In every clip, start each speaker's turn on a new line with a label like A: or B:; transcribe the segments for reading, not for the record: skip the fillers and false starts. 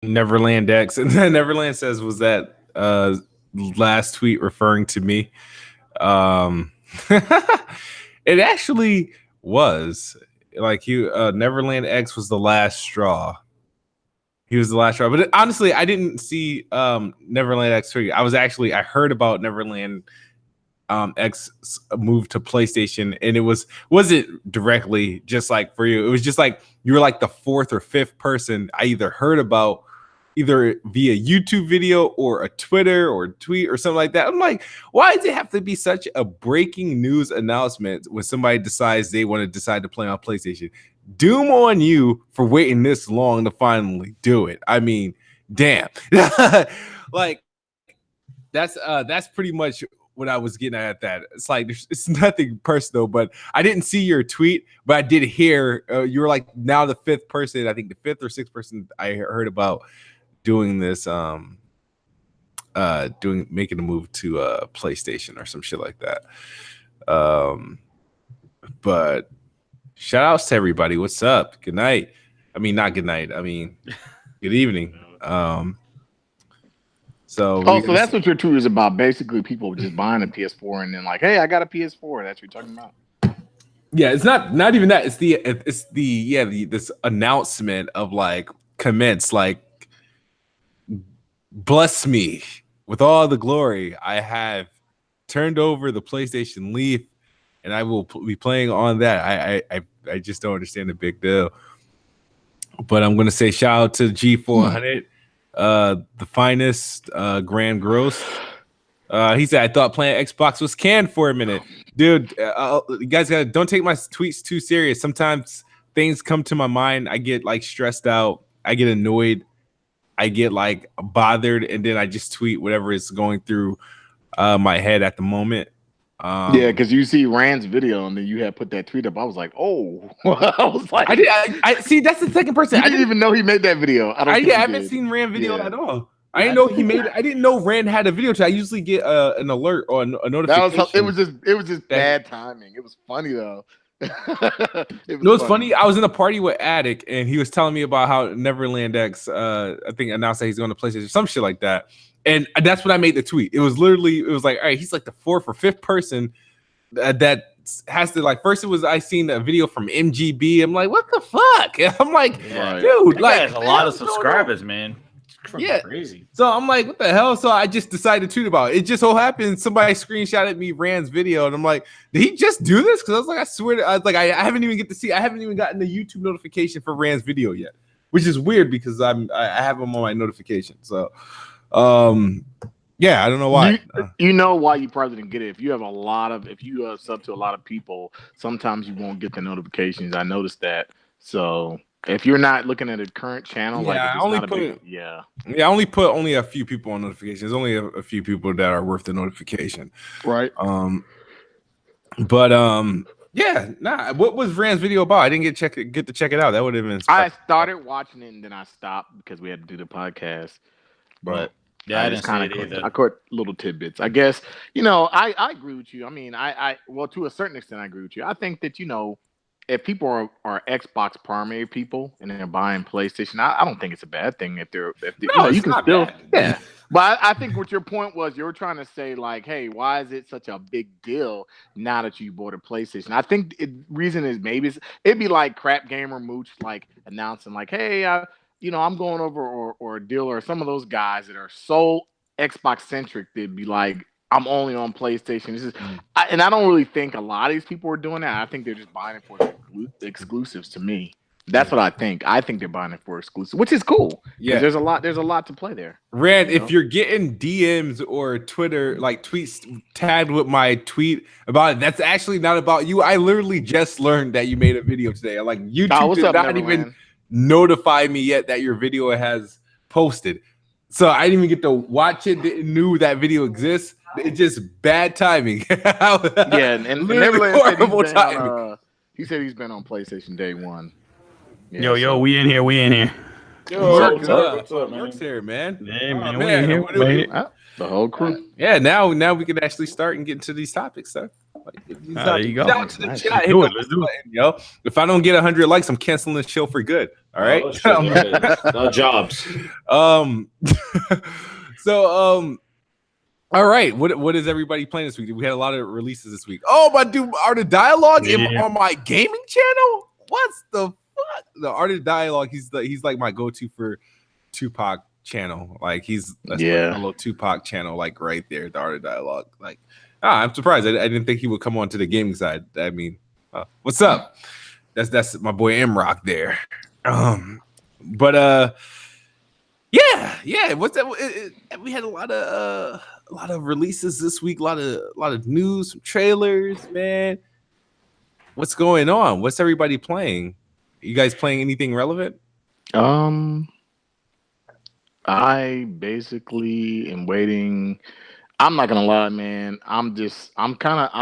A: Neverland X, and then Neverland says, "Was that last tweet referring to me?" It actually was. Like Neverland X was the last straw. He was the last straw. But honestly, I didn't see Neverland X tweet. I heard about Neverland X moved to PlayStation, and it wasn't directly just like for you. It was just like you were like the fourth or fifth person I either heard about either via YouTube video or a Twitter or tweet or something like that. I'm like, why does it have to be such a breaking news announcement when somebody decides they want to decide to play on PlayStation? Doom on you for waiting this long to finally do it. I mean, damn. Like that's pretty much what I was getting at that. It's like it's nothing personal, but I didn't see your tweet, but I did hear you were like now the fifth person, I think the fifth or sixth person I heard about doing this making a move to PlayStation or some shit like that. But shout outs to everybody. What's up? Good night. I mean, not good night. I mean, good evening. So
B: that's what your tweet is about. Basically, people just buying a PS4 and then like, hey, I got a PS4. That's what you're talking about.
A: Yeah, it's not even that. It's this announcement of like commence like, bless me with all the glory. I have turned over the PlayStation Leaf, and I will be playing on that. I just don't understand the big deal. But I'm gonna say shout out to G400, the finest grand gross. He said, I thought playing Xbox was canned for a minute. Dude, you guys don't take my tweets too serious. Sometimes things come to my mind. I get like stressed out. I get annoyed. I get like bothered, and then I just tweet whatever is going through my head at the moment.
B: Yeah, because you see Rand's video, and then you had put that tweet up. I was like, oh, I was like,
A: I see. That's the second person.
B: I didn't even know he made that video.
A: I haven't seen Rand video at all. I didn't know he made it. I didn't know Rand had a video. I usually get an alert or a notification.
B: It was just bad timing. It was funny though.
A: It was funny. I was in a party with Addict, and he was telling me about how Neverland X, I think, announced that he's going to PlayStation, some shit like that. And that's when I made the tweet. It was like, all right, he's like the fourth or fifth person that has to like. First, it was I seen a video from MGB. I'm like, what the fuck? And I'm like, dude,
C: that
A: like,
C: has a lot of subscribers, man.
A: Yeah,
C: crazy.
A: So I'm like, what the hell? So I just decided to tweet about it. It just so happened somebody screenshotted me Rand's video, and I'm like, did he just do this? Because I was like, I swear, I was like, I haven't even gotten the YouTube notification for Rand's video yet, which is weird because I have him on my notification. So, yeah, I don't know why.
B: You know why you probably didn't get it. If you sub to a lot of people, sometimes you won't get the notifications. I noticed that. So. If you're not looking at a current channel,
A: I only put a few people on notifications. Only a few people that are worth the notification,
B: right?
A: But what was Rand's video about? I didn't get to check it out. That would have been.
B: I started watching it and then I stopped because we had to do the podcast. But
C: yeah, I didn't see it either.
B: I caught little tidbits. I guess I agree with you. I mean, well, to a certain extent, I agree with you. I think that if people are Xbox primary people and they're buying PlayStation, I don't think it's a bad thing if they're you can still bad. Yeah. But I think what your point was, you were trying to say like, hey, why is it such a big deal now that you bought a PlayStation? I think the reason is maybe it'd be like Crap Gamer Mooch like announcing like, hey, I'm going over or a deal, or some of those guys that are so Xbox centric, they'd be like, I'm only on PlayStation. And I don't really think a lot of these people are doing that. I think they're just buying it for exclusives to me. That's what I think. I think they're buying it for exclusive, which is cool. Yeah, there's a lot to play there.
A: Rand, if you're getting DMs or Twitter like tweets tagged with my tweet about it, that's actually not about you. I literally just learned that you made a video today. Like YouTube did not even notify me yet that your video has posted. So I didn't even get to watch it. Didn't knew that video exists. It's just bad timing.
B: And horrible timing. He said he's been on PlayStation day one.
C: Yeah, yo, we in here. Yo,
A: What's
C: up, man?
A: Mark's here, man.
D: Hey,
A: Oh,
D: man, we're here.
B: The whole crew.
A: Yeah, now we can actually start and get into these topics, sir.
D: There you go.
A: Shout out to the
B: Nice.
A: chat.
D: Let's
A: Hit
D: do
A: the
D: it. Let's do it.
A: button, yo. If I don't get 100 likes, I'm canceling the show for good. All right.
C: Oh, shit, no jobs.
A: All right. What is everybody playing this week? We had a lot of releases this week. Oh, my dude, Art of Dialogue on my gaming channel. What's the fuck? The Art of Dialogue. He's like my go-to for Tupac channel. Like that's my little Tupac channel, like right there. The Art of Dialogue. Like, I'm surprised. I didn't think he would come on to the gaming side. I mean, what's up? That's my boy M Rock there. Yeah. What's that? We had a lot of releases this week. A lot of news, some trailers, man. What's going on? What's everybody playing? You guys playing anything relevant?
B: I basically am waiting. I'm not gonna lie, man. I'm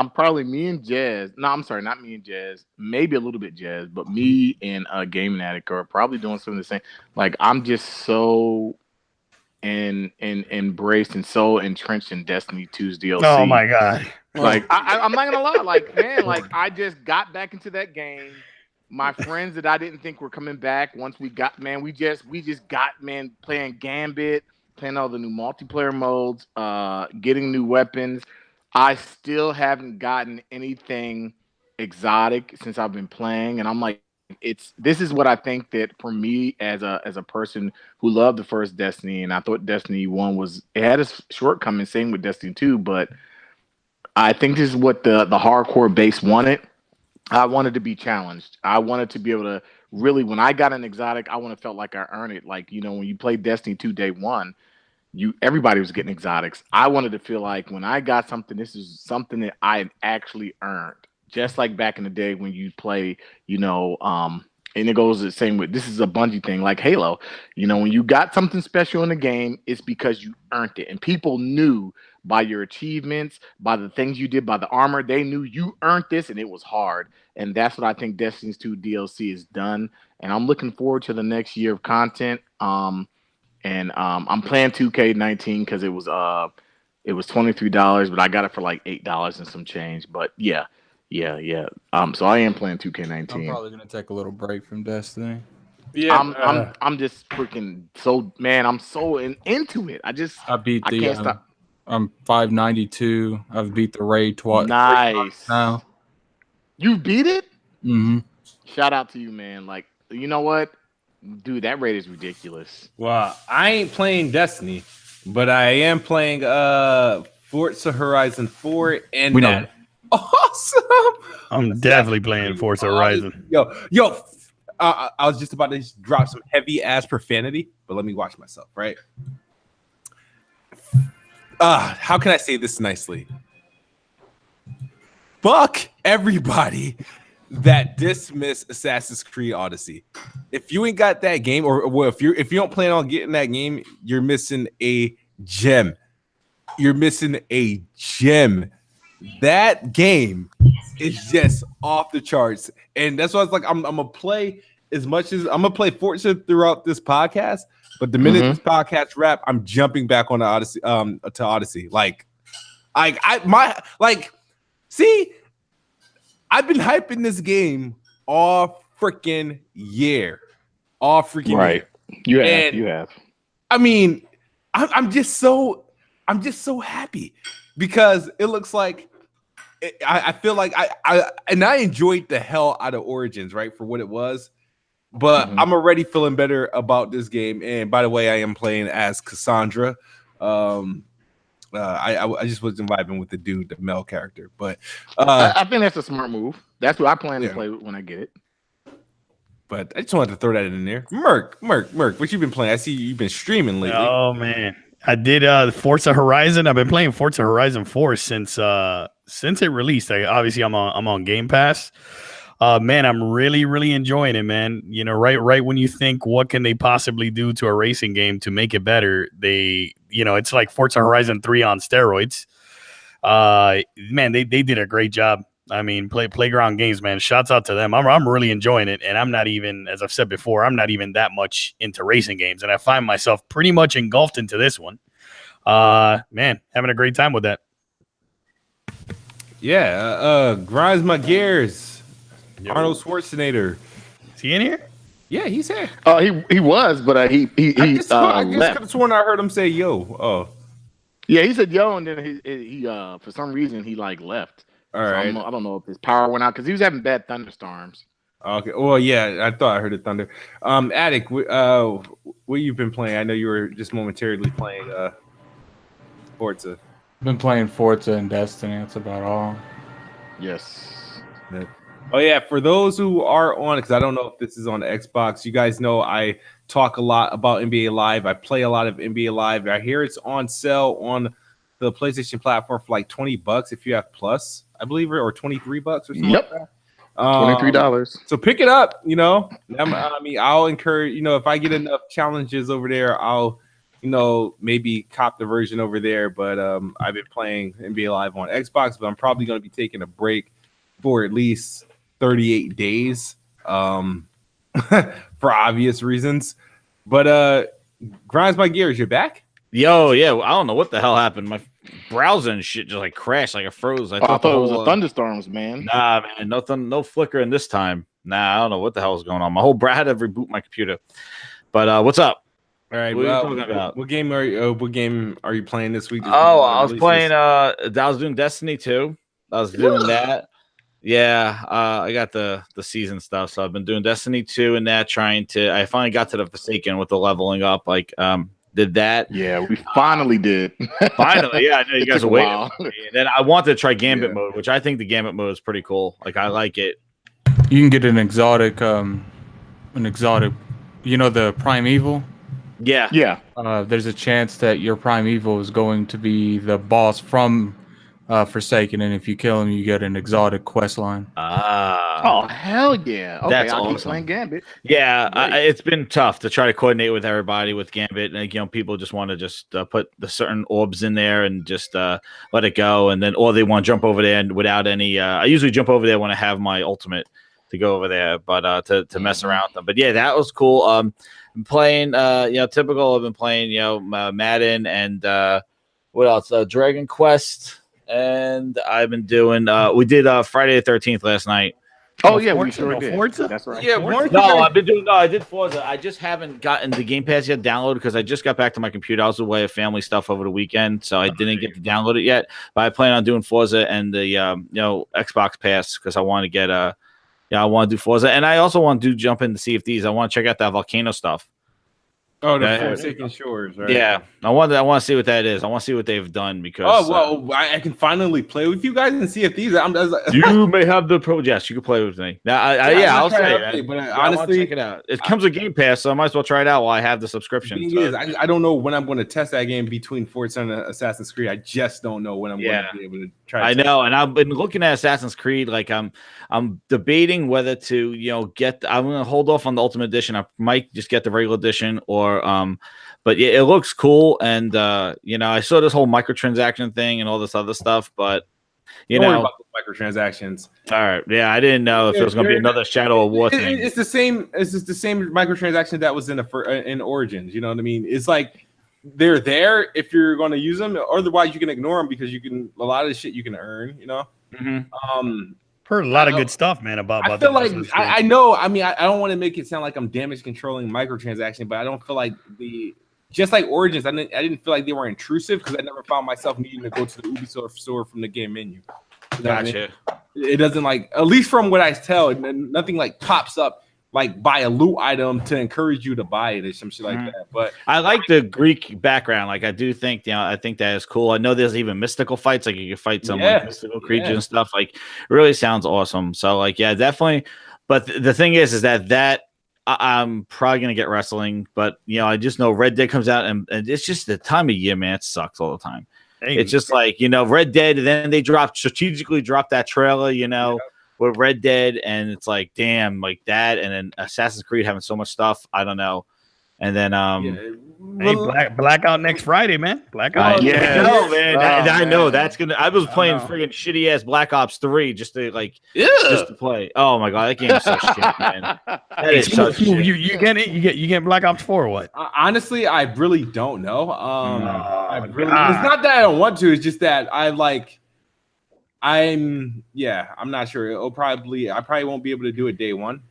B: probably me and Jazz. No, I'm sorry, not me and Jazz. Maybe a little bit Jazz, but me and Gaming Addict are probably doing something the same. Like, I'm just so embraced and so entrenched in Destiny 2's DLC.
D: Oh my god!
B: Like, I'm not gonna lie. Like, man, like I just got back into that game. My friends that I didn't think were coming back, once we got, man, we just got, man, playing Gambit, playing all the new multiplayer modes, getting new weapons. I still haven't gotten anything exotic since I've been playing, and I'm like, this is what I think that for me as a person who loved the first Destiny, and I thought Destiny 1 it had its shortcomings, same with Destiny 2, but I think this is what the hardcore base wanted. I wanted to be challenged. I wanted to be able to really, when I got an exotic, I want to felt like I earned it. Like, when you play Destiny 2 day one, everybody was getting exotics. I wanted to feel like when I got something, this is something that I had actually earned. Just like back in the day when you play, and it goes the same with, this is a Bungie thing, like Halo. When you got something special in the game, it's because you earned it. And people knew by your achievements, by the things you did, by the armor, they knew you earned this, and it was hard. And that's what I think Destiny 2 DLC is done. And I'm looking forward to the next year of content. I'm playing 2K19 because it was $23, but I got it for like $8 and some change. But yeah. So I am playing 2K19.
E: I'm probably gonna take a little break from Destiny.
B: Yeah, I'm just freaking I'm so into it. I can't stop.
E: I'm 592. I've beat the raid twice.
B: Nice.
E: Now
B: you beat it?
E: Mm-hmm.
B: Shout out to you, man. Like, you know what, dude? That raid is ridiculous.
A: Well, I ain't playing Destiny, but I am playing Forza Horizon 4 and
D: We know.
A: Awesome.
D: I'm definitely playing Forza Horizon.
A: Yo, I was just about to drop some heavy ass profanity, but let me watch myself, right? How can I say this nicely? Fuck everybody that dismiss Assassin's Creed Odyssey. If you ain't got that game, or if you don't plan on getting that game, you're missing a gem. You're missing a gem. That game is just off the charts, and that's why it's like I'm gonna play as much as I'm gonna play Forza throughout this podcast. But the minute this podcast wrap, I'm jumping back on the Odyssey, to Odyssey. See, I've been hyping this game all freaking year, year.
B: You have.
A: I mean, I'm just so happy because it looks like I feel like I enjoyed the hell out of Origins, right, for what it was. But I'm already feeling better about this game. And by the way, I am playing as Cassandra. I just wasn't vibing with the male character. But
B: I think that's a smart move. That's what I plan to play when I get it.
A: But I just wanted to throw that in there. Merc, what you been playing? I see you've been streaming lately.
D: Oh man, I did Forza Horizon. I've been playing Forza Horizon 4 since it released. I'm on Game Pass. Man, I'm really enjoying it, man. Right when you think what can they possibly do to a racing game to make it better, it's like Forza Horizon 3 on steroids. Man, they did a great job. I mean, Playground Games, man. Shouts out to them. I'm really enjoying it, and I'm not even, as I've said before, I'm not even that much into racing games, and I find myself pretty much engulfed into this one. Man, having a great time with that.
A: Yeah, grinds my gears.
D: Yo.
A: Arnold Schwarzenegger.
D: Is he in here?
A: Yeah, he's here.
B: He was, but he
A: I just could
B: left.
A: have sworn I heard him say "yo." Oh,
B: Yeah, he said yo, and then he for some reason he like left.
A: all
B: So
A: right.
B: I don't know if his power went out because he was having bad thunderstorms.
A: Okay. Well, yeah, I thought I heard the thunder. Addict, what you've been playing? I know you were just momentarily playing Forza.
E: Been playing Forza and Destiny. That's about all.
B: Yes.
A: Oh yeah, for those who are on, because I don't know if this is on Xbox, you guys know I talk a lot about NBA Live. I play a lot of NBA Live. I hear it's on sale on the PlayStation platform for like $20 if you have Plus, I believe, or $23 or something.
B: Yep.
A: Like that.
B: $23.
A: So pick it up. You know, I mean, I'll encourage. You know, if I get enough challenges over there, I'll, you know, maybe cop the version over there. But I've been playing NBA Live on Xbox, but I'm probably going to be taking a break for at least 38 days for obvious reasons. But grinds my gears, you're back?
F: Yo, yeah, I don't know what the hell happened. My browser and shit just like crashed, like it froze. I
B: thought it was a thunderstorms, man.
F: Nah, man, nothing, no flickering this time. Nah, I don't know what the hell is going on. My whole I had to reboot my computer. But what's up?
A: All right,
F: What are you talking about?
A: What game are you playing this week?
F: Oh, I was playing I was doing Destiny 2. I was doing that. Yeah, I got the season stuff, so I've been doing Destiny 2 and that, I finally got to the Forsaken with the leveling up, like did that.
B: Yeah, we finally did.
F: Finally, yeah, I know you guys are waiting for me. And then I wanted to try Gambit
B: Yeah.
F: mode, which I think the Gambit mode is pretty cool. Like I like it.
E: You can get an exotic, you know, the Primeval.
F: Yeah.
B: Yeah.
E: There's a chance that your Primeval is going to be the boss from Forsaken, and if you kill him, you get an exotic quest line.
B: Oh hell yeah! Okay,
F: That's
B: I'll keep
F: awesome.
B: playing Gambit.
F: Yeah,
B: Great.
F: it's been tough to try to coordinate with everybody with Gambit, and you know, people just want to just put the certain orbs in there and just let it go, and then or they want to jump over there and without any. I usually jump over there when I have my ultimate to go over there, but to mess around with them. But yeah, that was cool. I'm playing, you know, typical. I've been playing, you know, Madden and what else? Dragon Quest. And I've been doing. We did Friday the 13th last night.
B: Oh yeah, we
D: Forza?
B: sure
D: No
B: did.
D: Forza?
B: That's right.
A: Yeah,
B: Forza.
F: No, I've been doing. No, I did Forza. I just haven't gotten the Game Pass yet downloaded because I just got back to my computer. I was away of family stuff over the weekend, so I didn't get to download it yet. But I plan on doing Forza and the you know, Xbox Pass because I want to get yeah, I want to do Forza, and I also want to jump into CFDs. I want to check out that volcano stuff.
A: Oh, the
F: Okay.
A: Forsaken Shores, right?
F: Yeah, I want to see what that is. I want to see what they've done because.
A: Oh well, I can finally play with you guys and see if these.
F: You may have the pro. Yes, you can play with me. Now, I'll say it.
A: But
F: I wanna
A: honestly,
F: check it out. It comes with Game Pass, so I might as well try it out while I have the subscription.
A: the
F: So-
A: thing is, I don't know when I'm going to test that game between Forza and Assassin's Creed. I just don't know when I'm going to be able to try.
F: I know, and I've been looking at Assassin's Creed. Like I'm debating whether to, you know, I'm going to hold off on the Ultimate Edition. I might just get the regular edition, or but yeah, it looks cool, and you know, I saw this whole microtransaction thing and all this other stuff, but you
A: don't worry
F: know,
A: about the microtransactions.
F: all right, yeah, I didn't know if it was going to be another Shadow of War thing.
A: It's the same. It's just the same microtransaction that was in Origins. You know what I mean? It's like they're there if you're going to use them. Otherwise, you can ignore them because a lot of the shit you can earn. You know.
F: Mhm.
D: Heard a lot of good stuff, man. About
A: I feel like
D: Assassin's
A: I
D: Creed.
A: know. I mean, I don't want to make it sound like I'm damage controlling microtransaction, but I don't feel like just like Origins. I didn't feel like they were intrusive because I never found myself needing to go to the Ubisoft store from the game menu. You know what I mean?
F: Gotcha.
A: It doesn't like, at least from what I tell, nothing like pops up like buy a loot item to encourage you to buy it or some shit like that. But
F: I like the Greek background. Like I do think, you know, I think that is cool. I know there's even mystical fights, like you can fight some like, mystical creatures and stuff. Like it really sounds awesome. So like, yeah, definitely. But the thing is that I'm probably gonna get wrestling. But you know, I just know Red Dead comes out and it's just the time of year, man. It sucks all the time. It's just like, you know, Red Dead, and then they strategically dropped that trailer, you know, with Red Dead, and it's like, damn, like that, and then Assassin's Creed having so much stuff. I don't know. And then
D: Hey, Blackout next Friday, man. Blackout.
B: yeah.
F: No, man. I know
B: man.
F: that's gonna. I was playing
D: know.
F: friggin' shitty ass Black Ops 3 just to
A: Yeah.
F: just to play. Oh my god, that game is so shit, man. That is such
D: You
F: shit.
D: get it? You get Black Ops 4 or what?
A: Honestly, I really don't know. I really,
D: God.
A: it's not that I don't want to. It's just that I'm not sure. I probably won't be able to do it day one.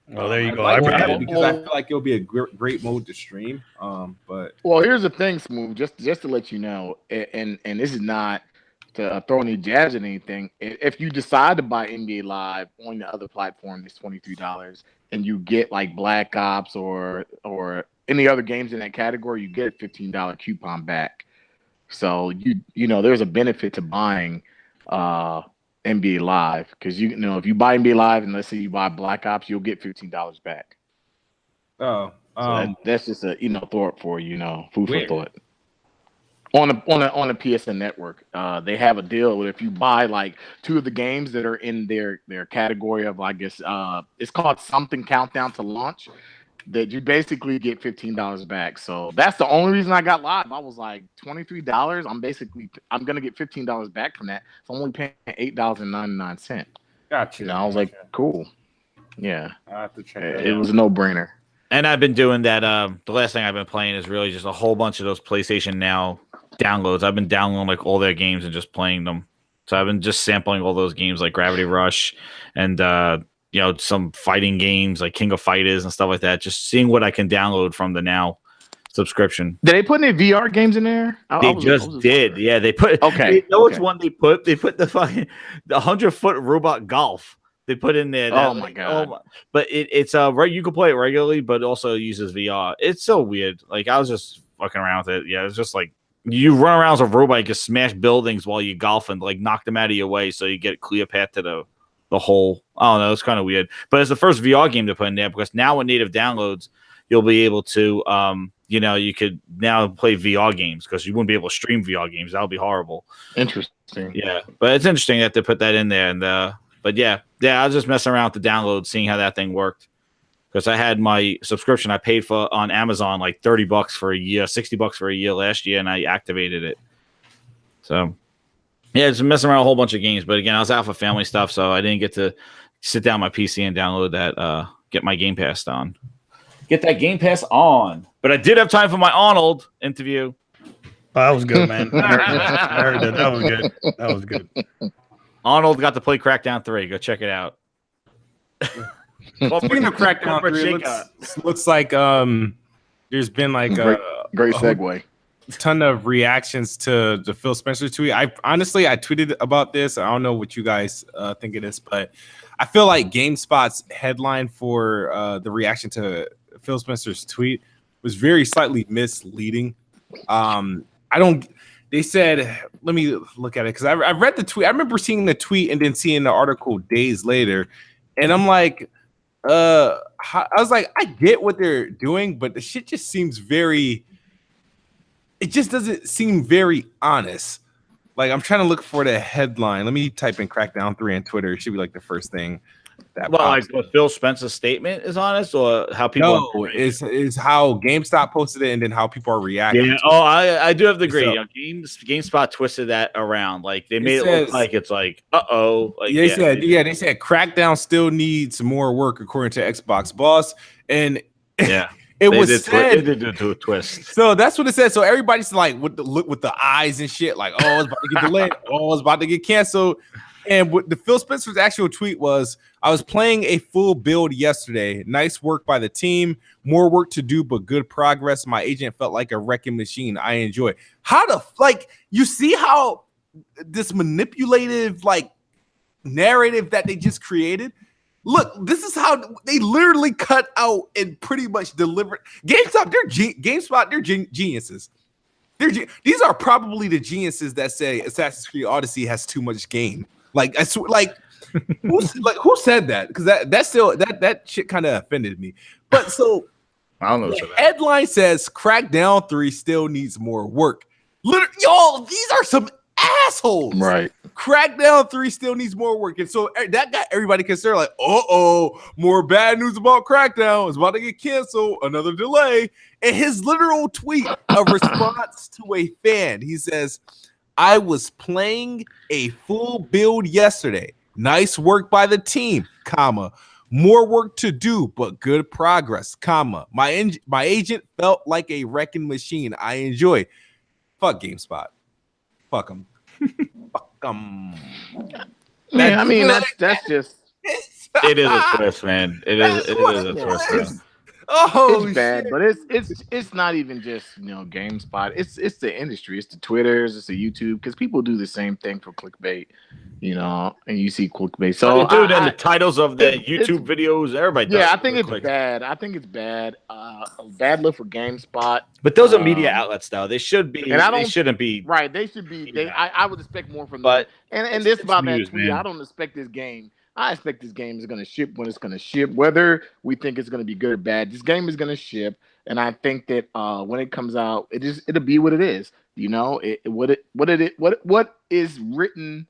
D: Well, there you
A: I'd
D: go.
A: like
D: I-
A: to, because I feel like it'll be a great mode to stream. But
B: Well, here's the thing, Smooth. Just to let you know, and this is not to throw any jabs at anything. If you decide to buy NBA Live on the other platform, it's $23, and you get like Black Ops or any other games in that category, you get a $15 coupon back. So you know there's a benefit to buying NBA Live, because you know if you buy NBA Live and let's say you buy Black Ops, you'll get $15 back.
A: oh,
B: So that's just a thought for food
A: Weird.
B: for thought. On the PSN network, they have a deal where if you buy like 2 of the games that are in their category of, I guess it's called something countdown to launch, that you basically get $15 back. So that's the only reason I got Live. I was like $23. I'm gonna get $15 back from that. So I'm only paying $8.99.
A: gotcha.
B: I was like, cool. Yeah,
A: I have to check that
B: it
A: out.
B: was a no-brainer.
F: And I've been doing that. The last thing I've been playing is really just a whole bunch of those PlayStation Now downloads. I've been downloading like all their games and just playing them. So I've been just sampling all those games like Gravity Rush and some fighting games like King of Fighters and stuff like that. Just seeing what I can download from the Now subscription.
B: Did they put any VR games in there?
F: They just did.
B: wondering.
F: Yeah, they put.
B: Okay,
F: You know which
B: okay.
F: one they put? They put the 100-foot robot golf. They put in there.
B: Oh my God.
F: But it's right. You can play it regularly, but also uses VR. It's so weird. Like I was just fucking around with it. Yeah, it's just like you run around as a robot, you can smash buildings while you golf and like knock them out of your way, so you get a clear path to the hole. I don't know. It's kind of weird, but it's the first VR game to put in there because now with native downloads, you'll be able to you could now play VR games because you wouldn't be able to stream VR games. That would be horrible.
B: Interesting.
F: Yeah, but it's interesting that they put that in there. And but yeah, I was just messing around with the download, seeing how that thing worked. Because I had my subscription I paid for on Amazon like $30 for a year, $60 for a year last year, and I activated it. So yeah, just messing around with a whole bunch of games. But again, I was out for family stuff, so I didn't get to sit down on my PC and download that. Get my Game Pass on. Get that Game Pass on. But I did have time for my Arnold interview.
D: Oh, that was good, man. I heard that. That was good. That was good.
F: Arnold got to play Crackdown 3. Go check it out.
A: Speaking of Crackdown 3, it looks like there's been like
B: Great segue.
A: ton of reactions to the Phil Spencer tweet. I tweeted about this. I don't know what you guys think of this, but I feel like GameSpot's headline for the reaction to Phil Spencer's tweet was very slightly misleading. They said, let me look at it because I read the tweet. I remember seeing the tweet and then seeing the article days later, and I'm like, I was like, I get what they're doing, but the shit just seems very. It just doesn't seem very honest. Like I'm trying to look for the headline. Let me type in Crackdown 3 on Twitter. It should be like the first thing that pops.
F: Like what Phil Spencer's statement is honest, or how people?
A: No, is how GameStop posted it and then how people are reacting.
F: Yeah. Oh, I do have to agree.
A: So-
F: GameSpot twisted that around. Like they made it
A: says-
F: look like it's like, uh-oh. Like,
A: They said Crackdown still needs more work according to Xbox boss, and
F: yeah.
A: it
F: They
A: was
F: did
A: said.
F: they did do a twist.
A: So that's what it said. So everybody's like with the eyes and shit, like, oh, it's about to get delayed, oh, it's about to get canceled. And what the Phil Spencer's actual tweet was, I was playing a full build yesterday. Nice work by the team. More work to do, but good progress. My agent felt like a wrecking machine. I enjoy. You see how this manipulative narrative that they just created? Look, this is how they literally cut out and pretty much delivered. GameStop, they're geniuses. These are probably the geniuses that say Assassin's Creed Odyssey has too much game. Like I swear, who said that? Because that shit kind of offended me. But so
F: I don't know.
A: the headline says Crackdown 3 still needs more work. Literally, y'all, these are some assholes.
B: Right.
A: Crackdown 3 still needs more work. And so that got everybody concerned, like, more bad news about Crackdown. It's about to get canceled. Another delay. And his literal tweet, a response to a fan, he says, I was playing a full build yesterday. Nice work by the team, comma. More work to do, but good progress, comma. My agent felt like a wrecking machine. I enjoy. Fuck GameSpot. Fuck them. Fuck them.
B: Man, I mean, that's just.
F: It is a twist, man. It is a twist. Man.
A: Oh,
B: it's bad,
A: shit.
B: but it's not even just GameSpot. It's the industry. It's the Twitters. It's the YouTube because people do the same thing for clickbait, and you see clickbait. So
F: dude, and the titles of the YouTube videos, everybody.
B: Yeah,
F: does
B: I think it's
F: click.
B: bad. I think it's bad. A bad look for GameSpot.
F: But those are media outlets, though. They should be.
B: And
F: they shouldn't be.
B: Right. They should be. I would expect more from
F: But
B: them. And this about
F: news,
B: that tweet.
F: man.
B: I don't expect this game. I expect this game is going to ship when it's going to ship, whether we think it's going to be good or bad. This game is going to ship, and I think that when it comes out, it'll be what it is. What is written,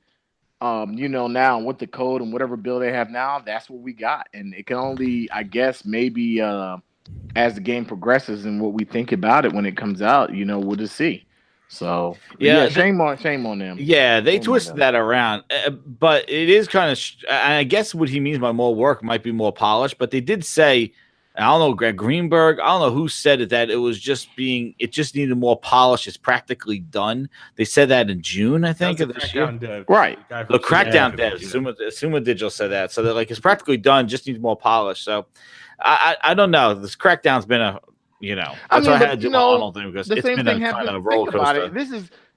B: now, what the code and whatever bill they have now, that's what we got, and it can only, I guess, maybe as the game progresses and what we think about it when it comes out, we'll just see. So shame on them.
F: Yeah, they twisted that around, but it is kind of. I guess what he means by more work might be more polished. But they did say, I don't know, Greg Greenberg. I don't know who said it, that it just needed more polish. It's practically done. They said that in June, I think, of this year.
B: Right.
F: The Crackdown dev, Suma Digital said that. So that it's practically done, just needs more polish. So I don't know. This Crackdown's been a. That's why I had to do the Arnold thing because it's been a kind of roller coaster.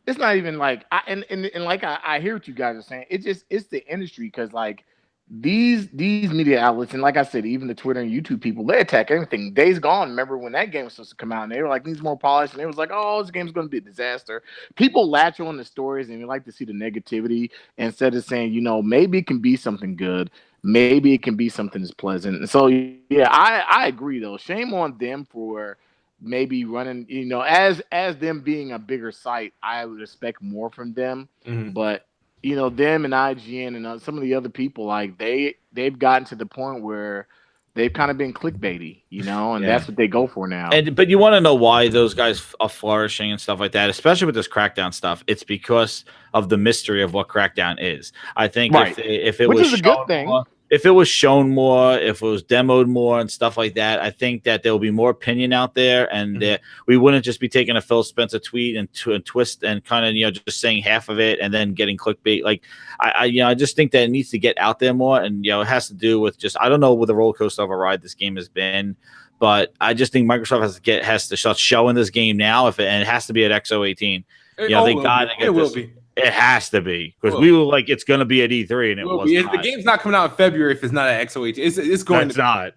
B: It's not even like I hear what you guys are saying. It's the industry because like these media outlets and like I said, even the Twitter and YouTube people, they attack everything. Days Gone, remember when that game was supposed to come out and they were like needs more polish and it was like, oh, this game's going to be a disaster. People latch on the stories and they like to see the negativity instead of saying, maybe it can be something good. Maybe it can be something that's pleasant. And so, yeah, I agree, though. Shame on them for maybe running, as them being a bigger site, I would expect more from them. Mm-hmm. But, them and IGN and some of the other people, like, they've gotten to the point where they've kind of been clickbaity, and that's what they go for now.
F: But you want to know why those guys are flourishing and stuff like that, especially with this Crackdown stuff. It's because of the mystery of what Crackdown is. I think if it
B: which
F: was
B: is a good thing.
F: If it was shown more, if it was demoed more and stuff like that, I think that there will be more opinion out there, and we wouldn't just be taking a Phil Spencer tweet and twist and kind of just saying half of it and then getting clickbait. Like I just think that it needs to get out there more, and it has to do with just I don't know what the roller coaster of a ride this game has been, but I just think Microsoft has to start showing this game now, and it has to be at XO18. They got to get this. It has to be because we were like, it's going to be at E3, and it was.
A: The game's not coming out in February if it's not at XO18. It's going to
F: not.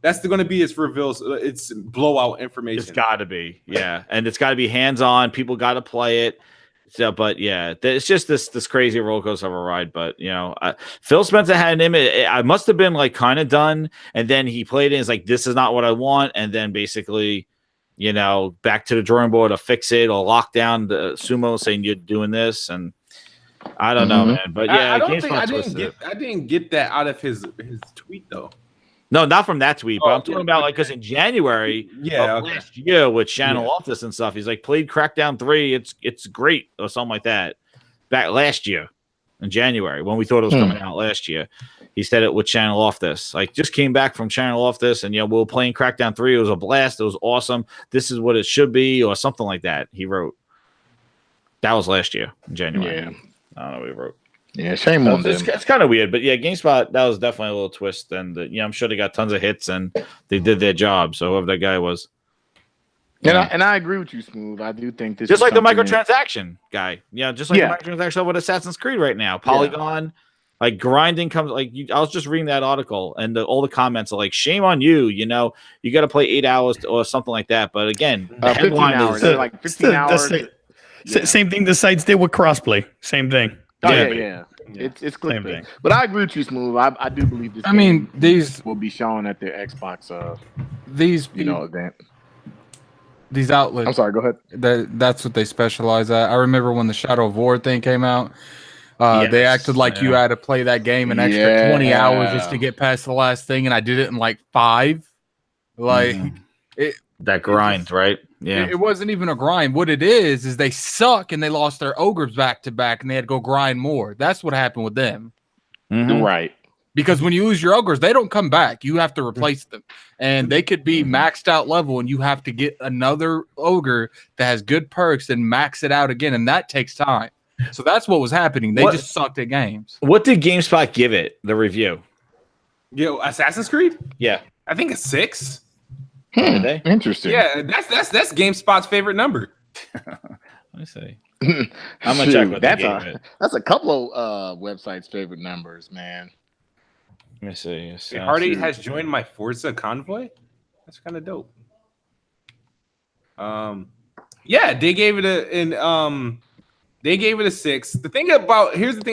A: That's going to be its reveals. It's blowout information.
F: It's got to be, yeah, and it's got to be hands on. People got to play it. So, but yeah, it's just this crazy roller coaster of a ride. But Phil Spencer had an image. I must have been like kind of done, and then he played it. And it's like this is not what I want, and then basically. Back to the drawing board to fix it or lock down the Sumo saying you're doing this. And I don't know, man. But yeah,
A: I didn't get that out of his tweet, though.
F: No, not from that tweet, but I'm talking about because in January last year with Channel Office and stuff, he's like, played Crackdown 3. It's great or something like that. Back last year in January when we thought it was coming out last year. He said it with Channel Off This. Like, just came back from Channel Off This, and we were playing Crackdown 3. It was a blast. It was awesome. This is what it should be, or something like that. He wrote. That was last year in January.
B: Yeah.
F: I don't know what he wrote.
B: Yeah, shame on them.
F: It's kind of weird, but yeah, GameSpot, that was definitely a little twist, and I'm sure they got tons of hits, and they did their job. So whoever that guy was.
B: And I agree with you, Smooth. I do think this
F: just
B: is
F: like the microtransaction guy. Just like the microtransaction with Assassin's Creed right now. Polygon. Yeah. Like grinding comes I was just reading that article and all the comments are like, shame on you, you got to play 8 hours or something like that. But again, the
B: 15 hours, like 15 hours.
D: Same thing the sites did with crossplay. Same thing.
B: Oh, yeah. It's clickbait. But I agree with you, Smooth. I do believe this.
E: These
B: will be shown at the Xbox.
E: These
B: event.
E: these outlets.
B: I'm sorry. Go ahead.
E: That's what they specialize at. I remember when the Shadow of War thing came out. They acted like you had to play that game an extra 20 hours just to get past the last thing, and I did it in like 5. Like
F: that grind, right? Yeah,
E: it wasn't even a grind. What it is they suck and they lost their ogres back to back, and they had to go grind more. That's what happened with them.
B: Right.
E: Because when you lose your ogres, they don't come back. You have to replace them. And they could be maxed out level, and you have to get another ogre that has good perks and max it out again. And that takes time. So that's what was happening. They just sucked at games.
F: What did GameSpot give it, the review?
A: Yo, Assassin's Creed?
F: Yeah.
A: I think a 6.
F: Did they?
B: Interesting.
A: Yeah, that's GameSpot's favorite number.
F: Let me see. I'm gonna check what
B: that's a couple of websites' favorite numbers, man.
F: Let me see.
A: Hardy has joined my Forza convoy. That's kind of dope. Yeah, they gave it a 6. Here's the thing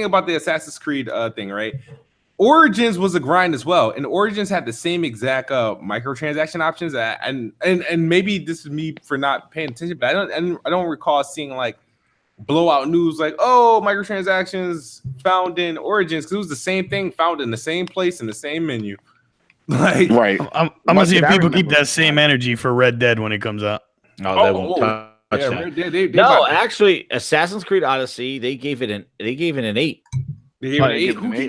A: about the Assassin's Creed thing, right? Origins was a grind as well, and Origins had the same exact microtransaction options. And maybe this is me for not paying attention, but I don't recall seeing like blowout news like, oh, microtransactions found in Origins, because it was the same thing found in the same place in the same menu. Like,
B: right.
D: I'm gonna see if people keep that same energy for Red Dead when it comes out.
F: Oh, they won't touch that. No, actually, Assassin's Creed Odyssey, they gave it an 8.
A: They gave it an 8.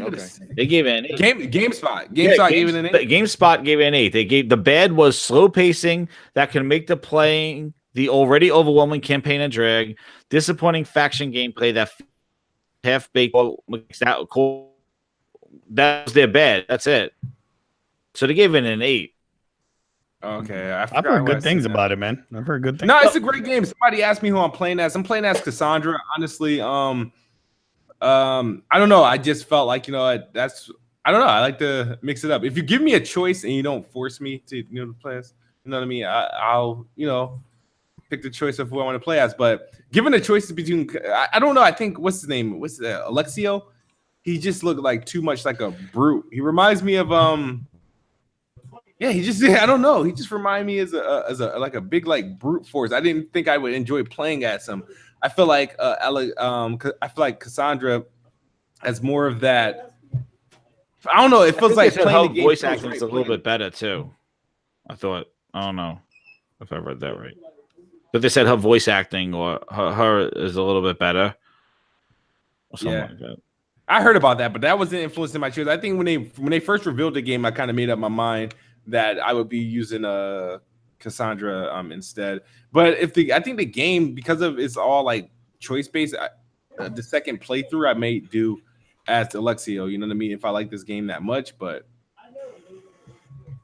F: Okay. They gave it an 8.
A: GameSpot gave it an 8.
F: GameSpot gave it an 8. They gave the bad was slow pacing that can make the playing the already overwhelming campaign and drag, disappointing faction gameplay that half baked. That was their bad. That's it. So they gave it an 8.
A: Okay,
D: I've heard good things about it, man. I've heard good things.
A: No, it's a great game. Somebody asked me who I'm playing as. I'm playing as Cassandra. Honestly, I don't know. I just felt like, I don't know. I like to mix it up. If you give me a choice and you don't force me to, play as, you know what I mean? I'll pick the choice of who I want to play as. But given the choices between, I don't know. I think what's his name? Alexio? He just looked like too much like a brute. He reminds me of I don't know. He just reminded me as a big like brute force. I didn't think I would enjoy playing as him. I feel like Cassandra has more of that. I don't know. It feels like playing the game
F: voice acting is a little bit better too. I thought. I don't know if I read that right, but they said her voice acting or her is a little bit better. Or something like that.
A: I heard about that, but that wasn't influencing my choice. I think when they first revealed the game, I kind of made up my mind that I would be using Cassandra instead. But I think the game, because of it's all like choice based, the second playthrough I may do as Alexio. You know what I mean? If I like this game that much, but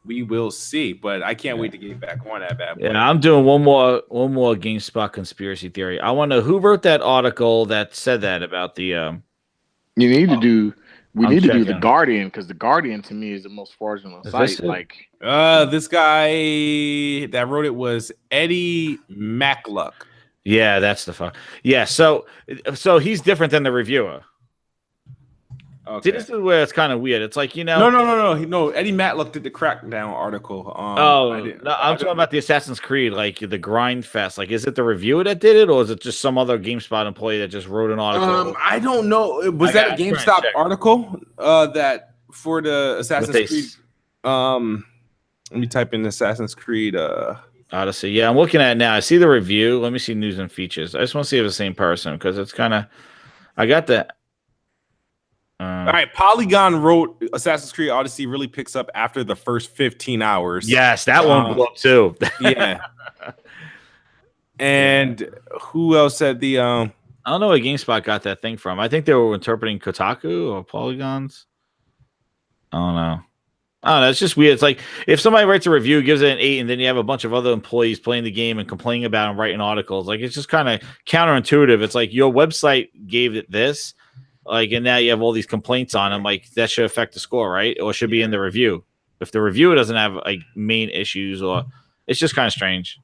A: we will see. But I can't wait to get back on that bad boy.
F: Yeah, I'm doing one more GameSpot conspiracy theory. I want to know who wrote that article that said that about the.
B: We need to do the Guardian, because the Guardian to me is the most fraudulent site. Like,
A: this guy that wrote it was Eddie Macluck.
F: Yeah, that's the fuck. Yeah, so he's different than the reviewer. Okay. This is where it's kind of weird. It's like,
A: No. Eddie Matlock did the Crackdown article.
F: I'm talking about the Assassin's Creed, like the grind fest. Like, is it the reviewer that did it, or is it just some other GameSpot employee that just wrote an article?
A: I don't know. Was that a GameStop article that for the Assassin's Creed? Let me type in Assassin's Creed
F: Odyssey. Yeah, I'm looking at it now. I see the review. Let me see news and features. I just want to see if it's the same person, because it's kind of. I got that.
A: All right, Polygon wrote Assassin's Creed Odyssey really picks up after the first 15 hours.
F: Yes, that one blew up too.
A: Yeah. And who else said the
F: I don't know where GameSpot got that thing from. I think they were interpreting Kotaku or Polygons. I don't know. It's just weird. It's like if somebody writes a review, gives it an 8, and then you have a bunch of other employees playing the game and complaining about and writing articles. Like, it's just kind of counterintuitive. It's like your website gave it this. Like, and now you have all these complaints on them. Like, that should affect the score, right? Or should be in the review. If the reviewer doesn't have like main issues, or it's just kind of strange.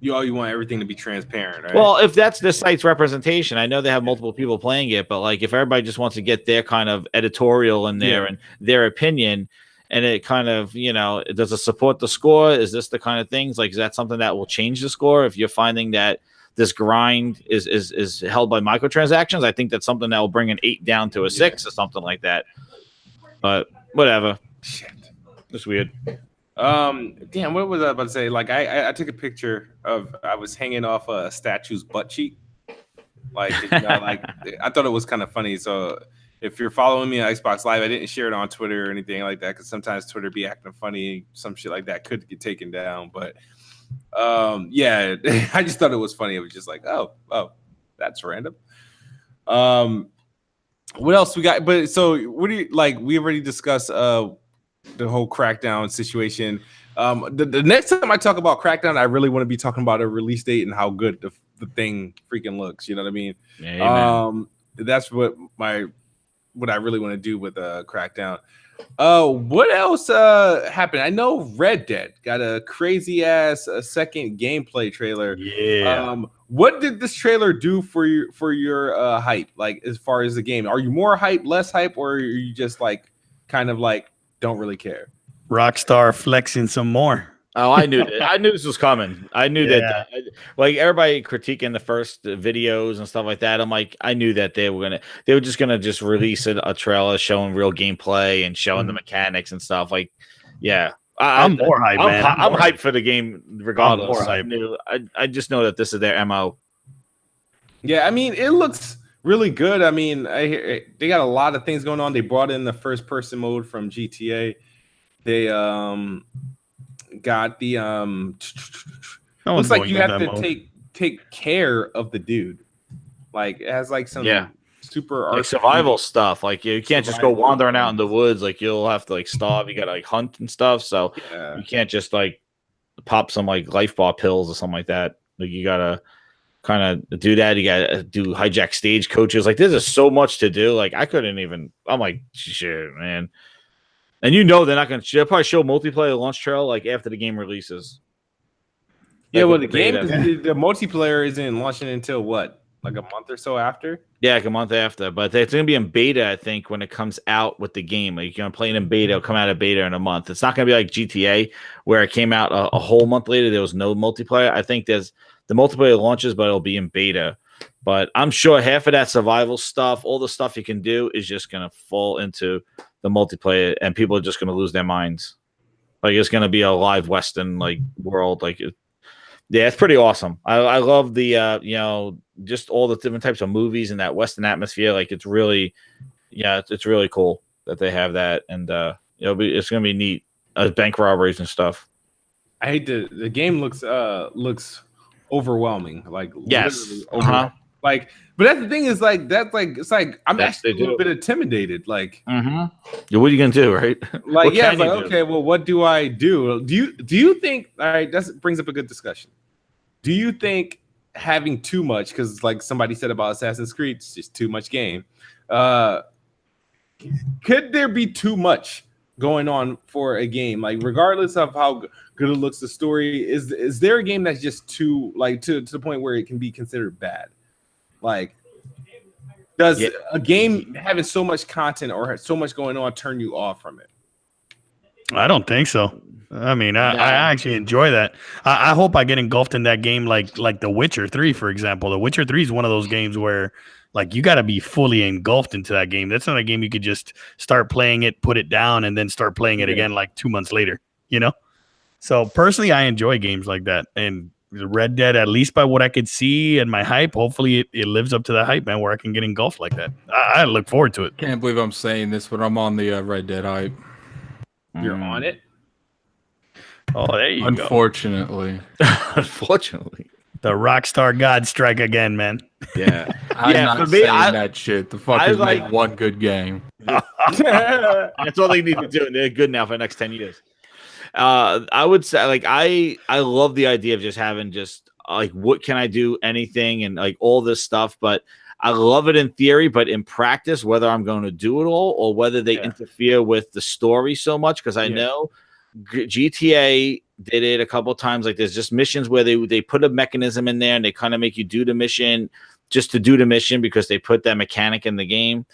A: You want everything to be transparent, right?
F: Well, if that's the site's representation, I know they have multiple people playing it, but like if everybody just wants to get their kind of editorial in there and their opinion, and it kind of, does it support the score? Is this the kind of things like, is that something that will change the score if you're finding that this grind is held by microtransactions? I think that's something that will bring an 8 down to a 6 or something like that. But whatever.
A: Shit.
F: It's weird.
A: Damn, what was I about to say? Like, I took a picture of, I was hanging off a statue's butt cheek. Like, like I thought it was kind of funny. So if you're following me on Xbox Live, I didn't share it on Twitter or anything like that, because sometimes Twitter be acting funny. Some shit like that could get taken down. But yeah, I just thought it was funny. It was just like, oh, that's random. What else we got? But so what do you like? We already discussed the whole Crackdown situation. The next time I talk about Crackdown, I really want to be talking about a release date and how good the thing freaking looks. You know what I mean?
F: Yeah,
A: that's what I really want to do with Crackdown. What else happened? I know Red Dead got a crazy ass second gameplay trailer.
D: Yeah.
A: What did this trailer do for your hype? Like, as far as the game, are you more hype, less hype, or are you just like kind of like don't really care?
D: Rockstar flexing some more.
F: Oh, I knew that. I knew this was coming. I knew that. Like everybody critiquing the first videos and stuff like that. I'm like, I knew that they were just gonna release a trailer showing real gameplay and showing the mechanics and stuff. Like, yeah,
D: I'm more hyped, man.
F: I'm hyped for the game regardless.
D: I'm more hyped.
F: I just know that this is their MO.
A: Yeah, I mean, it looks really good. I mean, I hear they got a lot of things going on. They brought in the first person mode from GTA. They got the looks like you have to take care of the dude. Like, it has like some super
F: like survival stuff. Like, you can't just go wandering out in the woods. Like, you'll have to like starve. You gotta like hunt and stuff. So you can't just like pop some like life bar pills or something like that. Like, you gotta kind of do that. You gotta do hijack stagecoaches. Like, there's so much to do. Like, I couldn't even. I'm like, shit, man. And they're not going to. They'll probably show multiplayer launch trail like after the game releases.
A: Yeah, well, the multiplayer isn't launching until what, like a month or so after?
F: Yeah, like a month after. But it's going to be in beta, I think, when it comes out with the game. Like, you're going to play it in beta. It'll come out of beta in a month. It's not going to be like GTA, where it came out a whole month later. There was no multiplayer. I think there's the multiplayer launches, but it'll be in beta. But I'm sure half of that survival stuff, all the stuff you can do, is just going to fall into the multiplayer, and people are just going to lose their minds. Like, it's going to be a live Western like world. Like, it's pretty awesome. I love the just all the different types of movies and that Western atmosphere. Like, it's really, it's really cool that they have that, and it's going to be neat. Bank robberies and stuff.
A: I hate the game looks overwhelming. Like,
F: yes,
A: like, but that's the thing is like it's like I'm actually a little bit intimidated. Like,
F: what are you gonna do, right?
A: Like, yeah, it's like, okay, well, what do I do? Do you think? All right, that brings up a good discussion. Do you think having too much, because like somebody said about Assassin's Creed, it's just too much game? Could there be too much going on for a game? Like, regardless of how good it looks, the story is there a game that's just too, like, to the point where it can be considered bad? Like, does a game having so much content or so much going on turn you off from it?
D: I don't think so. I mean, I actually enjoy that. I hope I get engulfed in that game like The Witcher 3, for example. The Witcher 3 is one of those games where, like, you got to be fully engulfed into that game. That's not a game you could just start playing it, put it down, and then start playing it again like 2 months later, you know? So, personally, I enjoy games like that. And Red Dead, at least by what I could see and my hype, hopefully it lives up to the hype, man, where I can get engulfed like that. I look forward to it.
E: Can't believe I'm saying this, but I'm on the Red Dead hype.
A: You're on it?
D: Oh, there you
E: Unfortunately.
D: go.
F: Unfortunately.
D: The Rockstar God strike again, man.
F: Yeah.
E: I'm not
F: for me,
E: saying that shit. The fuckers
F: like
E: made one good game.
F: That's all they need to do, and they're good now for the next 10 years. I would say, like, I love the idea of just having like, what can I do, anything, and like all this stuff, but I love it in theory, but in practice, whether I'm going to do it all or whether they interfere with the story so much, because I know GTA did it a couple of times. Like, there's just missions where they put a mechanism in there and they kind of make you do the mission just to do the mission because they put that mechanic in the game,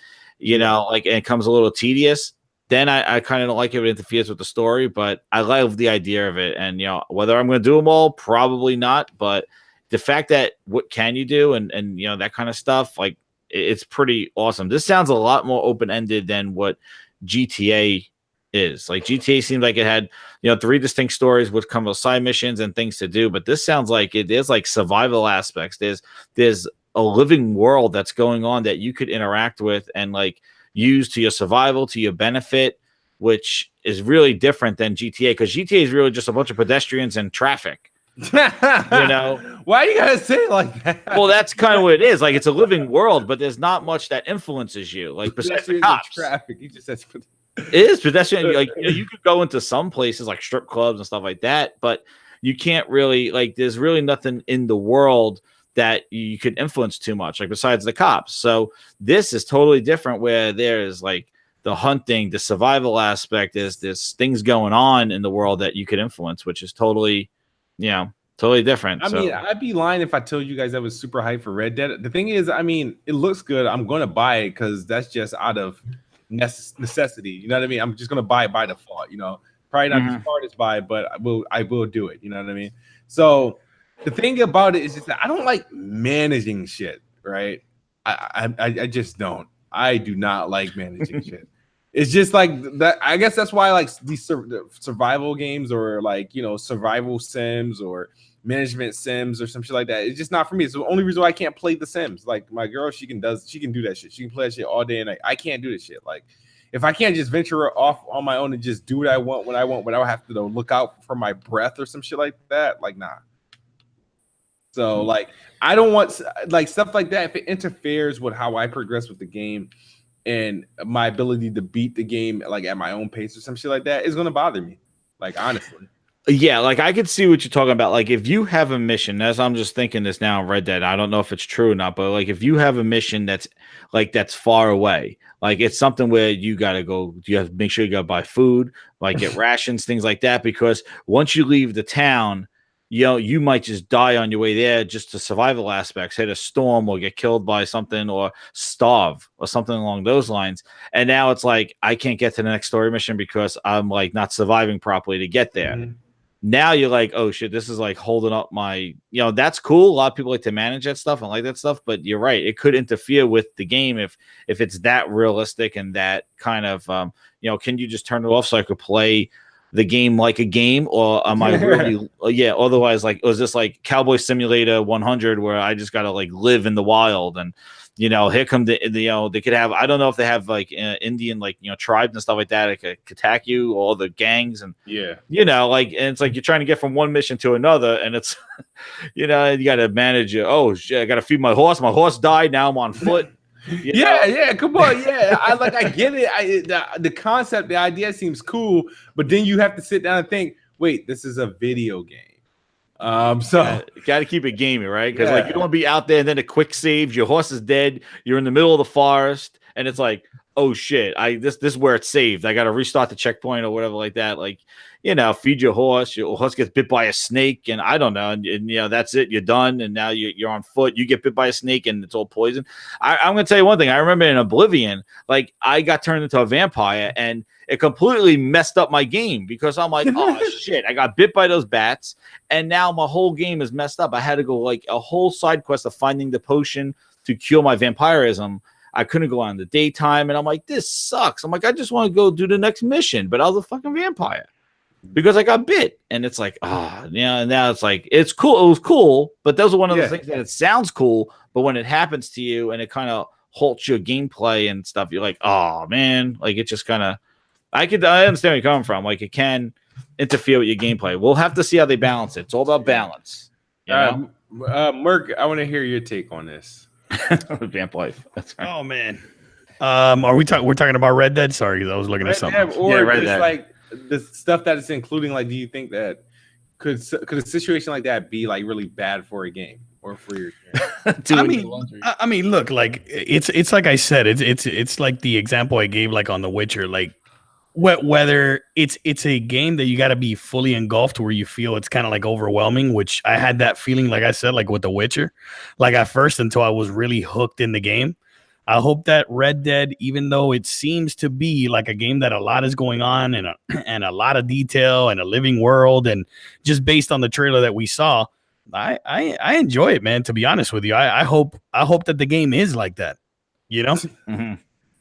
F: like, and it comes a little tedious. then I kind of don't like if it interferes with the story, but I love the idea of it. And, whether I'm going to do them all, probably not. But the fact that what can you do and that kind of stuff, like it's pretty awesome. This sounds a lot more open-ended than what GTA is. Like GTA seemed like it had, 3 distinct stories which come with side missions and things to do. But this sounds like there's like survival aspects. There's a living world that's going on that you could interact with and like use to your survival, to your benefit, which is really different than GTA, because GTA is really just a bunch of pedestrians and traffic.
A: Why you gotta say it like that?
F: Well, that's kind of what it is. Like, it's a living world, but there's not much that influences you. Like, besides the cops,
A: traffic. You just said
F: it is pedestrian. Like, you could go into some places like strip clubs and stuff like that, but you can't really, like, there's really nothing in the world that you could influence too much, like besides the cops. So this is totally different, where there's like the hunting, the survival aspect, there's things going on in the world that you could influence, which is totally, totally different.
A: I mean, I'd be lying if I told you guys I was super hyped for Red Dead. The thing is, I mean, it looks good. I'm going to buy it because that's just out of necessity. You know what I mean? I'm just going to buy it by default. Probably not the smartest buy, but I will do it. You know what I mean? So the thing about it is just that I don't like managing shit, right? I just don't. I do not like managing shit. It's just like that. I guess that's why I like these survival games, or like, survival sims or management sims or some shit like that. It's just not for me. It's the only reason why I can't play the Sims. Like, my girl, she can do that shit. She can play that shit all day and night. I can't do this shit. Like, if I can't just venture off on my own and just do what I want when I want, but I have to look out for my breath or some shit like that, like, nah. So, like, I don't want, like, stuff like that. If it interferes with how I progress with the game and my ability to beat the game, like, at my own pace or some shit like that, it's going to bother me. Like, honestly.
F: Yeah, like, I could see what you're talking about. Like, if you have a mission, as I'm just thinking this now in Red Dead, I don't know if it's true or not, but like, if you have a mission that's far away, like, it's something where you got to go, you have to make sure you got to buy food, like get rations, things like that, because once you leave the town, you might just die on your way there, just to survival aspects, hit a storm or get killed by something or starve or something along those lines. And now it's like, I can't get to the next story mission because I'm like not surviving properly to get there. Mm-hmm. Now you're like, oh shit, this is like holding up my, that's cool. A lot of people like to manage that stuff and like that stuff, but you're right. It could interfere with the game if it's that realistic and that kind of, can you just turn it off so I could play the game like a game, or am I really otherwise, like, was this like Cowboy Simulator 100 where I just gotta like live in the wild? And here come the they could have, I don't know if they have like Indian, like, tribes and stuff like that could attack you, all the gangs, and like, and it's like you're trying to get from one mission to another, and it's you gotta manage it. Oh shit, I gotta feed my horse died, now I'm on foot.
A: Yeah, come on, I get it. The concept, the idea seems cool, but then you have to sit down and think, wait, this is a video game. So
F: you got to keep it gamey, right? Because like, you don't want to be out there and then a quick save, your horse is dead, you're in the middle of the forest, and it's like, oh shit, this is where it's saved. I got to restart the checkpoint or whatever like that. Like, feed your horse gets bit by a snake, and I don't know, and that's it, you're done, and now you're on foot. You get bit by a snake and it's all poison. I'm gonna tell you one thing. I remember in Oblivion, like, I got turned into a vampire, and it completely messed up my game because I'm like, oh shit, I got bit by those bats, and now my whole game is messed up. I had to go like a whole side quest of finding the potion to cure my vampirism. I couldn't go on in the daytime, and I'm like, this sucks. I'm like, I just want to go do the next mission, but I was a fucking vampire because I got bit. And it's like, and now it's like, it's cool. It was cool, but those are one of those things that it sounds cool, but when it happens to you and it kind of halts your gameplay and stuff, you're like, oh man, like, it just kind of, I understand where you're coming from. Like, it can interfere with your gameplay. We'll have to see how they balance it. It's all about balance.
A: Merc, I want to hear your take on this.
F: Vamp life. That's right.
D: Oh man. We're talking about Red Dead? Sorry, because I was looking at something.
A: Red Dead. Like the stuff that it's including. Like, do you think that could a situation like that be like really bad for a game or for your game?
D: I mean, look, like, it's like I said, it's like the example I gave, like on The Witcher, like whether it's a game that you got to be fully engulfed where you feel it's kind of like overwhelming, which I had that feeling, like I said, like with The Witcher, like at first, until I was really hooked in the game. I hope that Red Dead, even though it seems to be like a game that a lot is going on and and a lot of detail and a living world, and just based on the trailer that we saw, I enjoy it, man. To be honest with you, I hope that the game is like that. You know,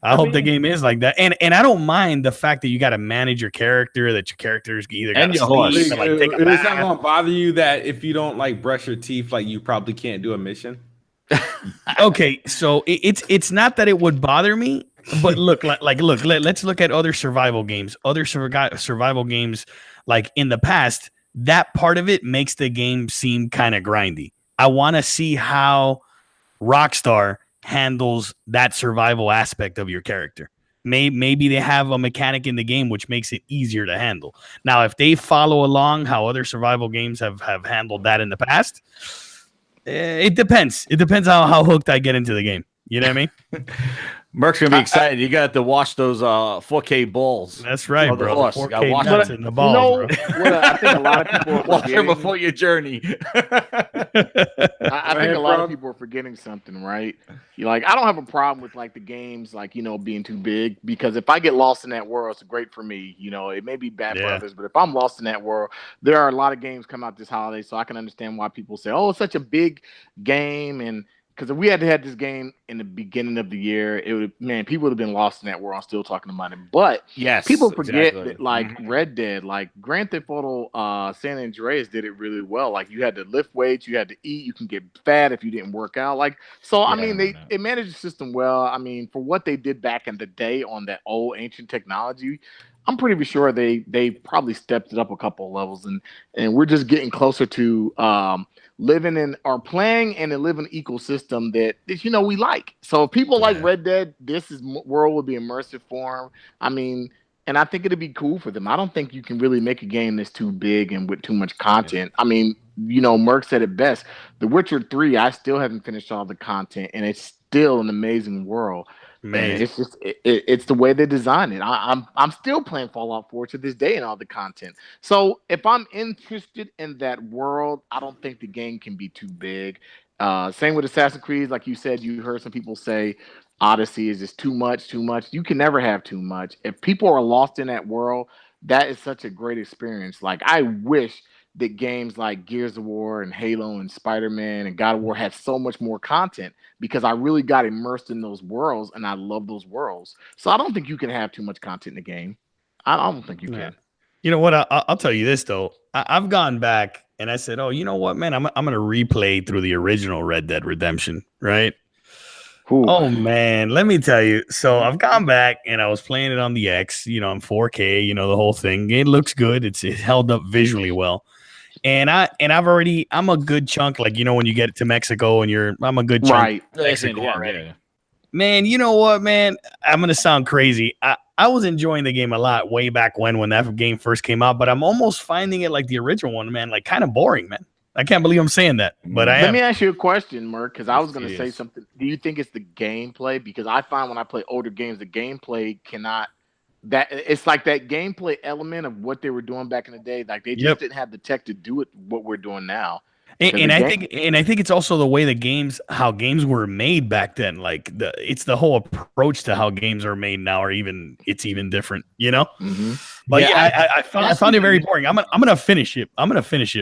D: I hope the game is like that, and I don't mind the fact that you got to manage your character. That your characters either got to sleep and like take a bath.
A: It's not going to bother you that if you don't like brush your teeth, like you probably can't do a mission.
D: Okay, so it's not that it would bother me, but look, let's look at other survival games. Other survival games, like in the past, that part of it makes the game seem kind of grindy. I want to see how Rockstar handles that survival aspect of your character. Maybe they have a mechanic in the game which makes it easier to handle. Now, if they follow along how other survival games have handled that in the past, it depends. It depends how hooked I get into the game. You know what I mean?
F: Merc's gonna be excited. You got to watch those 4K balls.
D: That's right,
F: Oh,
D: bro.
F: the
D: 4K nuts in the balls, bro.
B: I think a lot of people are
F: Watch them before your journey.
B: I think a lot of people are forgetting something, right? I don't have a problem with like the games, like, being too big, because if I get lost in that world, it's great for me. It may be bad for others, but if I'm lost in that world, there are a lot of games come out this holiday, so I can understand why people say, "Oh, it's such a big game," and because if we had had this game in the beginning of the year, people would have been lost in that world. I'm still talking about it. But
F: yes,
B: people forget that, like Red Dead, like Grand Theft Auto San Andreas did it really well. Like you had to lift weights, you had to eat, you can get fat if you didn't work out. They managed the system well. I mean, for what they did back in the day on that old ancient technology, I'm pretty sure they probably stepped it up a couple of levels, and we're just getting closer to living in or playing in a living ecosystem that we like. So if people like Red Dead, this world will be immersive for them. I mean, and I think it'd be cool for them. I don't think you can really make a game that's too big and with too much content. I mean, Merc said it best. The Witcher 3, I still haven't finished all the content, and it's still an amazing world. Man, it's just it's the way they design it. I'm still playing Fallout 4 to this day and all the content. So if I'm interested in that world, I don't think the game can be too big. Same with Assassin's Creed, like you said, you heard some people say Odyssey is just too much. You can never have too much. If people are lost in that world, that is such a great experience. Like I wish that games like Gears of War and Halo and Spider-Man and God of War had so much more content, because I really got immersed in those worlds and I love those worlds. So I don't think you can have too much content in the game. I don't think you can.
D: You know what? I'll tell you this though. I've gone back and I said, "Oh, you know what, man? I'm gonna replay through the original Red Dead Redemption." Right? Ooh. Oh man, let me tell you. So I've gone back and I was playing it on the X. On 4K. The whole thing. It looks good. It's held up visually well. And I'm a good chunk, like, when you get to Mexico and I'm a good chunk. Right. Mexico already. Man, you know what, man? I'm going to sound crazy. I was enjoying the game a lot way back when that game first came out, but I'm almost finding it like the original one, man, like kind of boring, man. I can't believe I'm saying that, but
B: Let me ask you a question, Merc, because I was going to say something. Do you think it's the gameplay? Because I find when I play older games, the gameplay cannot... That it's like that gameplay element of what they were doing back in the day. Like they just didn't have the tech to do it. What we're doing now.
D: And I think it's also the way how games were made back then. Like it's the whole approach to how games are made now, or it's even different, Mm-hmm. But I found it very boring. I'm gonna finish it.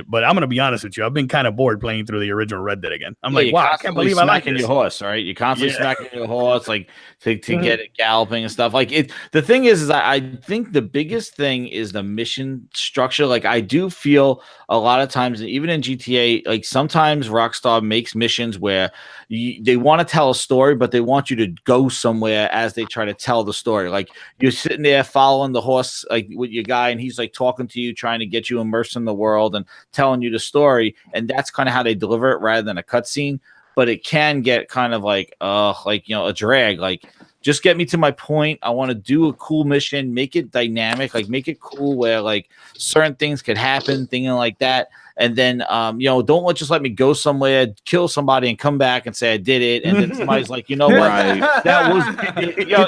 D: But I'm gonna be honest with you. I've been kind of bored playing through the original Red Dead again. I'm like, wow, I can't believe I like this.
F: Your horse, right? You're constantly smacking your horse, like to get it galloping and stuff. Like it. The thing is I think the biggest thing is the mission structure. Like I do feel a lot of times, even in GTA, like sometimes Rockstar makes missions where they want to tell a story, but they want you to go somewhere as they try to tell the story. Like you're sitting there following the horse, like with your guy, and he's like talking to you, trying to get you immersed in the world and telling you the story. And that's kind of how they deliver it rather than a cutscene. But it can get kind of like a drag. Like, just get me to my point. I want to do a cool mission, make it dynamic, like make it cool where like certain things could happen, things like that. And then, don't just let me go somewhere, kill somebody, and come back and say I did it. And then somebody's like, you know what? That was,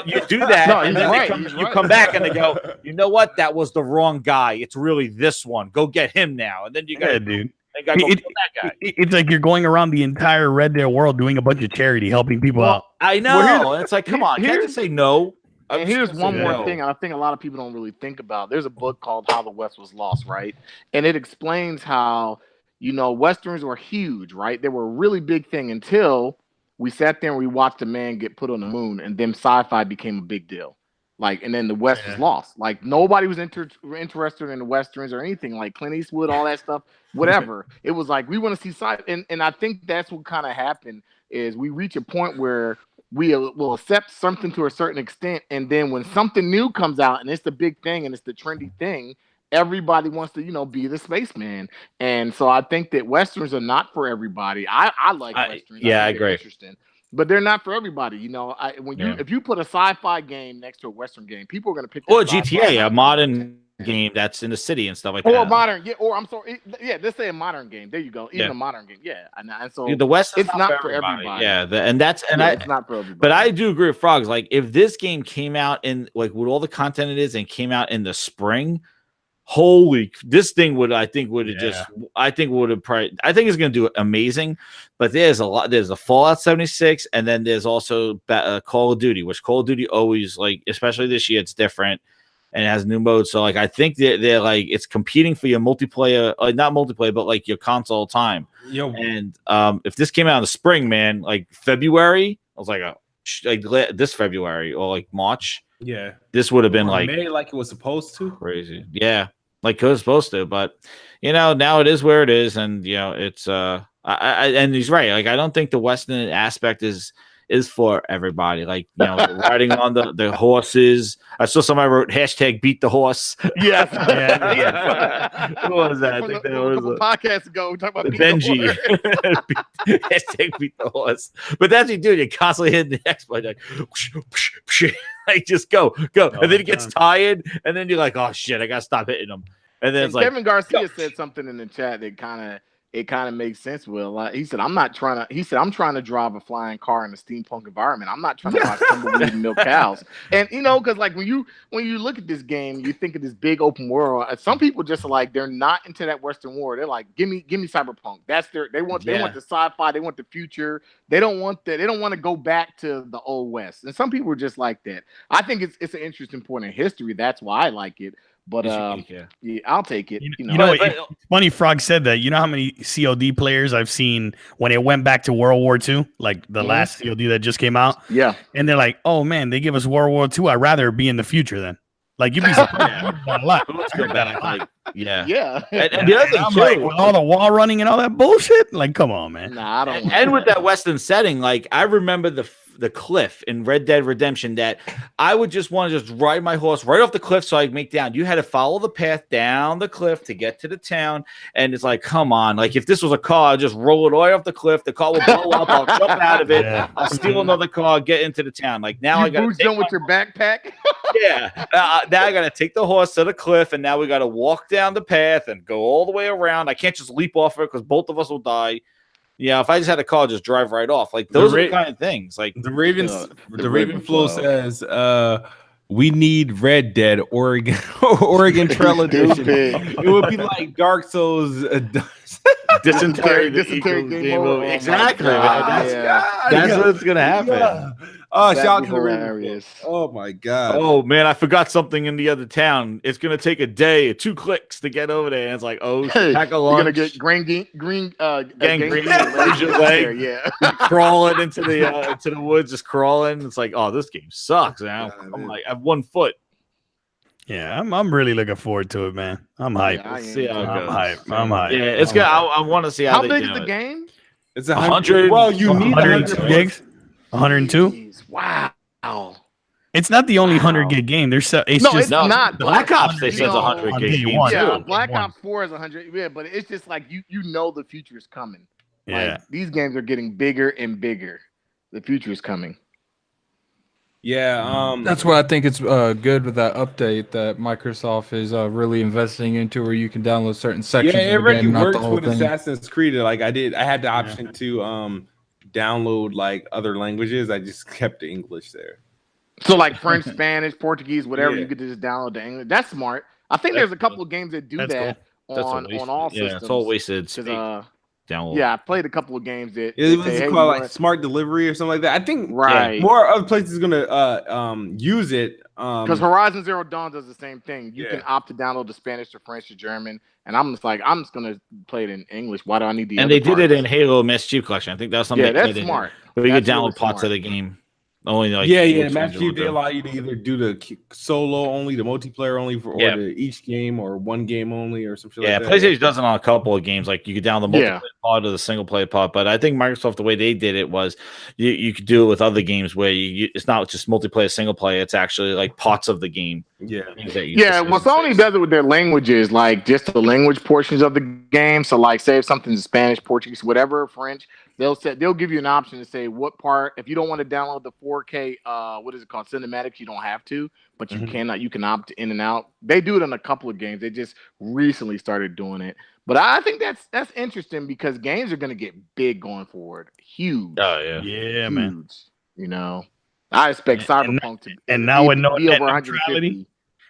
F: you do that, and then you come back and they go, you know what? That was the wrong guy. It's really this one. Go get him now. And then you got,
D: dude.
F: They gotta go
D: It-
F: kill that guy.
D: It's like you're going around the entire Red Dead world doing a bunch of charity, helping people out.
F: I know.
B: Well,
F: and it's like, come on, can't
B: here's-
F: you say no? I'm
B: And
F: just
B: here's
F: gonna say
B: one more
F: no.
B: thing I think a lot of people don't really think about. There's a book called How the West Was Lost, right? And it explains how, Westerns were huge, right? They were a really big thing until we sat there and we watched a man get put on the moon, and then sci-fi became a big deal. And then the West was lost. Like, nobody was interested in the Westerns or anything, like Clint Eastwood, all that stuff, whatever. It was like, we want to see sci-fi. And I think that's what kind of happened is we reach a point where we will accept something to a certain extent, and then when something new comes out and it's the big thing and it's the trendy thing, everybody wants to be the spaceman. And so I think that Westerns are not for everybody. I like Westerns.
F: I
B: think they're
F: agree.
B: interesting, but they're not for everybody. If you put a sci-fi game next to a Western game, people are going to pick
F: Or
B: that sci-fi
F: GTA, a
B: game.
F: modern game that's in the city and stuff like
B: Or
F: that.
B: modern, or I'm sorry, let's say a modern game. There you go, even a modern game, and so
F: Dude, the West is
B: it's not for everybody.
F: Yeah,
B: It's not for everybody.
F: But I do agree with Frogs. Like, if this game came out in with all the content it is and came out in the spring, this thing would have I think it's gonna do amazing. But there's a Fallout 76, and then there's also Call of Duty, which Call of Duty always, like, especially this year, it's different. And it has new modes, so like I think they're like it's competing for your multiplayer, not multiplayer, but like your console time. And if this came out in the spring, man, like February, I was like, this February or like March, this would have been like
A: May, like it was supposed to.
F: Crazy, yeah, like it was supposed to. But now it is where it is, and it's and he's right. Like, I don't think the Western aspect is for everybody. Like, riding on the horses. I saw somebody wrote #beat the horse.
B: Yes.
F: What was that? I think that was
B: a couple podcasts ago. We talked about
F: Benji. #beat the horse. But that's what you do. You're constantly hitting the X button, like, whoosh, whoosh, whoosh. Like, just go. And then he gets tired, and then you're like, oh shit, I gotta stop hitting him. And then it's like,
B: Kevin Garcia said something in the chat that kind of makes sense, Will. He said, I'm trying to drive a flying car in a steampunk environment. I'm not trying to watch tumbleweed and milk cows. And because like when you look at this game, you think of this big open world. Some people just like, they're not into that Western world. They're like, give me cyberpunk. That's they want the sci-fi, they want the future. They don't want to go back to the old West. And some people are just like that. I think it's an interesting point in history. That's why I like it. But yeah, I'll take it.
D: It's funny Frog said that. You know how many COD players I've seen when it went back to World War II, like the last COD that just came out?
B: Yeah.
D: And they're like, oh man, they give us World War II. I'd rather be in the future then. Like, you'd be surprised.
F: Let's go back. Like, yeah.
B: And
F: the other thing
D: I'm
F: too,
D: like, with all the wall running and all that bullshit, like, come on, man.
B: Nah, I don't.
F: And with that Western setting, like, I remember the cliff in Red Dead Redemption that I would just want to just ride my horse right off the cliff so I could make down. You had to follow the path down the cliff to get to the town, and it's like, come on, like, if this was a car, I'd just roll it right off the cliff. The car will blow up. I'll jump out of it. Yeah. I'll steal another car, get into the town. Like, now I got
B: boots done with your backpack.
F: Yeah. Now I got to take the horse to the cliff, and now we got to walk down the path and go all the way around. I can't just leap off it because both of us will die. Yeah, if I just had a car, just drive right off. Like, those are the kind of things. Like,
A: the Ravenflow says, we need Red Dead Oregon Trail Edition. It would be like Dark Souls.
F: Dysentery
B: game over.
F: Exactly. That's what's gonna happen.
A: Yeah. Oh, shout out to the
B: hilarious.
A: Oh my god.
F: Oh man, I forgot something in the other town. It's gonna take a day, 2 clicks to get over there. And it's like, oh, pack a lunch.
B: You're gonna get gangrene
F: leg.
B: Yeah,
F: crawling into the woods, just crawling. It's like, oh, this game sucks, man. I'm like, I have 1 foot.
D: Yeah, I'm really looking forward to it, man. I'm hyped.
F: Let's see how it goes.
D: I'm hyped.
F: Yeah, it's good. I want to see how
B: big
F: they
B: is
F: do
B: the
F: it.
B: game?
A: It's 100. Well, you need
D: 102 gigs. 102.
B: Jeez, wow.
D: It's not the only 100 gig game.
B: It's not.
F: Black Ops, they said it's 100 gig game.
B: Yeah, Black Ops 4 is 100. Yeah, but it's just like you know the future is coming.
D: Yeah,
B: like, these games are getting bigger and bigger. The future is coming.
A: Yeah,
E: that's why I think it's good with that update that Microsoft is really investing into, where you can download certain sections.
A: Yeah, it
E: of the
A: already
E: game, not
A: works
E: the whole
A: with
E: thing.
A: Assassin's Creed. Like I had the option to download like other languages. I just kept the English there.
B: So like French, Spanish, Portuguese, whatever, you could just download the English. That's smart. I think there's a couple of games that do that on all systems.
F: It's all wasted
B: 'Cause,
F: space. Download.
B: Yeah, I played a couple of games that
A: It was
B: say, hey,
A: called
B: you
A: like
B: want-
A: smart delivery or something like that. I think
B: Right.
A: more other places gonna use it.
B: Because Horizon Zero Dawn does the same thing. You can
A: Yeah.
B: opt to download the Spanish, the French, the German, and I'm just gonna play it in English. Why do I need the?
F: And
B: other
F: they did it
B: parts?
F: in Halo Master Chief Collection. I think that was something.
B: Yeah,
F: they
B: that's
F: did.
B: smart.
F: Where you could
B: That's
F: download
B: really
F: parts
B: smart.
F: of the game. Only like
A: yeah,
F: which
A: Master
F: ones you
A: Chief, they
F: would do.
A: allow you to either do the solo only, the multiplayer only, or the each game, or one game only, or some shit
F: Yeah,
A: like that.
F: PlayStation does it on a couple of games. Like you could download the multiplayer part or the single player part. But I think Microsoft, the way they did it was you could do it with other games where it's not just multiplayer, single player. It's actually like parts of the game.
A: Yeah.
B: Yeah, well, Sony does it with their languages, like just the language portions of the game. So, like, say if something's Spanish, Portuguese, whatever, French, they'll give you an option to say what part. If you don't want to download the 4K, what is it called, cinematics, you don't have to, but you cannot. You can opt in and out. They do it on a couple of games. They just recently started doing it, but I think that's interesting because games are going to get big going forward. Huge.
F: Oh yeah,
D: Yeah,
B: huge.
D: man.
B: You know, I expect Cyberpunk to
D: and now with no
B: be
D: net
B: over
D: neutrality,
B: 150.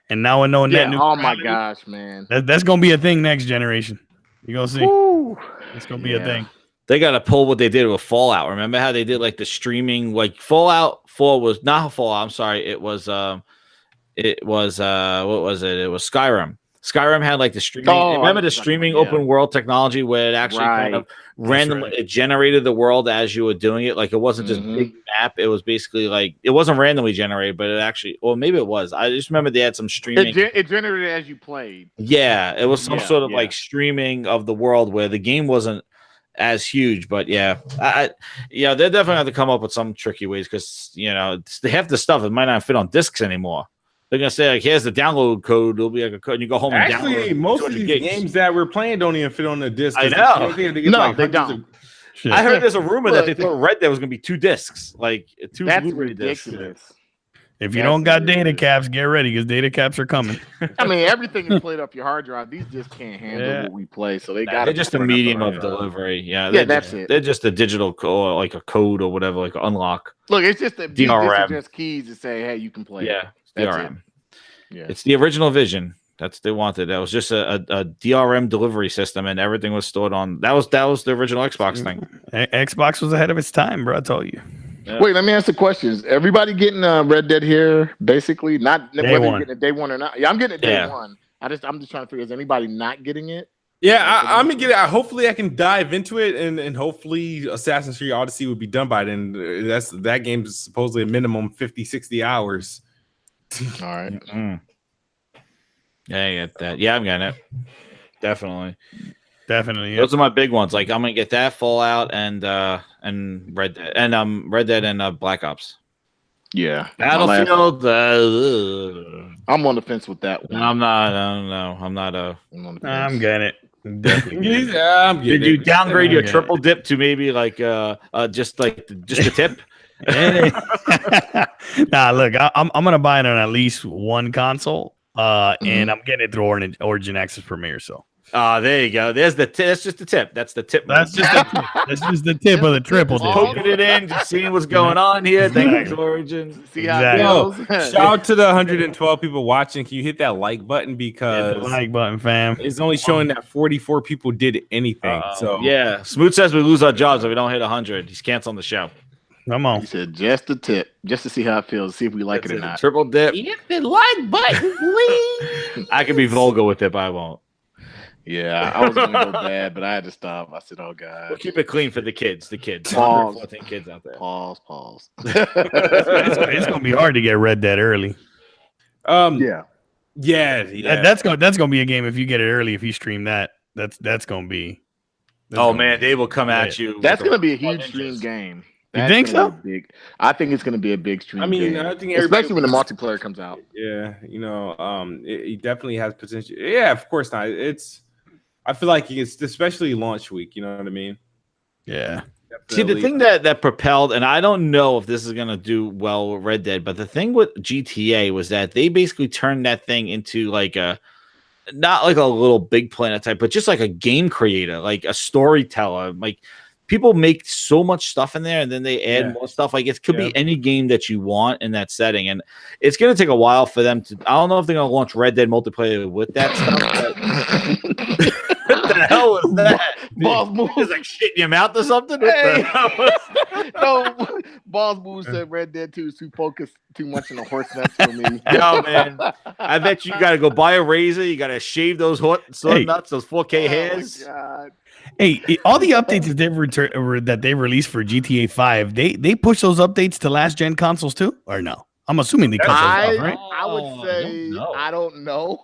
D: and now with no net
B: Yeah. Oh
D: neutrality,
B: my gosh, man.
D: that's gonna be a thing next generation. You gonna see?
B: Woo.
D: It's gonna be a thing.
F: they got to pull what they did with Fallout. Remember how they did like the streaming? Like Fallout 4 was not Fallout. I'm sorry, it was what was it? It was Skyrim. Skyrim had like the streaming. Remember the streaming open world technology where it actually kind of randomly it generated the world as you were doing it. Like it wasn't just big map. It was basically like it wasn't randomly generated, but it actually, or maybe it was. I just remember they had some streaming.
B: It generated as you played.
F: Yeah, it was some sort of like streaming of the world where the game wasn't as huge, but they're definitely have to come up with some tricky ways because they have the stuff that might not fit on discs anymore. They're gonna say like, here's the download code. It'll be like a code, and you go home and download.
A: Actually, most of these games that we're playing don't even fit on the disc.
F: I know.
B: They don't.
F: I heard there's a rumor that they thought Red Dead was gonna be 2 discs, like 2
B: That's
F: Blu-ray discs.
B: ridiculous.
D: If you don't got data caps, get ready because data caps are coming.
B: I mean, everything is played off your hard drive. These just can't handle what we play, so they got.
F: They're just a medium of delivery. Yeah,
B: that's it.
F: They're just a digital like a code or whatever, like an unlock.
B: Look, it's just these are
F: DRM.
B: just keys to say, hey, you can play.
F: Yeah,
B: that's
F: DRM.
B: Yeah,
F: it's the original vision. That's they wanted. That was just a DRM delivery system, and everything was stored on. That was the original Xbox thing.
D: Xbox was ahead of its time, bro. I told you.
F: Yeah.
B: Wait, let me ask the questions. Everybody getting Red Dead here, basically, not
D: Day
B: whether
D: one.
B: you're getting it day one or not. Yeah, I'm getting it day one. I'm just trying to figure, is anybody not getting it?
A: Yeah, I'm gonna get it. Hopefully, I can dive into it, and hopefully, Assassin's Creed Odyssey would be done by then. That game is supposedly a minimum 50, 60 hours.
B: All right.
F: Yeah, I get that. Yeah, I'm getting it. Definitely.
D: Definitely.
F: Those are my big ones. Like I'm gonna get that Fallout and Red Dead and Black Ops.
B: Yeah.
F: Battlefield.
B: I'm on the fence with that one.
F: I'm not. I don't know. I'm not a.
D: I'm getting it. Definitely.
F: Did you downgrade your triple dip to maybe like just the tip?
D: Nah, look, I'm gonna buy it on at least one console, and I'm getting it through Origin Access Premier. So,
F: there you go. That's just the tip. That's the tip.
D: That's just the tip of the triple dip.
F: Poking it in, just seeing what's going on here. Thank you, Origin.
B: See how it goes.
A: Shout out to the 112 people watching. Can you hit that like button because
D: hit the like button, fam?
A: It's only showing that 44 people did anything. So
F: yeah, Smoot says we lose our jobs if we don't hit 100. He's canceling the show.
D: Come on.
B: He said just the tip, just to see how it feels, see if we like it or not.
F: Triple dip.
B: Hit the like button, please.
F: I can be vulgar with it, but I won't.
B: Yeah, I was gonna go bad, but I had to stop. I said, "Oh God,
F: we'll keep it clean for the kids." The kids,
B: pause.
F: 14 kids out there.
B: Pause.
D: It's gonna be hard to get Red Dead early.
B: Yeah.
D: That's gonna be a game if you get it early. If you stream that, that's gonna be.
F: Man, they will come at you.
B: That's gonna be a huge stream game.
D: You think so?
B: Big. I think it's going to be a big stream.
A: I mean,
B: game.
A: I think
B: especially when the multiplayer comes out.
A: Yeah, it definitely has potential. Yeah, of course not. I feel like it's especially launch week. You know what I mean?
D: Yeah.
F: Definitely. See, the thing that propelled, and I don't know if this is gonna do well with Red Dead, but the thing with GTA was that they basically turned that thing into like not like a little big planet type, but just like a game creator, like a storyteller, like. People make so much stuff in there, and then they add more stuff. Like it could be any game that you want in that setting, and it's going to take a while for them to. I don't know if they're going to launch Red Dead multiplayer with that stuff. But What the hell was that?
B: Balls
F: You
B: move.
F: just like shit in your mouth or something? What
B: Hey.
F: the hell was
B: No, Balls Move said Red Dead 2 is too focused too much on the horse nuts for me.
F: Yo, man, I bet you got to go buy a razor. You got to shave those nuts, those 4K hairs.
B: Oh my God.
D: Hey, all the updates that they released for GTA 5, they push those updates to last gen consoles too, or no? I'm assuming they cut those off, right?
B: I would say I don't know,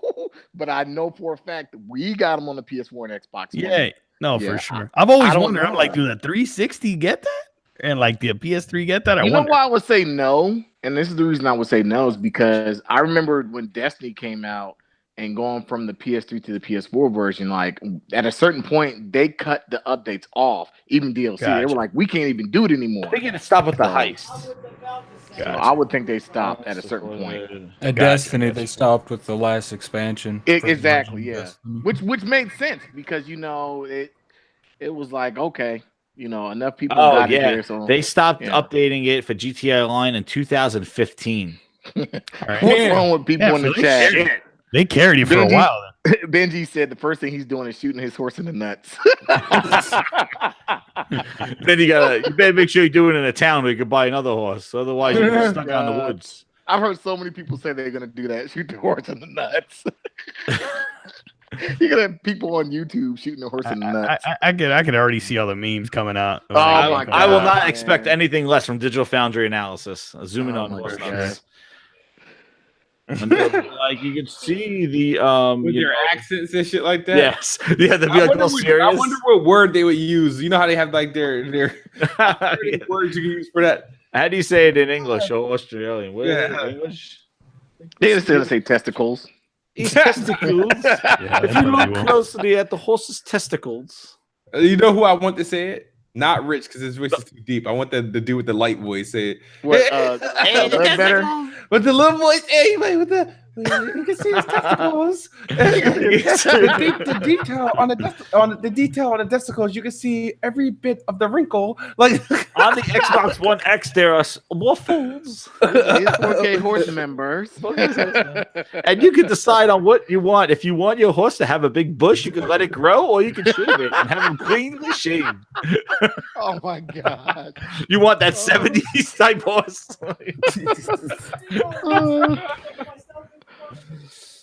B: but I know for a fact we got them on the PS4 and Xbox.
D: Yeah,
B: One.
D: for sure. I've always
B: don't
D: wondered, I'm
B: know.
D: like, do the 360 get that? And like the PS3 get that?
B: You know why I would say no, and this is the reason I would say no is because I remember when Destiny came out and going from the PS3 to the PS4 version, like at a certain point they cut the updates off, even DLC. They were like, we can't even do it anymore.
F: I think it'd stop with the heist.
B: So I would think they stopped at a certain point.
E: At Destiny, they stopped with the last expansion.
B: Exactly, yeah. Which made sense because it was like, okay, enough people got it here. So
F: they stopped updating it for GTA Online in 2015.
B: What's wrong with people in the chat?
D: They carried you for a while.
B: Benji said the first thing he's doing is shooting his horse in the nuts.
F: Then you better make sure you do it in a town where you can buy another horse. Otherwise, you're gonna get stuck out in the woods.
B: I've heard so many people say they're gonna do that, shoot the horse in the nuts. You're gonna have people on YouTube shooting the horse in the nuts.
D: I could already see all the memes coming out.
B: My God,
F: I will not expect anything less from Digital Foundry analysis. Zooming on horse nuts. And like you can see the
A: with their accents and shit like that.
F: Yes, yeah, they'd be like all serious.
A: I wonder what word they would use. You know how they have like their words you can use for that.
F: How do you say it in English or Australian? What is it in English?
B: They just say testicles.
F: Testicles. If you look closely at the horse's testicles,
A: you know who I want to say it? Not Rich, because his voice is too deep. I want the dude with the light voice say it.
B: What? Better.
A: With the little voice, anyway, with the you can see his testicles. the detail on the testicles, you can see every bit of the wrinkle. Like
F: on the Xbox One X, there are more folds.
B: 4K horse members,
F: and you can decide on what you want. If you want your horse to have a big bush, you can let it grow, or you can shave it and have him cleanly shaved.
B: Oh my God!
F: You want that 70s type horse?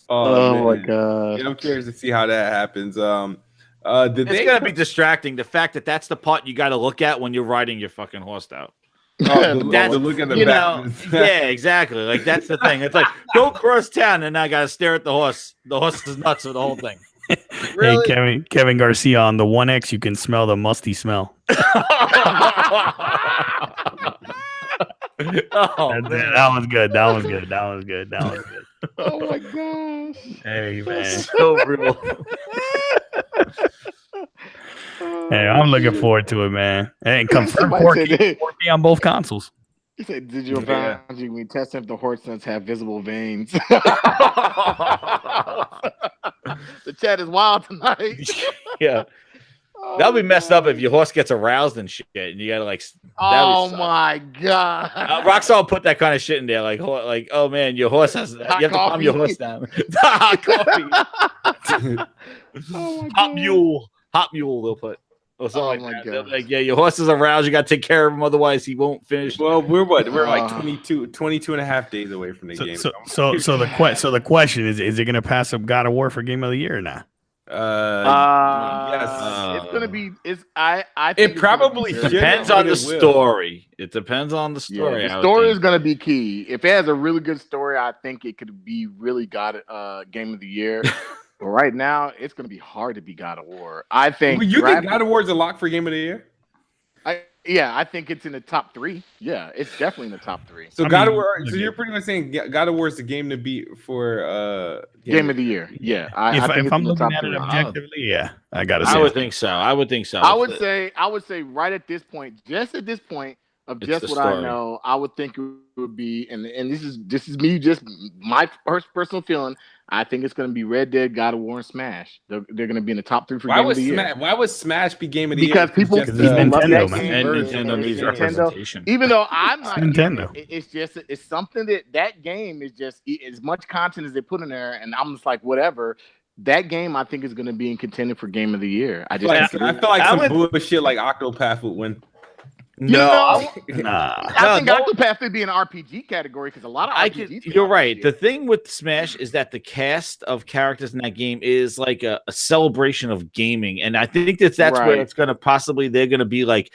B: Oh my God!
A: Yeah, I'm curious to see how that happens.
F: It's gonna be distracting. The fact that that's the part you got to look at when you're riding your fucking horse out.
A: The look at the back.
F: Yeah, exactly. Like that's the thing. It's like go cross town, and I gotta stare at the horse. The horse is nuts for the whole thing.
B: Really?
D: Hey, Kevin Garcia on the 1X, you can smell the musty smell. That was good. That was good. That was good. That was good.
B: Oh my gosh!
D: Hey man,
F: so real.
D: Hey, I'm looking forward to it, man. And confirm 4K on both consoles.
B: He said, "Digital Foundry, we testing if the horse nuts have visible veins." The chat is wild tonight.
F: Yeah. That'll be messed up if your horse gets aroused and shit, and you gotta like.
B: Oh my God!
F: Rockstar will put that kind of shit in there, like, oh man, your horse has. You have to calm your horse down. Hot coffee. Hot mule. They'll put. Or something like that. Like, yeah, your horse is aroused. You got to take care of him, otherwise he won't finish.
A: Well, we're like 22 and a half days away from the game.
D: So the question is it going to pass up God of War for Game of the Year or not?
A: Yes.
B: It's gonna be. I think
A: it probably
F: depends on the story. It depends on the story.
B: Yeah, the story is gonna be key. If it has a really good story, I think it could be really Game of the Year. But right now, it's gonna be hard to be God of War. I think.
A: You think God of War is a lock for Game of the Year?
B: I think it's in the top 3. Yeah, it's definitely in the top 3.
A: So God of War. So you're pretty much saying God of War is the game to beat for
B: Game of the Year. Yeah,
D: if I'm looking at it objectively, yeah, I gotta say.
F: I would think so. I would say
B: right at this point, just at this point of
F: It's
B: just
F: the
B: what I
F: story.
B: know, I would think it would be, and this is me, just my first personal feeling. I think it's going to be Red Dead, God of War, and Smash. They're going to be in the top 3 for Game of the Year.
A: Why would Smash be Game of the
B: Because
A: Year?
B: people
D: it's Nintendo, man.
F: And Nintendo needs representation.
B: Even though I'm not
D: Nintendo.
B: It's something that game is just as much content as they put in there, and I'm just like whatever. that game I think is going to be in contender for Game of the Year. I feel
A: like some bullshit like Octopath would win.
B: I think
F: No.
B: Octopath would be an RPG category because a lot of RPGs.
F: You're right. The thing with Smash is that the cast of characters in that game is like a celebration of gaming, and I think that's where it's going to possibly they're going to be like.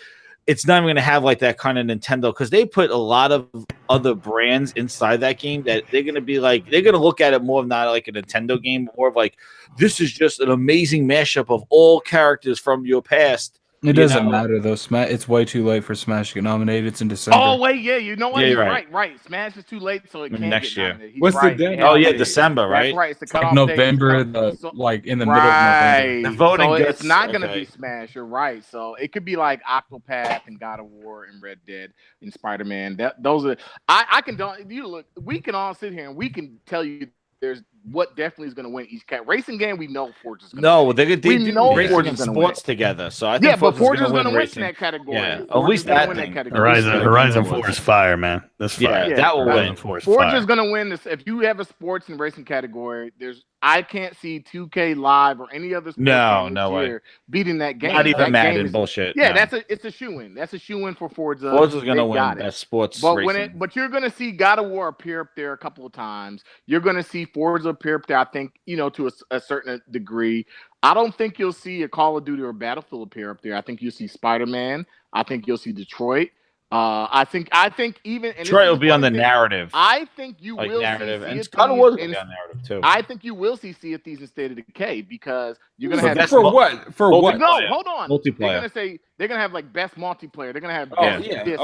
F: It's not even going to have like that kind of Nintendo because they put a lot of other brands inside that game that they're going to be like they're going to look at it more of not like a Nintendo game, but more of like this is just an amazing mashup of all characters from your past.
E: It doesn't matter though. Smash. It's way too late for Smash to get nominated. It's in December.
B: Oh wait, yeah, you know what?
F: Yeah,
B: He's
F: right.
B: right. Smash is too late, so it can't
F: next
B: get
F: year.
B: nominated.
A: What's the date?
F: Oh yeah, December, right?
B: That's right. It's the
E: It's like
B: cutoff
E: November,
B: date.
E: like in the middle of November.
F: The voting
B: so
F: gets,
B: it's not going to be Smash. You're right. So it could be like Octopath and God of War and Red Dead and Spider-Man. Those are I can don't you look. We can all sit here and we can tell you there's what definitely is going to win each racing game. We know Forza's going to win.
F: They
B: know
F: racing
B: Forza's
F: and
B: gonna
F: sports
B: win.
F: together. So I think
B: but Forza's
F: going to
B: win in that category.
F: Yeah, at least that thing.
D: Horizon 4 is fire, man. That's fire.
F: Yeah, that will win.
B: Forza's going to win this. If you have a sports and racing category, I can't see 2K Live or any other sports
F: no
B: way beating that game.
F: Not even
B: that
F: Madden
B: is,
F: bullshit.
B: Yeah, it's a shoe-in. That's a shoe-in for Forza.
F: Forza's going to win that sports racing.
B: But you're going to see God of War appear up there a couple of times. You're going to see Forza appear up there, I think, to a certain degree. I don't think you'll see a Call of Duty or Battlefield appear up there. I think you'll see Spider-Man. I think you'll see Detroit. I think even
F: Detroit will be on the narrative.
B: I think you
F: like
B: will
F: narrative,
B: see
F: and God of War will be on narrative too.
B: I think you will see Sea of Thieves and State of Decay because you're gonna have
A: for what? For what?
B: No, hold on.
F: Multiplayer.
B: They're gonna have like best multiplayer. They're gonna have
F: Okay.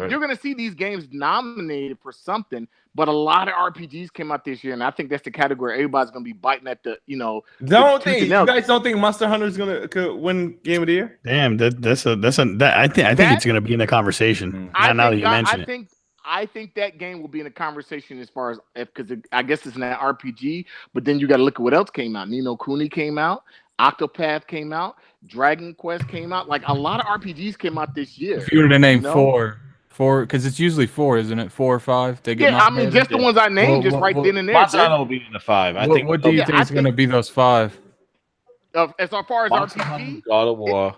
B: you're gonna see these games nominated for something. But a lot of RPGs came out this year, and I think that's the category everybody's gonna be biting at the. You
A: guys don't think Monster Hunter is could win Game of the Year?
D: Damn, I think it's gonna be in the conversation. Now that you mention it.
B: I think that game will be in a conversation as far as because I guess it's an RPG, but then you got to look at what else came out. Ni no Kuni came out, Octopath came out, Dragon Quest came out. Like a lot of RPGs came out this year.
E: If you were to name four, because it's usually 4, isn't it? 4 or 5. They get
B: I mean, just the ones I named, then and there.
F: Monster Hunter will be in the 5. I think.
E: What do you think is going to be those 5?
B: As far as RPG,
F: God of War.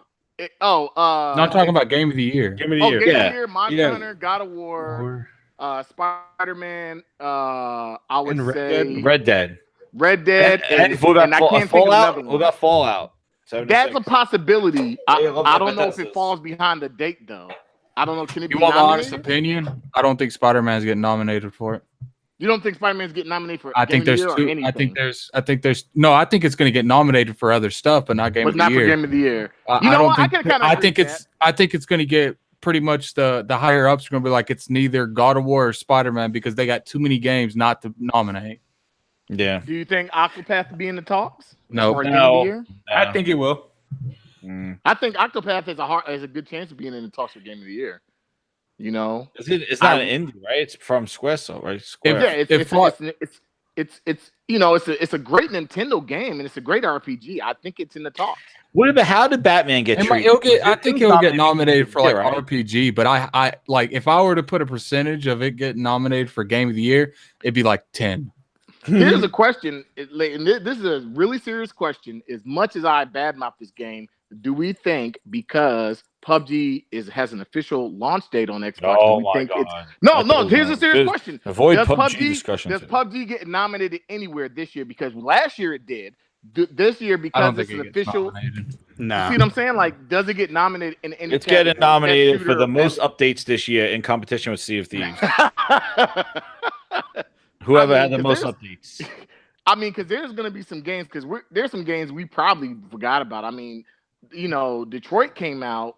E: No, I'm talking about Game of the Year.
A: Game of the Year.
B: Game of the Year, Monster Hunter, God of War, Spider-Man. I would say
F: Red Dead.
B: And
F: what
B: I can't think of another one.
F: What about Fallout? 76.
B: That's a possibility. I don't know if it falls behind the date though. I don't know. Can it be
E: want my
B: nominated?
E: honest opinion? I don't think Spider-Man's getting nominated for it.
B: You don't think Spider-Man's getting nominated for?
E: I think there's two. I think there's. No, I think it's going to get nominated for other stuff, but not Game of the Year.
B: For Game of the Year.
E: I think it's going to get pretty much the higher ups are going to be like it's neither God of War or Spider-Man because they got too many games not to nominate.
F: Yeah.
B: Do you think Octopath will be in the talks?
E: No.
A: I think it will.
B: I think Octopath has a good chance of being in the talks for Game of the Year.
F: It's not an indie, right? It's from Squaresoft, right?
B: It's a great Nintendo game and it's a great RPG. I think it's in the talks.
F: How did Batman get treated?
E: I think he'll get nominated for RPG, but I like if I were to put a percentage of it getting nominated for Game of the Year, it'd be like 10.
B: Here's a question, and this is a really serious question. As much as I badmouth this game, do we think because PUBG has an official launch date on Xbox?
F: Oh
B: do we think
F: God!
B: Here's a serious question.
F: Avoid PUBG discussion.
B: Does PUBG get nominated anywhere this year? Because last year it did. This year because it's an official.
D: No.
B: See what I'm saying? Like, does it get nominated in any?
F: It's getting nominated for the most updates this year in competition with Sea of Thieves. Whoever had the most updates.
B: I mean, because there's going to be some games. Because there's some games we probably forgot about. I mean, Detroit came out.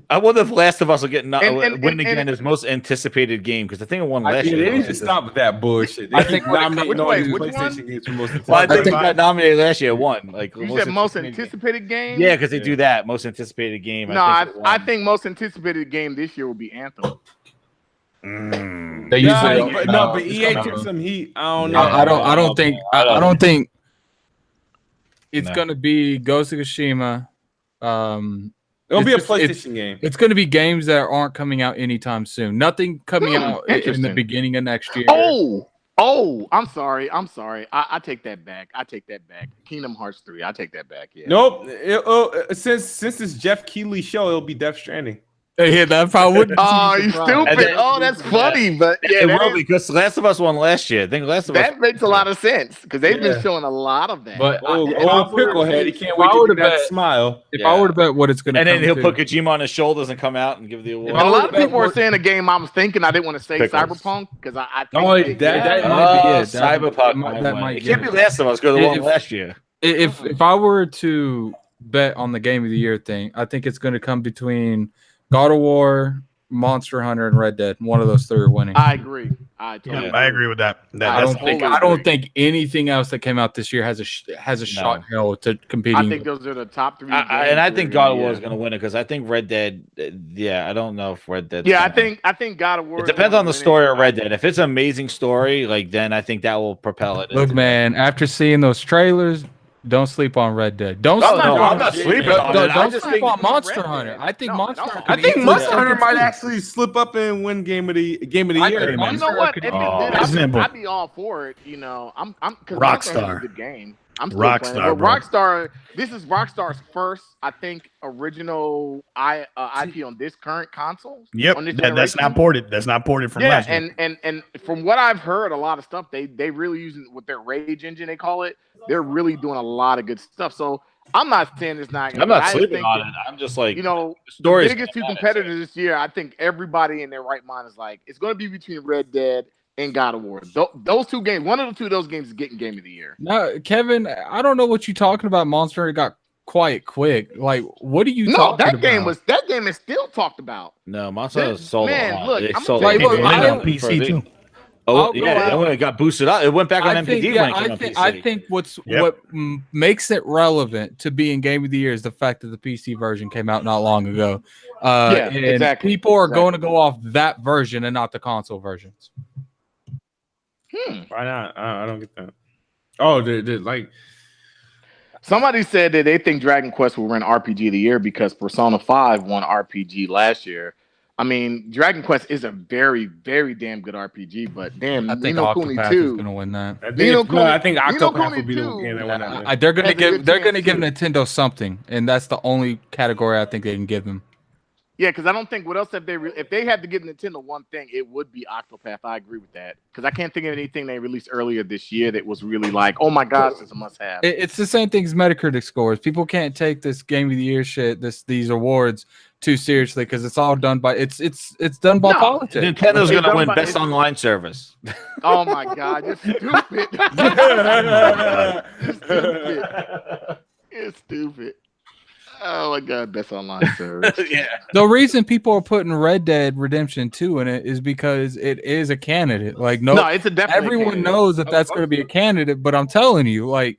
F: I wonder if Last of Us will get win again as most anticipated game because I think it won last year.
A: They need to stop with that bullshit.
B: I think PlayStation
A: games for most.
F: I think got nominated last year. Won like
B: you said most anticipated game.
F: Yeah, because they do that most anticipated game.
B: No, I think most anticipated game this year will be Anthem.
E: They usually
A: but EA took some heat. I don't know.
E: I don't think it's gonna be Ghost of Tsushima.
A: It'll be a PlayStation game.
E: It's going to be games that aren't coming out anytime soon. Nothing coming out in the beginning of next year.
B: Oh, I'm sorry. I take that back. Kingdom Hearts 3. I take that back. Yeah.
A: Nope. Since it's Jeff Keighley's show, it'll be Death Stranding.
E: Yeah, that probably wouldn't.
B: Oh, you
F: And
B: stupid.
F: then-
B: Oh, that's funny. But yeah,
F: it
B: that,
F: will because Last of Us won last year. I think Last of Us.
B: that makes a lot of sense because they've
A: Yeah.
B: been showing a lot of that.
E: But
A: Oh,
E: if I were-
A: Picklehead. He can't
E: if
A: wait
E: I
A: to
E: were
A: do
E: to
A: that
E: bet-
A: smile.
E: If I were to bet what it's going to
F: And
E: come
F: then he'll
E: to,
F: put Kojima on his shoulders and come out and give the award.
B: And a lot of
E: bet
B: people are
E: what-
B: saying a game I was thinking. I didn't want to say
F: Pickles.
B: Cyberpunk because I think
A: Oh,
B: they-
A: that
E: might be it.
F: Cyberpunk.
E: That might
F: It
E: get
F: can't be
E: it.
F: Last of Us because it won
E: If-
F: last year.
E: if I were to bet on the Game of the Year thing, I think it's going to come between God of War, Monster Hunter, and Red Dead. One of those three are winning.
B: I agree. I totally
D: I agree with that.
B: I
D: That's
B: don't
E: I don't think anything else that came out this year has a shot in hell to competing.
B: I think those are the top three.
F: And
B: games
F: I
B: that
F: think
B: are
F: God of
B: gonna-
F: War is going to win it because I think Red Dead. Yeah, I don't know if Red Dead.
B: Yeah, I think God of War.
F: It
B: is
F: depends
B: gonna
F: on the
B: win it.
F: story of Red Dead. If it's an amazing story, like then I think that will propel it.
E: Look,
F: into-
E: man, after seeing those trailers, don't sleep on Red Dead. Don't
F: Oh,
E: sleep
F: no,
E: on
F: I'm not sleeping
E: Don't,
F: on
E: don't,
F: it. I
E: don't
F: just
E: sleep
F: think-
E: on Monster
B: Red
E: Hunter.
B: Dead.
E: I think
B: No,
E: Monster
B: no.
E: Hunter.
A: I
E: could
A: think
E: easily
A: Monster
E: take
A: Hunter
E: it
A: might
E: too.
A: actually slip up and win game of the year.
E: I
A: Man.
E: think
B: You
E: Monster
B: know what?
E: Hunter
B: If
E: could-
B: it did,
D: That's simple.
B: I'd be all for it. You know, I'm because
D: Rockstar.
B: a good game. I'm still
D: Rockstar,
B: playing it. But
D: bro.
B: Rockstar. This is Rockstar's first, I think, original IP on this current console.
D: Yep,
B: on this
D: that's not
B: generation.
D: ported. That's not ported from
B: Yeah,
D: last year.
B: and from what I've heard, a lot of stuff they really using with their Rage engine, they call it. They're really doing a lot of good stuff. So I'm not saying it's not.
F: I'm not
B: I just
F: sleeping
B: think
F: on
B: that,
F: it. I'm just like
B: You know,
F: the story.
B: the biggest two competitors this year, I think everybody in their right mind is like, it's going to be between Red Dead and God of War. Those two games, one of the two of those games is getting Game of the Year.
E: No, Kevin, I don't know what you're talking about. Monster Hunter got quiet quick. Like, what are you
B: No,
E: talking
B: that
E: about?
B: game is still talked about.
F: No, Monster Hunter sold
B: Man,
F: a lot.
B: look,
F: It
B: I'm
F: sold
B: gonna
F: a
B: tell you,
F: lot.
E: I-
D: on PC too.
F: Oh
E: I'll go
F: yeah,
E: out-
F: it got boosted up. It went back on
E: I
F: MPD
E: think,
F: when it came on PC.
E: I think what makes it relevant to being Game of the Year is the fact that the PC version came out not long ago.
B: Yeah,
E: and
B: exactly,
E: people are going to go off that version and not the console versions.
A: Why not? I don't get that. Oh, like
B: Somebody said that they think Dragon Quest will win RPG of the year because Persona 5 won RPG last year. I mean, Dragon Quest is a very, very damn good RPG, but damn,
E: I think
B: Nino Kuni
E: Octopath is
B: 2.
E: going to win that.
A: I think,
B: Nino Kuni-
A: I think
B: Nino
A: Octopath
B: Kuni
A: will be the
B: 2.
A: game that won that.
E: They're going to
B: Has a good
E: give
B: chance,
E: give
B: too.
E: Nintendo something, and that's the only category I think they can give them.
B: Yeah, because I don't think what else have they if they had to give Nintendo one thing, it would be Octopath. I agree with that because I can't think of anything they released earlier this year that was really like, oh my gosh, it's a must-have.
E: It's the same thing as Metacritic scores. People can't take this Game of the Year shit, these awards too seriously because it's all done by it's done by
B: No,
E: politics.
F: Nintendo
B: It's
F: is going to
B: done
F: win
B: by-
F: best
B: it's-
F: online service.
B: Oh my god, you're stupid. You're stupid. You're stupid. Oh my god, best online service.
F: Yeah.
E: The reason people are putting Red Dead Redemption 2 in it is because it is a candidate. Like
B: No, it's a definitely
E: everyone
B: candidate.
E: knows that that's going to be a candidate, but I'm telling you, like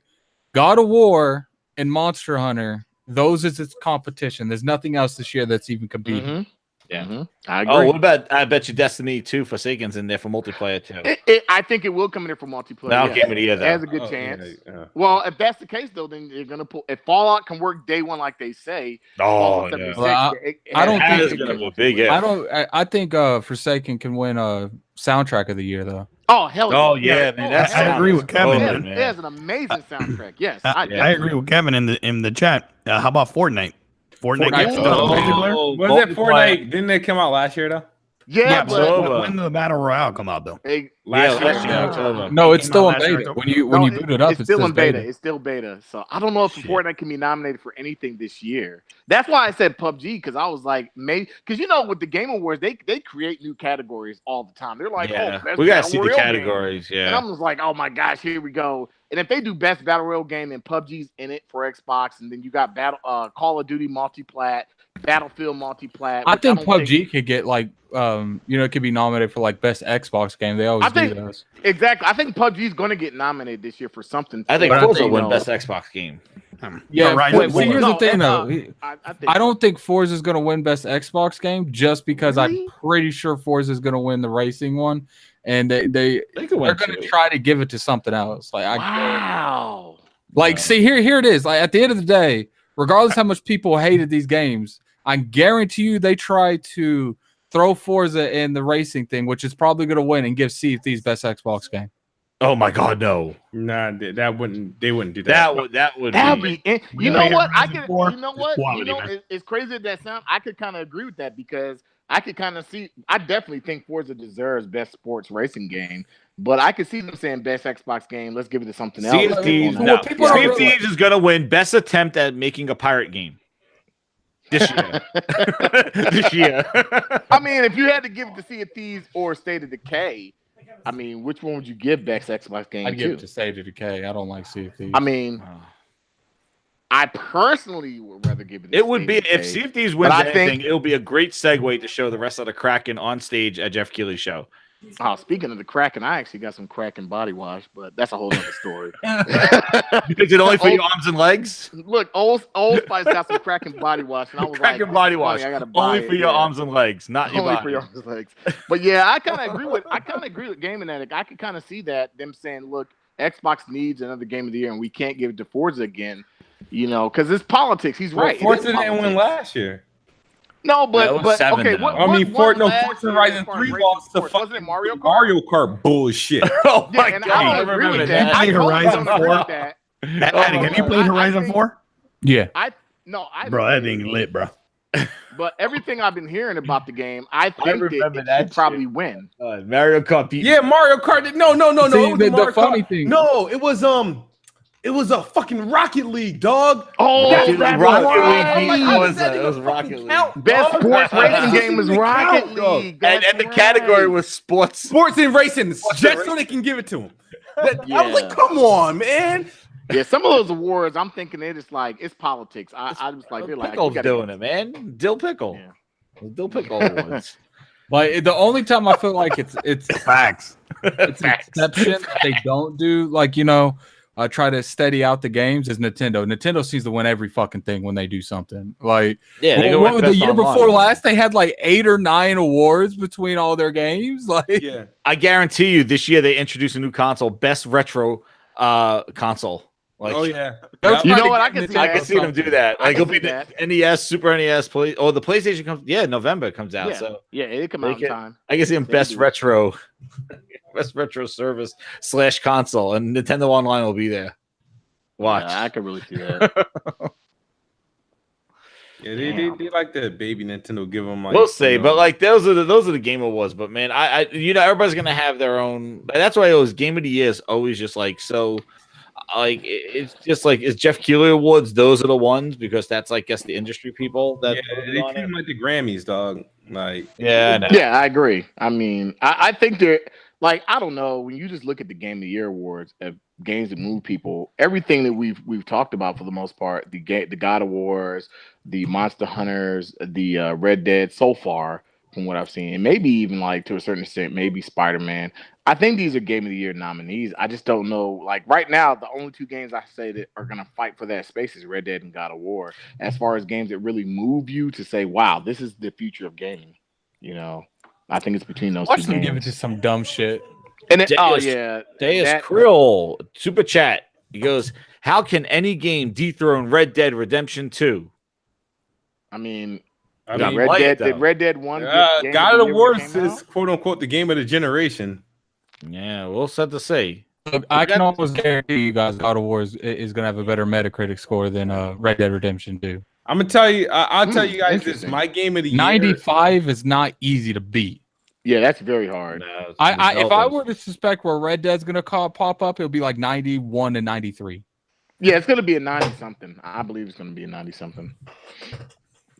E: God of War and Monster Hunter, those is its competition. There's nothing else this year that's even competing.
B: Mhm.
F: Yeah.
B: Mhm. I agree.
F: Oh, what about? I bet you Destiny 2 Forsaken's in there for multiplayer too.
B: I think it will come in there for multiplayer.
F: Now
B: yes.
F: Game of the Year
B: It has
F: though.
B: a good
A: Oh,
B: chance.
A: yeah.
B: Well, if that's the case, though, then you're gonna pull. If Fallout can work day one like they say,
F: Oh
B: Fallout
F: yeah.
B: 76,
E: Well,
B: it
E: I don't
B: has
E: think
B: a
E: it's
B: good
F: gonna be a
B: multiplayer.
F: big if.
E: I think Forsaken can win a soundtrack of the year though.
B: Oh hell yeah!
F: Oh yeah, man. That's
D: I agree with Kevin.
B: It
F: Golden,
B: has,
F: man.
B: it has an amazing soundtrack. Yes,
D: I agree with Kevin in the chat. How about Fortnite? Fortnite
E: Fortnite.
D: gets multiplayer.
A: Was that Fortnite? Didn't it come out last year though?
B: Yeah,
D: Yeah,
B: but
F: so-
D: when did the battle royale come out though?
B: hey,
F: Last year,
B: Yeah.
F: October.
E: No, it's
D: Came
E: still
D: out
E: in
D: last year,
E: beta.
D: October.
E: When you
B: no,
E: boot it up,
B: it's still
E: says
B: in beta. It's still beta. So I don't know if Fortnite can be nominated for anything this year. That's why I said PUBG because I was like, maybe because with the Game Awards, they create new categories all the time. They're like,
F: Yeah,
B: oh, best
F: we gotta
B: battle
F: see the
B: royale game.
F: categories.
B: And
F: Yeah.
B: I'm just like, oh my gosh, here we go. And if they do best battle royale game and PUBG's in it for Xbox, and then you got Call of Duty multiplat, Battlefield multiplat.
E: I
B: which
E: think
B: don't
E: PUBG could get like it could be nominated for like best Xbox game. They always
B: I
E: do
B: think-
E: those.
B: exactly. I think PUBG's going to get nominated this year for something.
F: I think
B: But
F: Forza
B: think,
F: win
B: no.
F: best Xbox game.
E: Yeah,
D: Horizon
E: see,
D: 4.
E: here's the
B: No,
E: thing though.
B: I think
E: I don't think Forza is going to win best Xbox game just because
B: Really?
E: I'm pretty sure Forza is going to win the racing one, and they're
F: They could win
E: going to
F: two.
E: try to give it to something else.
B: Wow.
E: See here it is. Like at the end of the day, regardless how much people hated these games, I guarantee you they try to throw Forza in the racing thing, which is probably going to win and give Sea of Thieves best Xbox game.
F: Oh my God, no!
A: Nah, that wouldn't. They wouldn't do that.
F: That would
B: That'd be. You know what? I could.
D: Four,
B: You know what?
D: quality,
B: You know,
D: man.
B: it's crazy that sound. I could kind of agree with that because I could kind of see. I definitely think Forza deserves best sports racing game, but I could see them saying best Xbox game. Let's give it to something else.
F: Sea of Thieves.
E: Well,
F: No,
E: people
F: Sea
E: don't
F: of
E: realize-
F: Thieves is gonna win best attempt at making a pirate game this year. This year.
B: I mean, if you had to give it to Sea of Thieves or State of Decay, I mean, which one would you give best Xbox game
E: I'd give
B: to?
E: it to State of Decay. I don't like Sea of Thieves.
B: I mean, I personally would rather give it. To
F: It would be
B: State of
F: if
B: Decay.
F: Sea of Thieves wins
B: I
F: anything,
B: think-
F: it'll be a great segue to show the rest of the Kraken on stage at Jeff Keighley's show.
B: Oh, speaking of the Kraken, I actually got some Kraken body wash, but that's a whole other story.
F: Is it only for your arms and legs?
B: Look, Old Spice got some Kraken body wash, and I was
F: Kraken
B: like,
F: body
B: "Oh,
F: wash.
B: I gotta buy
F: Only
B: it,
F: for your
B: yeah."
F: arms and legs, not your
B: Only
F: body.
B: for your arms and legs. But yeah, I kind of agree with Gaming Addict. I could kind of see that them saying, "Look, Xbox needs another Game of the Year, and we can't give it to Forza again." You know, because it's politics. He's right.
A: Forza
B: It is
A: didn't win
B: politics.
A: last year.
B: No,
F: That was
B: but
F: 7
B: okay.
F: though.
B: What,
A: I mean,
B: what
A: Forza
B: last year
A: Horizon
B: as far as
A: 3
B: racing
A: lost to
B: sports? Wasn't it
A: fucking
B: Mario Kart?
A: Mario Kart bullshit.
F: Oh
B: Yeah,
F: my
B: and
F: God,
B: I don't agree with that.
D: that.
B: I totally
D: Horizon
B: don't agree
D: 4.
B: with that.
D: Addict, have you played
B: I
D: Horizon
B: think-
D: 4?
E: yeah.
B: I
D: Bro, that thing lit, bro.
B: But everything I've been hearing about the game, I think
F: remember
B: it
F: that
B: should probably
F: shit.
B: win.
F: Mario Kart beat.
A: Yeah, Mario Kart. No.
E: See,
A: it was
E: the
A: Mario
E: funny
A: Kart.
E: thing-
A: No, it was a fucking Rocket League, dog.
B: Oh,
F: Rocket
B: that's
F: League
B: right.
F: beat
A: How does
F: Forza.
A: that
F: It
A: even
F: was
A: fucking
F: Rocket League.
A: count,
B: Best
A: dog?
B: sports racing
A: That
B: game is
A: doesn't
B: Rocket
A: count, dog.
B: League.
F: And
B: That's
F: the category
B: right.
F: was sports.
A: Sports and racing, just
F: and
A: so they can give it to him. I was
B: Yeah.
A: like, come on, man.
B: Yeah, some of those awards, I'm thinking it's like it's politics. I was like, they're like,
F: Pickle's doing it, man. Dill Pickle.
B: Yeah.
F: Dill Pickle awards.
E: Like the only time I feel like it's
D: Facts.
E: it's an exception that they don't do, like, you know, try to steady out the games is Nintendo. Nintendo seems to win every fucking thing when they do something. Like,
F: Yeah, they
E: what,
F: go
E: what was the
F: best
E: year
F: online.
E: before last? They had like 8 or 9 awards between all their games. Like,
A: Yeah.
F: I guarantee you, this year they introduced a new console, best retro console. Like,
A: Oh yeah.
E: they're
A: Yep.
B: You know
E: trying to
B: what? I
E: get
B: can see
E: Nintendo
F: I
B: that.
F: can see them do
E: something.
F: that.
B: I
F: Like,
B: can
F: it'll be
B: see
F: the NES, Super NES, or the PlayStation comes. Yeah, November comes out.
B: Yeah.
F: So
B: Yeah, it come
F: They
B: out in
F: can-
B: time.
F: I can see them
B: They
F: best
B: do.
F: retro, best retro service / console, and Nintendo Online will be there. Watch.
B: Yeah, I could really see that.
A: Yeah, they like the baby Nintendo. Give them like
F: We'll see,
A: you know,
F: but like those are the Game Awards. But man, I you know everybody's gonna have their own. That's why it was Game of the Year is always just like so. Like it's just like it's Jeff Keighley Awards. Those are the ones because that's like guess the industry people that
A: yeah,
F: voted
A: they
F: on
A: treat
F: it.
A: them like the Grammys, dog. Like
F: Yeah, I know.
B: Yeah, I agree. I mean, I think they're like, I don't know, when you just look at the Game of the Year awards of games that move people, everything that we've talked about for the most part, the God of Wars, the Monster Hunters, the Red Dead so far, from what I've seen, and maybe even like to a certain extent, maybe Spider-Man. I think these are Game of the Year nominees. I just don't know. Like right now, the only 2 games I say that are gonna fight for that space is Red Dead and God of War. As far as games that really move you to say, "Wow, this is the future of gaming," you know, I think it's between those
E: Watch
B: 2
E: them give it
B: games.
E: to some dumb shit.
B: And then, oh
F: Deus-
B: yeah,
F: Deus
B: that-
F: Krill super chat. He goes, "How can any game dethrone Red Dead Redemption 2?"
B: I mean,
A: I
F: Yeah,
A: mean,
B: Red
F: play it,
B: Dead.
F: though.
B: Did Red Dead 1? get
A: God of the
B: Year
A: War
B: when it came
A: is
B: out?
A: quote unquote the game of the generation.
F: Yeah, we'll set to say.
E: Look, I can almost guarantee you guys God of War is going to have a better Metacritic score than Red Dead Redemption 2.
A: I'm gonna tell you. I'll tell you guys this.
B: Interesting.
A: My game of the year.
E: 95 is not easy to beat.
B: Yeah, that's very hard.
F: No, it's
E: If I
F: Zelda's.
E: were to suspect where Red Dead's going to pop up, it'll be like 91 and 93.
B: Yeah, it's gonna be a 90 something. I believe it's gonna be a 90 something.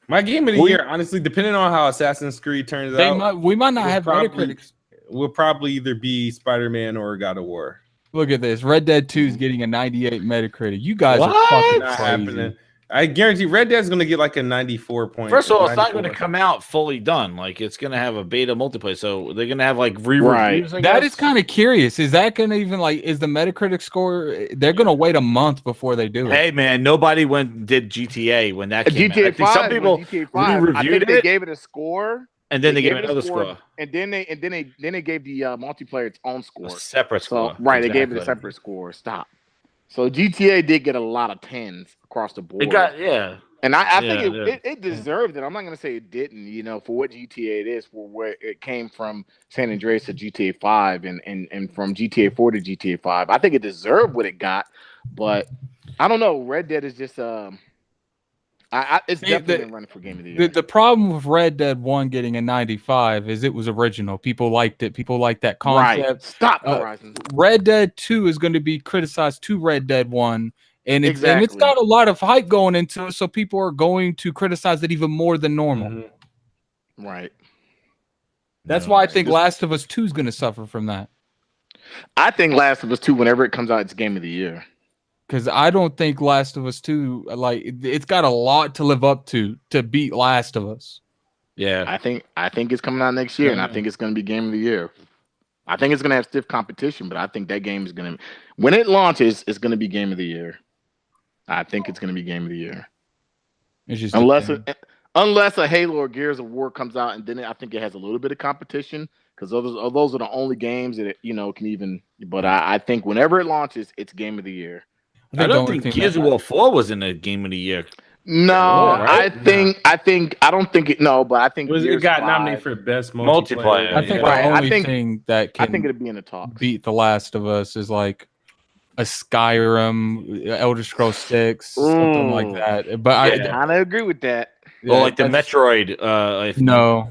A: My game of the year, honestly, depending on how Assassin's Creed turns out,
E: We might not
A: we'll
E: have
A: probably-
E: Metacritic.
A: will probably either be Spider-Man or God of War.
E: Look at this. Red Dead 2 is getting a 98 Metacritic. You guys are
F: What?
E: fucking
A: Not
E: crazy.
A: happening. I guarantee Red Dead's gonna get like a 94 point.
F: First of all, it's not
A: 94.
F: going to come out fully done. Like it's going to have a beta multiplayer, so they're going to have like re-reviews.
B: Right.
F: I
E: That
F: guess.
E: is kind of curious. Is that going to even like, is the Metacritic score, they're going to wait a month before they do it.
F: Hey man, nobody did GTA when that came out. I
B: GTA
F: think
B: 5.
F: some people
B: GTA 5, I
F: re-reviewed
B: think they
F: it,
B: gave it a score,
F: and then they gave
B: it
F: it
B: a
F: another score.
B: and then they gave the multiplayer its own
F: A
B: score.
F: separate
B: So
F: score.
B: right, they gave it a
F: Exactly.
B: separate score. Stop. So GTA did get a lot of 10s across the board.
F: It got yeah.
B: And I think
F: Yeah,
B: it deserved it. I'm not gonna say it didn't, you know, for what GTA it is, for where it came from San Andreas to GTA 5 and from GTA 4 to GTA 5. I think it deserved what it got, but I don't know. Red Dead is just it's
E: See,
B: definitely been running for Game of the Year.
E: The problem with Red Dead 1 getting a 95 is it was original. People liked it. People liked that concept.
B: Right. Stop Horizon.
E: Red Dead 2 is going to be criticized to Red Dead 1. And it's
B: Exactly.
E: got a lot of hype going into it, so people are going to criticize it even more than normal.
B: Mm-hmm. Right.
E: That's why I think Last of Us 2 is going to suffer from that.
B: I think Last of Us 2, whenever it comes out, it's Game of the Year.
E: Because I don't think Last of Us 2, like, it's got a lot to live up to beat Last of Us.
F: Yeah.
B: I think it's coming out next year, and I think it's going to be Game of the Year. I think it's going to have stiff competition, but I think that game is going to, when it launches, it's going to be Game of the Year. I think it's going to be Game of the Year.
E: It's just
B: unless a Halo or Gears of War comes out, and then I think it has a little bit of competition, because those are the only games that can even. But I think whenever it launches, it's Game of the Year.
F: I don't think Gears of War 4 was in the Game of the Year.
B: No,
F: right?
B: I don't think it. No, but I think
A: it got nominated for best multiplayer.
E: I think the only thing that can
B: it'd be in the talk.
E: beat The Last of Us is like a Skyrim, Elder Scrolls 6, something like that. But I
B: kind of agree with that.
F: Or like the Metroid.
B: Nah.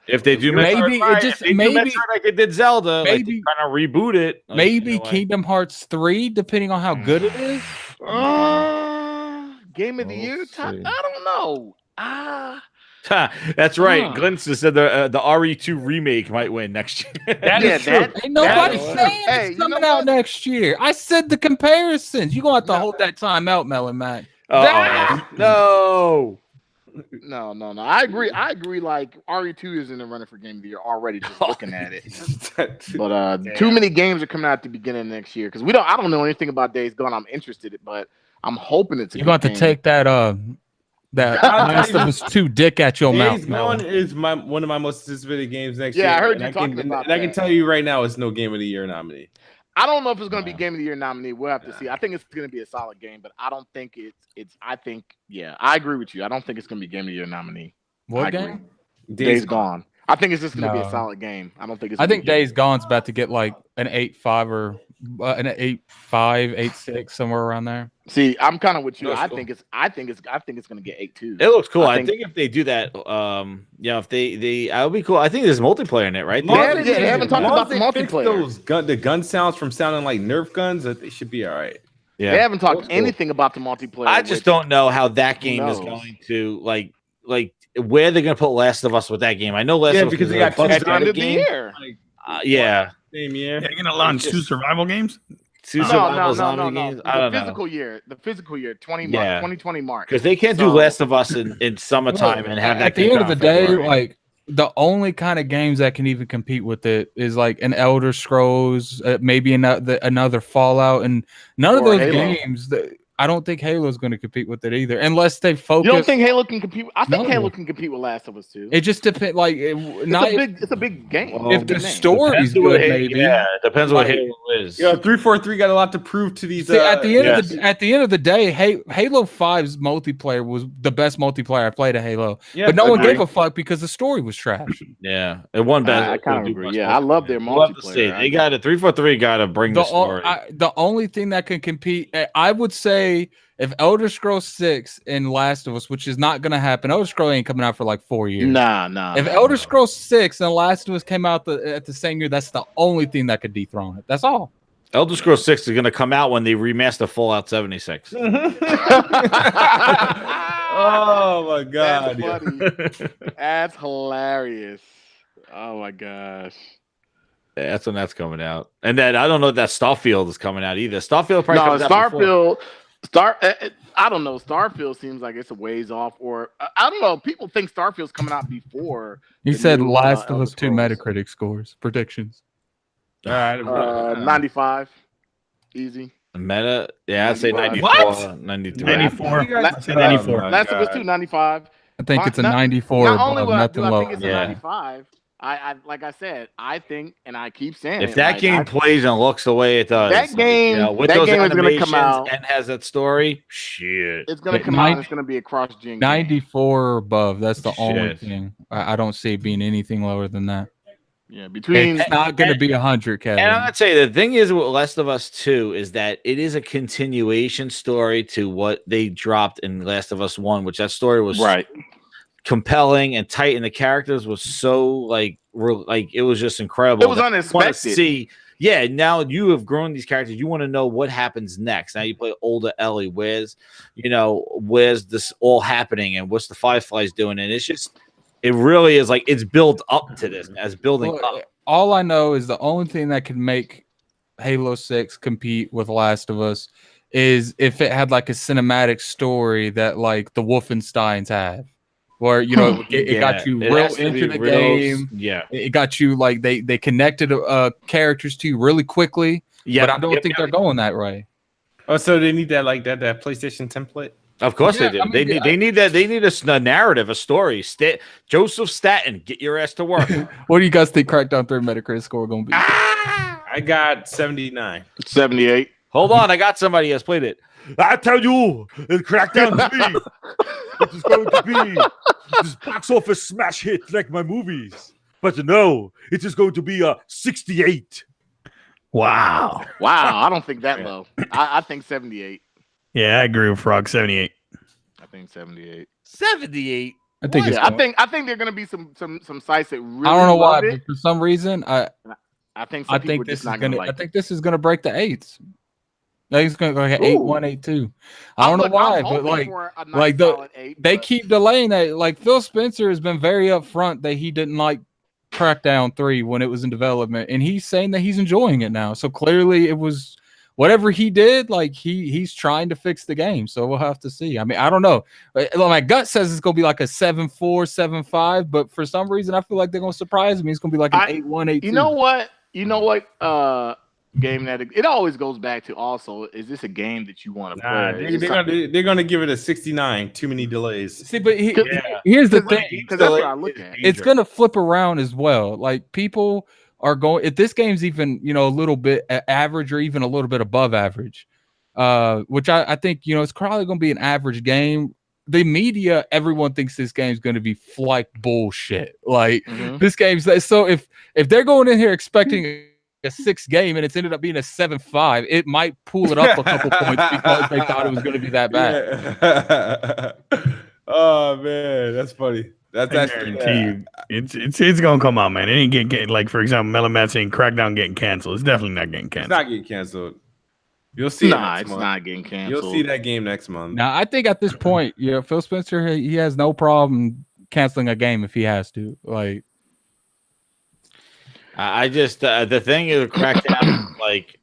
F: If they do
E: maybe
F: Metroid,
E: it just
F: if they do
E: maybe
F: Metroid like it did Zelda,
E: maybe
F: kind of reboot it. Like,
E: maybe Kingdom Hearts 3, depending on how good it is.
B: Game of the Year? I don't know.
F: That's right. Glenn said the RE2 remake might win next year.
E: Ain't nobody saying it's coming out next year. I said the comparisons. You're going to have to hold that time out, Melon Man.
F: No.
B: I agree. Like RE2 is in the running for Game of the Year already. Just looking at it, but too many games are coming out at the beginning of next year because I don't know anything about Days Gone. I'm interested, but I'm hoping it's.
E: You're going to take that Last of Us 2 dick at your mouth.
A: Days Gone is one of my most anticipated games next year.
B: Yeah, I heard you talking about that.
A: I can tell you right now, it's no Game of the Year nominee.
B: I don't know if it's going to be Game of the Year nominee. We'll have to see. I think it's going to be a solid game, but I don't think it's. I think, I agree with you. I don't think it's going to be Game of the Year nominee.
E: What game?
B: Days Gone. I think it's just going to be a solid game. I don't think it's.
E: I think Days Gone's about to get like an 8.5 or an 8.5, 8.6, somewhere around there.
B: See, I'm kind of with you. I think it's going to get 8.2.
F: It looks cool. I think if they do that, if they, I would be cool. I think there's multiplayer in it, right?
B: They haven't talked about the multiplayer.
A: The gun sounds from sounding like Nerf guns, they should be all right.
B: Yeah, they haven't talked anything about the multiplayer.
F: I just don't know how that game is going to like where they're going to put Last of Us with that game. I know Last of Us
A: because they got
B: at the end of the year.
A: Same year.
D: They're going to launch 2 survival games.
B: No. The physical year, 2020 March.
F: Because they can't do Last of Us in summertime and have that.
E: At the end of the day, like the only kind of games that can even compete with it is like an Elder Scrolls, maybe another Fallout, and none of those games. I don't think Halo's going to compete with it either, unless they focus.
B: You don't think Halo can compete? I think Halo can compete with Last of Us too.
E: It just depends. Like,
B: it's a big game.
E: If the story's good, maybe.
F: Yeah, it depends what Halo is.
A: 343 got a lot to prove to these.
E: At the end of the day, Halo 5's multiplayer was the best multiplayer I played of Halo. Yeah, but no one gave a fuck because the story was trash.
F: Yeah, it won best.
B: I kind of agree. Yeah, I love their multiplayer.
F: They got it. 343 got to bring the story.
E: The only thing that can compete, I would say. If Elder Scrolls 6 and Last of Us, which is not going to happen, Elder Scrolls ain't coming out for like 4 years.
B: Nah.
E: If Elder Scrolls 6 and Last of Us came out at the same year, that's the only thing that could dethrone it. That's all.
F: Elder Scrolls 6 is going to come out when they remaster Fallout 76.
A: Oh my god,
B: that's funny. That's hilarious. Oh my gosh.
F: Yeah, that's when that's coming out. And then I don't know that Starfield is coming out either. Starfield probably comes out before.
B: I don't know. Starfield seems like it's a ways off, or I don't know. People think Starfield's coming out before.
E: He said Last of Us 2 Metacritic scores predictions.
A: All right,
B: 95, easy.
F: I'd say 94.
A: What?
F: 93.
D: 94. Last of Us 2,
B: 95.
E: I think it's a 94.
B: Not only
E: nothing
B: do I
E: low.
B: think it's a 95, I like I said, I think, and I keep saying
F: If
B: it,
F: that
B: like,
F: game plays and looks the way it does,
B: that game,
F: with
B: that
F: those
B: game is gonna
F: animations
B: come out.
F: and has that story, shit.
B: It's gonna
E: Yeah,
B: come out. And it's gonna be a cross-gen game.
E: 94 or above. That's the only
F: Shit.
E: thing. I don't see it being anything lower than that.
B: Yeah, between
E: It's not going to be 100, Kevin.
F: And I'm gonna say the thing is with Last of Us 2 is that it is a continuation story to what they dropped in Last of Us 1, which that story was
B: right.
F: compelling and tight, and the characters was so like it was just incredible.
B: It was
F: that you wanna
B: unexpected.
F: see, yeah. Now you have grown these characters. You want to know what happens next. Now you play older Ellie. Where's this all happening, and what's the Fireflies doing? And it's just, it really is like it's built up to this as building up.
E: All I know is the only thing that can make Halo 6 compete with Last of Us is if it had like a cinematic story that like the Wolfensteins have. Where it got you real into the game.
F: Yeah,
E: it got you like they connected characters to you really quickly.
F: Yeah,
E: but I don't think they're going that way.
A: Oh, so they need that that PlayStation template.
F: Of course they do.
E: I mean,
F: they need that. They need a narrative, a story. Joseph Staten, get your ass to work.
E: What do you guys think Crackdown 3 Metacritic score going to be?
A: I got 79.
B: 78.
F: Hold on, I got somebody else played it. I tell you, in Crackdown 3, it is going to be this box office smash hit like my movies. But no, it is going to be a 68.
D: Wow.
B: Wow, I don't think that low. I think 78.
D: Yeah, I agree with Frog. 78.
B: I think 78.
F: 78.
E: I think
B: Yeah, I think there are going to be some sites that really
E: I don't know why,
B: love
E: but
B: it.
E: for some reason,
B: I think some people are
E: this
B: just
E: is
B: not
E: gonna.
B: going to like
E: I think this is gonna break the 8s. I think it's gonna go like 8-1, 8-2. I don't know why, but like they keep delaying that. Like Phil Spencer has been very upfront that he didn't like Crackdown 3 when it was in development, and he's saying that he's enjoying it now. So clearly, it was whatever he did. Like he's trying to fix the game. So we'll have to see. I mean, I don't know. My gut says it's gonna be like a 7-4, 7-5, but for some reason, I feel like they're gonna surprise me. It's gonna be like an 8-1, 8-2.
B: You know what? Game that it always goes back to. Also, is this a game that you want to play?
A: They're gonna give it a 69. Too many delays.
E: See, but here's the thing.
B: Because that's what I look at.
E: It's gonna flip around as well. Like people are going. If this game's even a little bit average or even a little bit above average, which I think it's probably gonna be an average game. The media, everyone thinks this game's going to be like bullshit. Like this game's so if they're going in here expecting a 6 game and it's ended up being a 7-5, it might pull it up a couple points because they thought it was going to be that bad.
A: Yeah. Oh man, that's funny. That's actually
D: it's gonna come out, man. It ain't getting like, for example, Melomat saying Crackdown getting canceled. It's definitely not getting canceled.
A: It's not getting canceled. You'll see.
B: It's not getting canceled.
A: You'll see that game next month.
E: Now, I think at this point, Phil Spencer, he has no problem canceling a game if he has to. Like,
F: I just the thing is Crackdown, like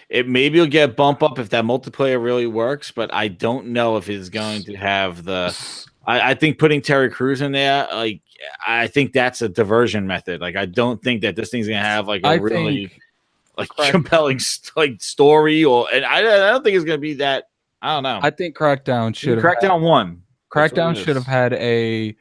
F: maybe you'll get bump up if that multiplayer really works, but I don't know if it's going to have the. I think putting Terry Crews in there, like I think that's a diversion method. Like I don't think that this thing's gonna have like a really compelling story, and I don't think it's gonna be that. I don't know.
E: I think Crackdown should have
F: Crackdown 1.
E: Crackdown should have had a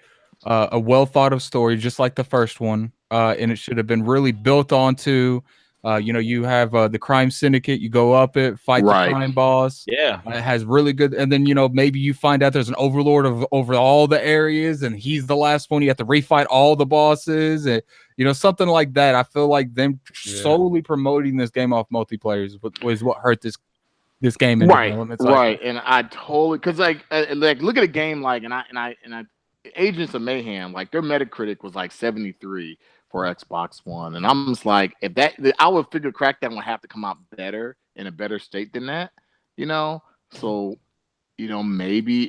E: well thought of story, just like the first one, and it should have been really built onto. You have the crime syndicate. You go up it, fight the crime boss.
F: Yeah,
E: it has really good. And then maybe you find out there's an overlord over all the areas, and he's the last one. You have to refight all the bosses, and something like that. I feel like them solely promoting this game off multiplayer was what hurt this game.
B: Right. And I totally because like look at a game like and I Agents of Mayhem, like their Metacritic was like 73. For Xbox One, and I'm just like, if that, I would figure Crackdown would have to come out better in a better state than that, So, maybe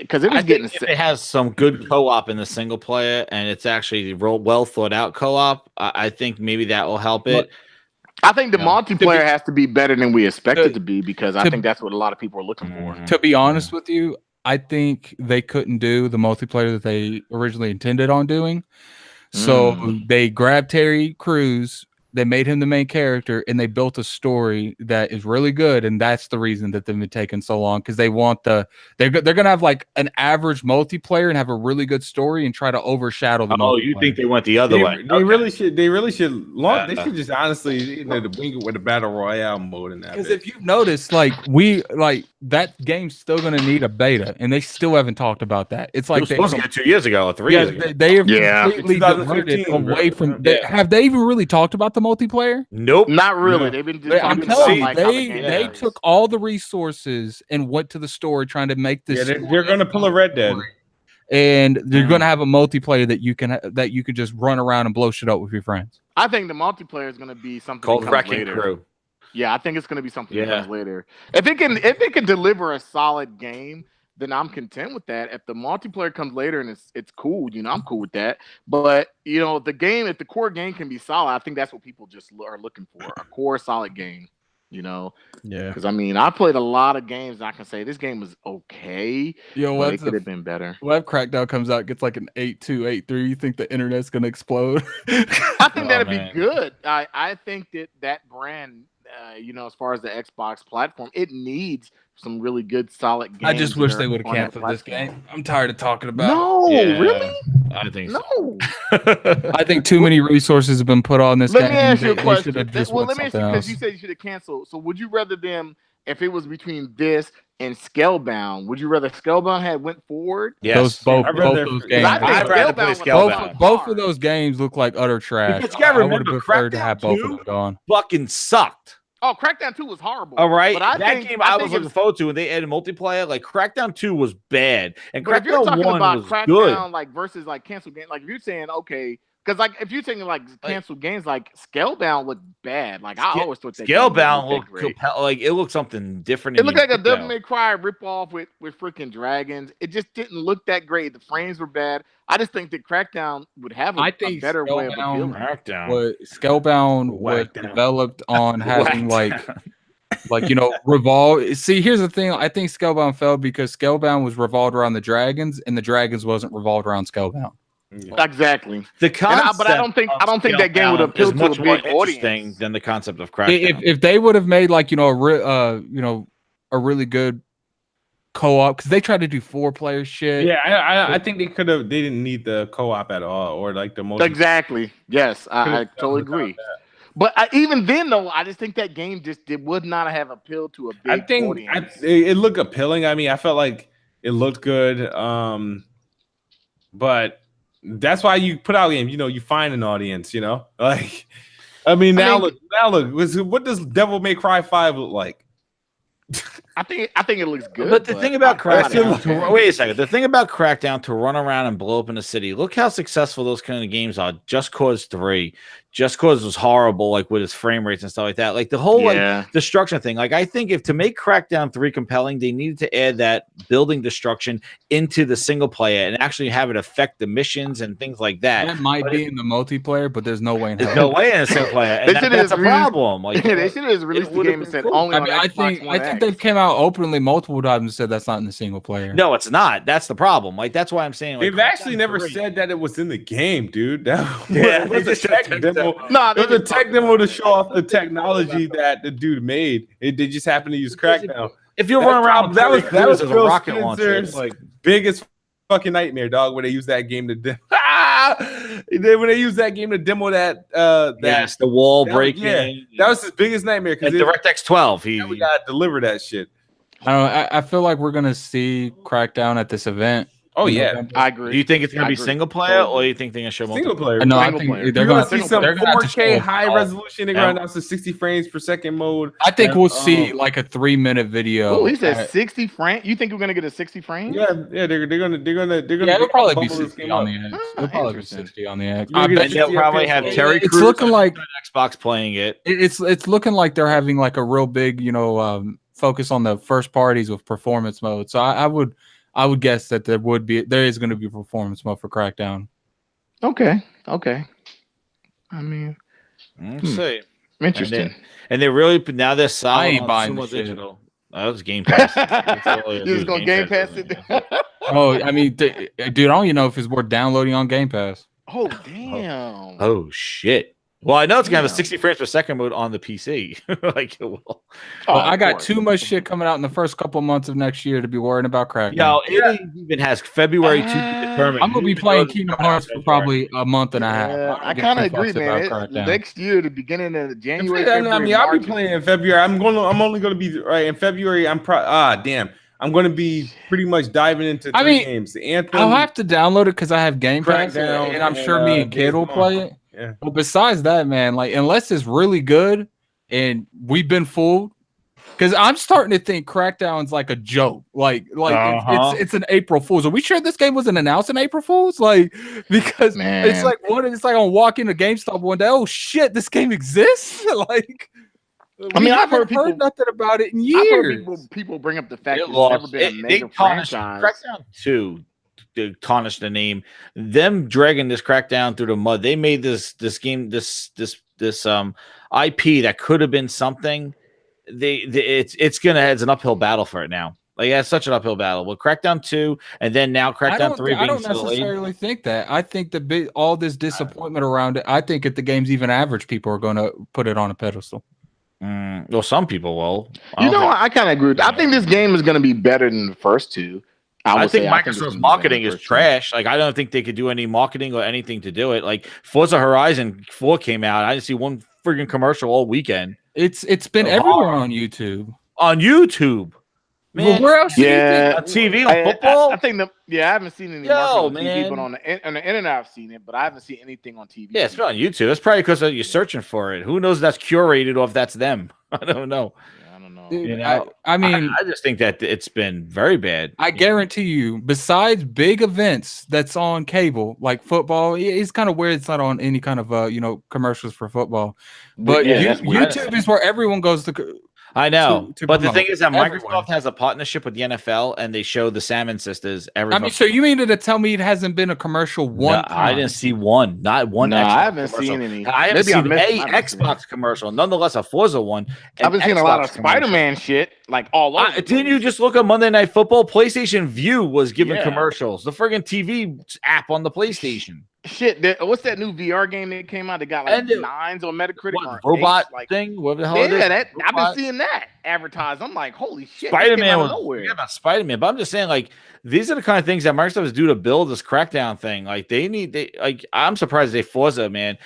B: because it was getting.
F: If it has some good co-op in the single player, and it's actually well thought out co-op, I think maybe that will help it.
B: I think the multiplayer has to be better than we expect it to be because I think that's what a lot a lot of people are looking for.
E: To be honest with you, I think they couldn't do the multiplayer that they originally intended on doing. So they grabbed Terry Crews They made him the main character, and they built a story that is really good, and that's the reason that they've been taking so long, because they want they're gonna have like an average multiplayer and have a really good story and try to overshadow the.
F: Oh, you think they went the other way?
A: They really should. They really should launch. They should just honestly, to bring it with a battle royale mode in that.
E: Because if you've noticed, that game's still gonna need a beta, and they still haven't talked about that. It's like
F: It was supposed to get 2 years ago or 3 years ago.
E: They have
B: Yeah.
E: completely diverted away from. Have they even really talked about the multiplayer?
F: Nope,
B: Not really.
A: No.
B: They've been.
E: I'm
B: talking
E: telling you,
B: about, like, how the
E: they
B: game
E: they
B: is.
E: took all the resources and went to the story trying to make this.
A: they're going to pull a Red Dead.
E: And they're going to have a multiplayer that you can just run around and blow shit up with your friends.
B: I think the multiplayer is going to be something
F: called
B: that comes
F: Wrecking
B: later.
F: Crew.
B: Yeah, I think it's going to be something that
F: Yeah.
B: comes later. If it can deliver a solid game, then I'm content with that. If the multiplayer comes later and it's cool, I'm cool with that. But if the core game can be solid, I think that's what people just are looking for, a core solid game.
D: Yeah.
B: Because I played a lot of games. And I can say this game was okay, but it could have been better.
E: What if Crackdown comes out, gets like an 8.2, 8.3? You think the internet's going to explode?
B: I think that'd
F: man.
B: be good. I think that brand, as far as the Xbox platform, it needs some really good, solid games.
E: I just wish
B: that
E: they
B: are
E: would have
B: on that
E: canceled this
B: platform.
E: game. I'm tired of talking about it.
B: No,
F: Yeah,
B: really?
F: I think so.
B: No.
E: I think too many resources have been put on this
B: Let
E: game.
B: me ask you a
E: They
B: question.
E: should have just
B: Well,
E: went
B: let me ask you,
E: something
B: because
E: else.
B: you said you should have canceled. So would you rather them, if it was between this and Scalebound, would you rather Scalebound had went forward?
F: Yes.
E: Both
A: I'd rather-
E: those
A: I
E: games.
B: I think
F: I'd rather play
B: Scalebound was
F: Scalebound.
E: Both of those games look like utter trash.
F: Because you gotta
E: I would
F: remember,
E: have preferred to
F: Crackdown
E: have both
F: 2
E: of them gone.
F: Fucking sucked.
B: Oh, Crackdown 2 was horrible.
F: All right,
B: But I
F: that
B: think-
F: game
B: I
F: I
B: think
F: was
B: it
F: looking
B: was-
F: forward to when they added multiplayer. Like Crackdown 2 was bad, and
B: But if you're
F: Crackdown
B: talking
F: 1
B: about
F: was
B: Crackdown
F: good.
B: like versus like cancel game, like if you're saying okay, because like if you're saying like cancel games, like Scalebound looked bad. Like I always thought that game
F: Scalebound
B: didn't look
F: looked
B: that great.
F: like it looked something different.
B: It looked like a
F: Devil
B: Devil May Cry ripoff with freaking dragons. It just didn't look that great. The frames were bad. I just think that Crackdown would have
E: I
B: a
E: think
B: better way of
E: Scalebound-
B: appealing.
F: Crackdown.
E: What Scalebound was
D: Whacked down.
E: developed on having
F: Whacked
E: like revolve. See, here's the thing. I think Scalebound failed because Scalebound was revolved around the dragons, and the dragons wasn't revolved around Scalebound.
B: Exactly.
F: The
B: And
F: concept,
B: but I don't think that game would
F: Scalebound
B: appeal
F: is
B: to
F: much
B: a
F: more
B: big
F: interesting
B: audience.
F: than the concept of Crackdown.
E: If they would have made like a really good co-op, because they tried to do 4-player shit.
A: Yeah, I think they could have. They didn't need the co-op at all, or like the most.
B: Exactly. Yes, I
A: Could've
B: totally
A: done without
B: agree. But even then, though, I just think that game would not have appealed to a big
A: I think
B: audience.
A: it looked appealing. I mean, I felt like it looked good. But that's why you put out games. You find an audience. Like, I mean, now look. What does Devil May Cry 5 look like?
B: I think it looks good.
F: But the thing about
B: I- I-
F: Crackdown, wait a second. The thing about Crackdown to run around and blow up in the city. Look how successful those kind of games are. Just Cause 3, Just Cause was horrible, like with its frame rates and stuff like that. Like the whole
B: Yeah.
F: destruction thing. Like I think if to make Crackdown 3 compelling, they needed to add that building destruction into the single player and actually have it affect the missions and things like that.
E: That might be in the multiplayer, but there's no way in
F: There's
E: hell.
F: no way in a single player, and
B: They should've
F: that's a
B: released-
F: problem. Like
B: they should have released the
F: would've
B: game and
F: been
B: said
F: cool.
B: only on
E: I
B: Xbox
E: think
B: One X.
E: they've came out openly multiple times and said that's not in the single player.
F: no, it's not. That's the problem. Like that's why I'm saying. Like,
A: They've actually
F: Crackdown
A: never
F: 3
A: said that it was in the game, dude. That
F: Yeah,
A: was
F: they
A: a
F: just
A: tech
F: said
A: demo.
B: No,
A: It was a tech demo to show off the technology that the dude made. They just happened to use Crackdown.
F: If you run around, with
A: that was
F: as a
A: Phil
F: rocket launcher.
A: Spencer's
F: It's like
A: biggest fucking nightmare, dog. When they use that game to when they use that game to demo that
F: yes, the wall
A: that was-
F: breaking.
A: yeah, that was his biggest nightmare
F: at
A: because
F: DirectX 12. He
A: we gotta deliver that shit.
E: I don't know. I feel like we're gonna see Crackdown at this event.
A: Oh
E: in
A: yeah,
E: November.
B: I agree.
F: do you think it's gonna
B: I
F: be
B: agree.
F: single player, or you think they're gonna show
A: single
F: multiplayer?
A: player.
E: No, I
B: Single
E: think
B: player.
E: they're
A: You're
E: gonna
A: gonna see some
E: they're gonna have to
A: 4K
E: show
A: high
E: all-
A: resolution. They're gonna announce the 60 frames per second mode.
E: I think we'll
A: And,
E: see like a 3-minute video.
B: Oh, he said
E: at-
B: 60 frames. You think we're gonna get a 60 frames?
A: Yeah, they're gonna.
E: Yeah, it'll probably be
A: bubble this
E: 60
A: game
E: on
A: up.
E: the X.
B: Ah,
E: It'll probably be
B: interesting.
E: 60 on the X.
A: You're
E: I
A: gonna
E: bet
F: And
A: get
E: you
F: they'll probably have
A: it's
F: Terry
E: it's
F: Crews
E: looking like
F: on Xbox playing it.
E: it's looking like they're having like a real big focus on the first parties with performance mode. So I would guess that there is going to be performance mode for Crackdown.
B: Okay. I mean,
F: Let's see.
B: interesting.
F: And they really now they're solid
E: ain't
F: on
E: buying
F: Sumo
E: the shit.
F: Digital. That was Game Pass. That's all they
B: You
F: do
B: just
F: is
B: gonna Game Pass
F: it.
B: it?
E: Oh, I mean, dude, I don't even know if it's worth downloading on Game Pass.
B: Oh damn!
F: Oh shit! Well, I know it's gonna have a 60 frames per second mode on the PC. Like, well,
E: I got too much shit coming out in the first couple months of next year to be worrying about Crackdown.
F: yo, it even has February to be determined.
E: I'm gonna be playing Kingdom Hearts for probably a month and a half.
B: I kind of agree, man. Next year, the beginning of January.
A: I mean, I'll be playing in February. I'm only gonna be right in February. I'm going to be pretty much diving into three games. The Anthem.
E: I'll have to download it because I have Game Pass,
A: Crackdown,
E: and I'm sure me and Kid will play it.
A: Yeah.
E: But besides that, man, like unless it's really good and we've been fooled, because I'm starting to think Crackdown's like a joke. Like it's an April Fool's. Are we sure this game wasn't announced in April Fool's? Like, because it's like on walking to GameStop one day. Oh shit, this game exists. Like,
B: I mean, I've heard
E: nothing about it in years.
B: I've heard people bring up the fact that it's never been a major franchise.
F: Crackdown 2. They tarnished the name. Them dragging this Crackdown through the mud. They made this game, this IP that could have been something. It's an uphill battle for it now. Like, it's such an uphill battle. Well, Crackdown 2 and then now Crackdown 3.
E: I don't necessarily think that. I think all this disappointment around it. I think if the game's even average, people are going to put it on a pedestal.
F: Well, some people will.
B: I kind of agree. I think this game is going to be better than the first two.
F: I think Microsoft's marketing is trash. Like, I don't think they could do any marketing or anything to do it. Like, Forza Horizon 4 came out. I didn't see one friggin' commercial all weekend.
E: It's been everywhere on YouTube.
F: On YouTube. Man,
E: well, where else?
F: Yeah, on TV, on football.
B: I think I haven't seen any marketing on TV, but on the internet I've seen it, but I haven't seen anything on TV.
F: Yeah, it's been on YouTube. That's probably because you're searching for it. Who knows if that's curated or if that's them? I don't know.
B: Yeah, I don't know.
E: Dude, I mean,
F: I just think that it's been very bad.
E: I guarantee you, besides big events that's on cable, like football, it's kind of weird it's not on any kind of commercials for football. But YouTube is where everyone goes to.
F: I know, but the thing is that Microsoft has a partnership with the NFL, and they show the Salmon Sisters every.
E: I mean, so you mean to tell me it hasn't been a commercial one?
F: No, I didn't see one, not one.
B: No, I haven't seen any.
F: I haven't seen Xbox commercial, nonetheless a Forza one.
B: I've been seeing a lot of Spider-Man shit, like all over.
F: Didn't you just look at Monday Night Football? PlayStation View was giving commercials. The friggin' TV app on the PlayStation.
B: Shit, what's that new VR game that came out that got like 9s on Metacritic?
F: Robot thing? What the hell is it?
B: I've been seeing that advertised. I'm like, holy shit.
F: Spider-Man was nowhere. About Spider-Man, but I'm just saying, like, these are the kind of things that Microsoft is due to build this Crackdown thing. Like, I'm surprised they Forza, man.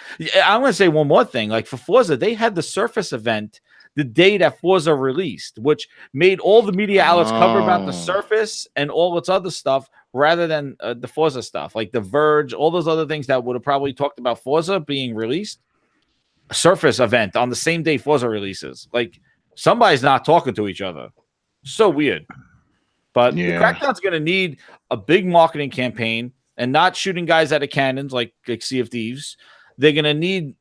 F: I'm going to say one more thing. Like, for Forza, they had the Surface event the day that Forza released, which made all the media outlets cover about the Surface and all its other stuff rather than the Forza stuff, like The Verge, all those other things that would have probably talked about Forza being released. A Surface event on the same day Forza releases. Like, somebody's not talking to each other. So weird. But the Crackdown's going to need a big marketing campaign and not shooting guys out of cannons like Sea of Thieves. They're going to need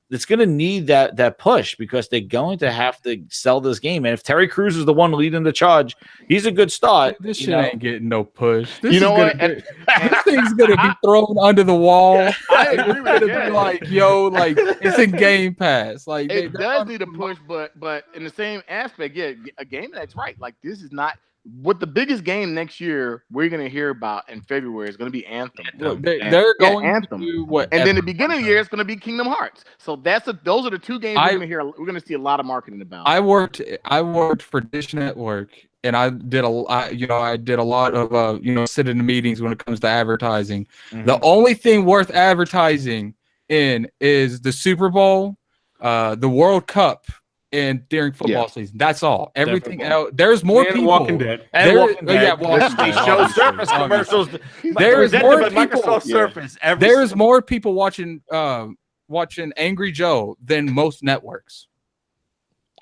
F: that push because they're going to have to sell this game. And if Terry Crews is the one leading the charge, he's a good start.
E: This shit ain't getting no push. This thing's going to be thrown under the wall.
B: I agree with
E: be like, it's in Game Pass. Like,
B: it does need a push, but in the same aspect, a game that's right. Like, this is not what the biggest game next year we're going to hear about in February is going to be Anthem.
E: Look, they're going
B: Anthem.
E: to do what,
B: and then the beginning of the year it's going to be Kingdom Hearts. So those are the two games we're going to hear. We're going to see a lot of marketing about.
E: I worked for Dish Network, and I did a lot of sitting in meetings when it comes to advertising. Mm-hmm. The only thing worth advertising in is the Super Bowl, the World Cup. And during football season, that's all. Everything else, there's more people.
A: Walking Dead.
F: They show Surface commercials.
E: There is more people.
F: Microsoft Surface.
E: There is more people watching Angry Joe than most networks.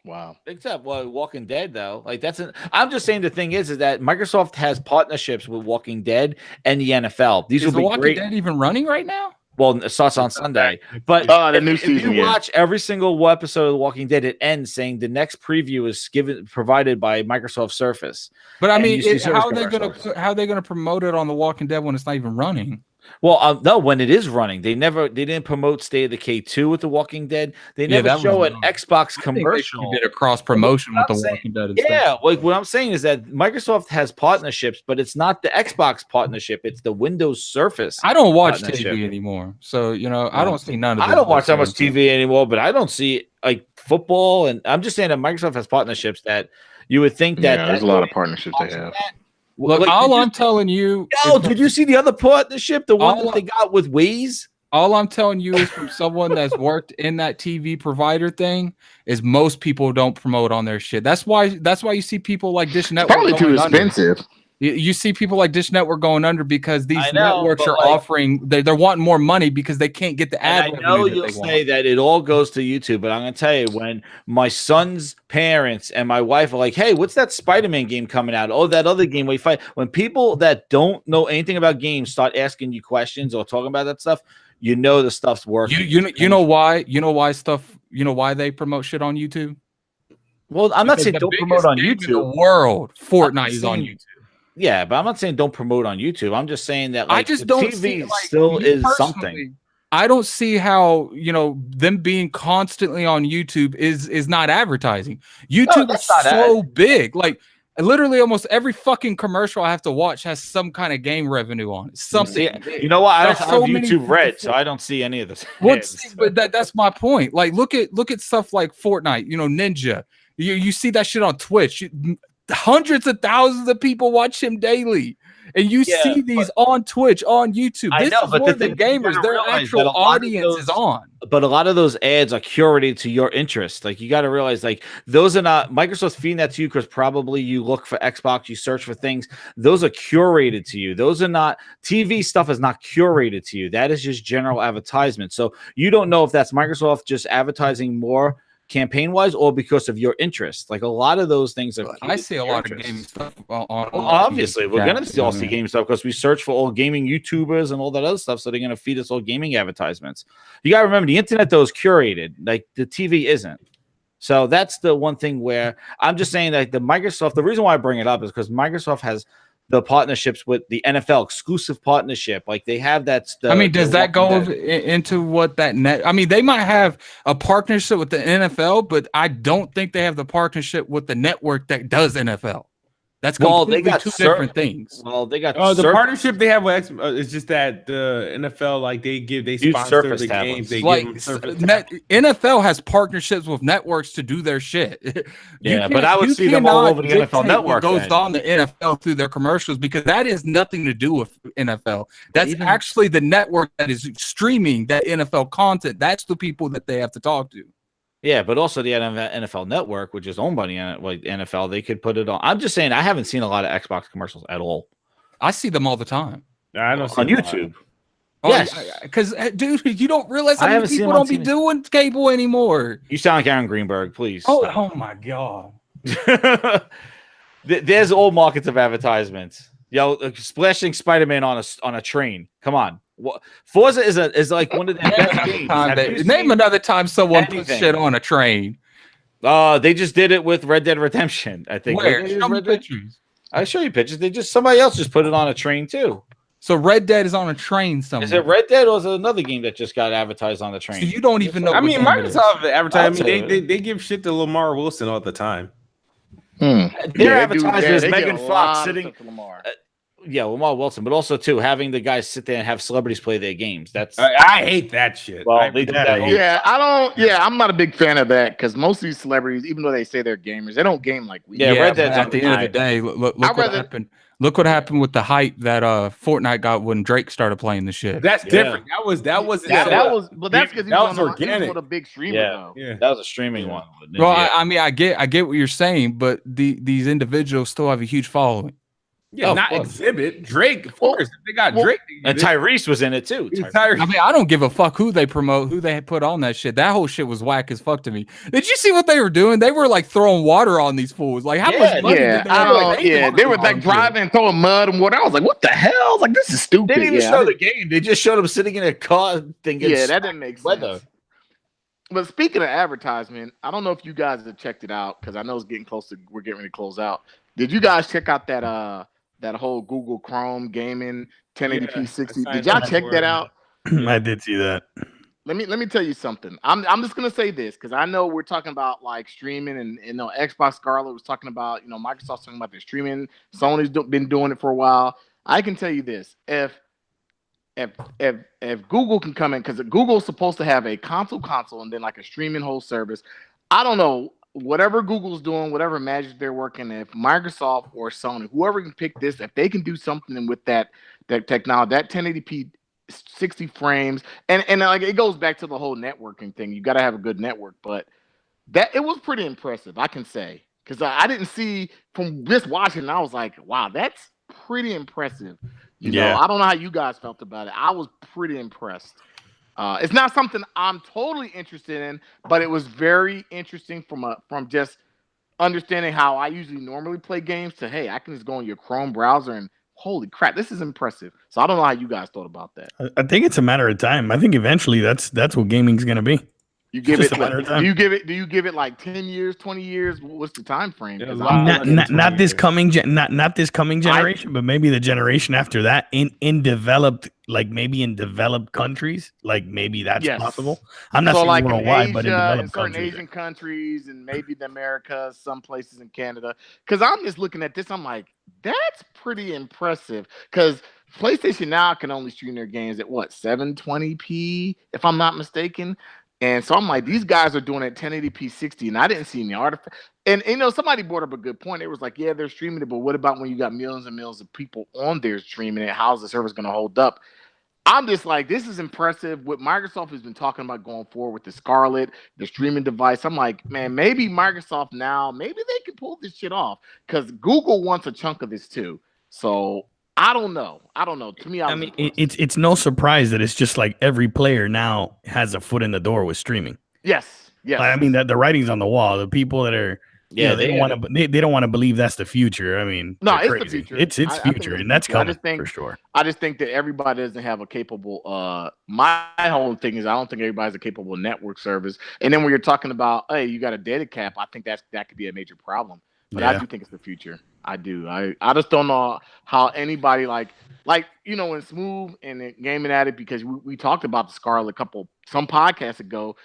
B: Wow.
F: Except Walking Dead though. Like I'm just saying the thing is that Microsoft has partnerships with Walking Dead and the NFL. These will be
E: Walking
F: great.
E: Dead even running right now?
F: Well, it starts on Sunday. But
B: the new season,
F: if you watch every single episode of The Walking Dead, it ends saying the next preview is provided by Microsoft Surface.
E: But I mean, how are they going to promote it on The Walking Dead when it's not even running?
F: Well, no, when it is running, they didn't promote State of Decay 2 with The Walking Dead. They never
E: that
F: show
E: was
F: an
E: dumb.
F: Xbox
E: I think they
F: commercial.
E: should have did a cross promotion with
F: I'm
E: The
F: saying-
E: Walking Dead. And
F: Yeah,
E: stuff.
F: like what I'm saying is that Microsoft has partnerships, but it's not the Xbox partnership; it's the Windows Surface.
E: I don't watch
F: partnership.
E: TV anymore, so I don't see none of.
F: I don't watch that much TV anymore, but I don't see like football, and I'm just saying that Microsoft has partnerships that you would think that.
B: Yeah, there's a lot of partnerships they have.
E: Look,
F: Like,
E: all I'm telling you.
F: Yo, did you see the other partnership, the one
E: All
F: that they got with Waze?
E: All I'm telling you is from someone that's worked in that TV provider thing is most people don't promote on their shit. That's why you see people like Dish Network.
B: Probably too
E: going under.
B: expensive.
E: You see people like Dish Network going under because these networks are
F: like,
E: offering they're wanting more money because they can't get the ad.
F: I know you'll say that it all goes to YouTube, but I'm gonna tell you, when my son's parents and my wife are like, "Hey, what's that Spider-Man game coming out? Oh, that other game we fight." When people that don't know anything about games start asking you questions or talking about that stuff, you know the stuff's working.
E: You know why they promote shit on YouTube?
F: Well, I'm not saying don't promote on YouTube.
E: In the world, Fortnite is on YouTube.
F: Yeah, but I'm not saying don't promote on YouTube. I'm just saying that
E: I just don't
F: TV
E: see,
F: still is something.
E: I don't see how them being constantly on YouTube is not advertising. YouTube is so big. Like literally almost every fucking commercial I have to watch has some kind of game revenue on it. Something.
F: You know what? I don't
E: There's
F: have
E: so many
F: YouTube Red, so I don't see any of this.
E: But that's my point. Like look at stuff like Fortnite, Ninja. You see that shit on Twitch. Hundreds of thousands of people watch him daily, and you see these on Twitch, on YouTube. This is where the gamers, their actual audience is on.
F: But a lot of those ads are curated to your interest. Like you got to realize, like those are not Microsoft's feeding that to you because probably you look for Xbox, you search for things. Those are curated to you. Those are not TV stuff. Is not curated to you. That is just general advertisement. So you don't know if that's Microsoft just advertising more campaign wise or because of your interest. Like a lot of those things are
E: I see a lot of gaming stuff on
F: obviously we're gonna still see gaming stuff because we search for all gaming YouTubers and all that other stuff, so they're gonna feed us all gaming advertisements. You gotta remember the internet though is curated, like the TV isn't. So that's the one thing where I'm just saying that the reason why I bring it up is because Microsoft has the partnerships with the NFL, exclusive partnership. Like they have that stuff.
E: Does that go into what that net? They might have a partnership with the NFL, but I don't think they have the partnership with the network that does NFL. That's completely
F: they got
E: two different things.
F: Well, they got
A: the partnership they have with it's just that the NFL they sponsor the games. They
E: like
A: give them
E: NFL has partnerships with networks to do their shit.
F: But I would see them all over the NFL network.
E: Goes on the NFL through their commercials because that has nothing to do with NFL. That's actually the network that is streaming that NFL content. That's the people that they have to talk to.
F: Yeah, but also the NFL Network, which is owned by the NFL, they could put it on. I'm just saying, I haven't seen a lot of Xbox commercials at all.
E: I see them all the time.
A: I don't see
F: on YouTube.
E: Yes, because dude, you don't realize how many people don't be doing cable anymore.
F: You sound like Aaron Greenberg, please.
E: Oh my god.
F: There's all markets of advertisements. Splashing Spider-Man on a train. Come on. Forza is like one of the best games.
E: Name another time someone put shit on a train.
F: They just did it with Red Dead Redemption, I think.
E: Where? Show me pictures.
F: I'll show you pictures. Somebody else just put it on a train too.
E: So Red Dead is on a train somewhere.
F: Is it Red Dead or is it another game that just got advertised on the train?
E: So you don't even know.
A: Microsoft advertising. They give shit to Lamar Wilson all the time.
F: Their advertiser is Megan Fox sitting. Lamar Wilson, but also too having the guys sit there and have celebrities play their games. That's
A: I hate that shit.
F: Well, they do that.
B: Yeah, I don't. Yeah, I'm not a big fan of that because most of these celebrities, even though they say they're gamers, they don't game like we.
F: Yeah, Red Dead's
E: at the end of the day, look what happened. Look what happened with the hype that Fortnite got when Drake started playing the shit.
A: That's different. That was.
B: But that's because
A: that was organic.
B: He was a big streamer.
F: Yeah, that was a streaming one.
E: Well, I get what you're saying, but these individuals still have a huge following.
A: Yeah, not Exhibit. Drake, of course. They got Drake.
F: And Tyrese was in it too.
E: I don't give a fuck who they promote, who they put on that shit. That whole shit was whack as fuck to me. Did you see what they were doing? They were like throwing water on these fools. Like how much money did they
B: they were like driving and throwing mud and water. I was like, what the hell? I was like, this is stupid.
F: They didn't even show the game. They just showed them sitting in a car thinking.
B: Yeah, that didn't make sense. But speaking of advertisement, I don't know if you guys have checked it out because I know it's getting close to we're getting ready to close out. Did you guys check out that that whole Google Chrome gaming 1080p
A: Yeah,
B: 60.
A: I
B: Did
A: signed
B: y'all
A: up
B: check
A: for
B: that
A: it.
B: out?
D: I did see that.
B: Let me tell you something. I'm just gonna say this because I know we're talking about like streaming and Xbox Scarlet was talking about Microsoft's talking about their streaming. Sony's been doing it for a while. I can tell you this: if Google can come in, because Google's supposed to have a console and then like a streaming whole service. I don't know whatever Google's doing, whatever magic they're working. If Microsoft or Sony, whoever can pick this, if they can do something with that technology, that 1080p 60 frames, and like it goes back to the whole networking thing. You got to have a good network, but that it was pretty impressive, I can say, because I didn't see from just watching. I was like, wow, that's pretty impressive. You know, I don't know how you guys felt about it. I was pretty impressed. It's not something I'm totally interested in, but it was very interesting from just understanding how I usually normally play games to, hey, I can just go on your Chrome browser and holy crap, this is impressive. So I don't know how you guys thought about that.
D: I think it's a matter of time. I think eventually that's what gaming's going to be.
B: You give
D: Just
B: it
D: a matter of time.
B: do you give it like 10 years, 20 years? What's the time frame?
A: Yeah,
B: 'Cause
A: a lot
B: I'm-
A: less than
D: Not
A: 20
D: this
A: years.
D: coming not this coming generation, but maybe the generation after that in developed, like maybe in developed countries, like maybe that's
B: Yes.
D: possible. I'm not
B: so
D: saying
B: like in
D: worldwide, but in
B: Asia, in
D: developed
B: certain
D: countries.
B: Asian countries, and maybe the Americas, some places in Canada. Because I'm just looking at this, I'm like, that's pretty impressive. Because PlayStation Now can only stream their games at what 720p, if I'm not mistaken. And so I'm like, these guys are doing it 1080p 60, and I didn't see any artifact. And somebody brought up a good point. It was like, yeah, they're streaming it, but what about when you got millions and millions of people on there streaming it? How's the service going to hold up? I'm just like, this is impressive. What Microsoft has been talking about going forward with the Scarlet, the streaming device. I'm like, man, maybe Microsoft now, maybe they can pull this shit off because Google wants a chunk of this too. So I don't know. To me,
D: I mean, it's no surprise that it's just like every player now has a foot in the door with streaming.
B: yes.
D: I mean that the writing's on the wall. The people that are they don't want to they don't want to believe that's the future. I mean,
B: No,
D: they're
B: it's the
D: crazy.
B: future.
D: It's
B: I think
D: future,
B: it's
D: and that's
B: future. I
D: coming
B: just think-
D: for sure.
B: I just think that everybody doesn't have a capable. My whole thing is I don't think everybody's a capable network service. And then when you're talking about, hey, you got a data cap, I think that could be a major problem. But I
D: Yeah.
B: do think it's the future. I do. I just don't know how anybody like in Smooth and in Gaming Addict, because we talked about the Scarlet some podcasts ago.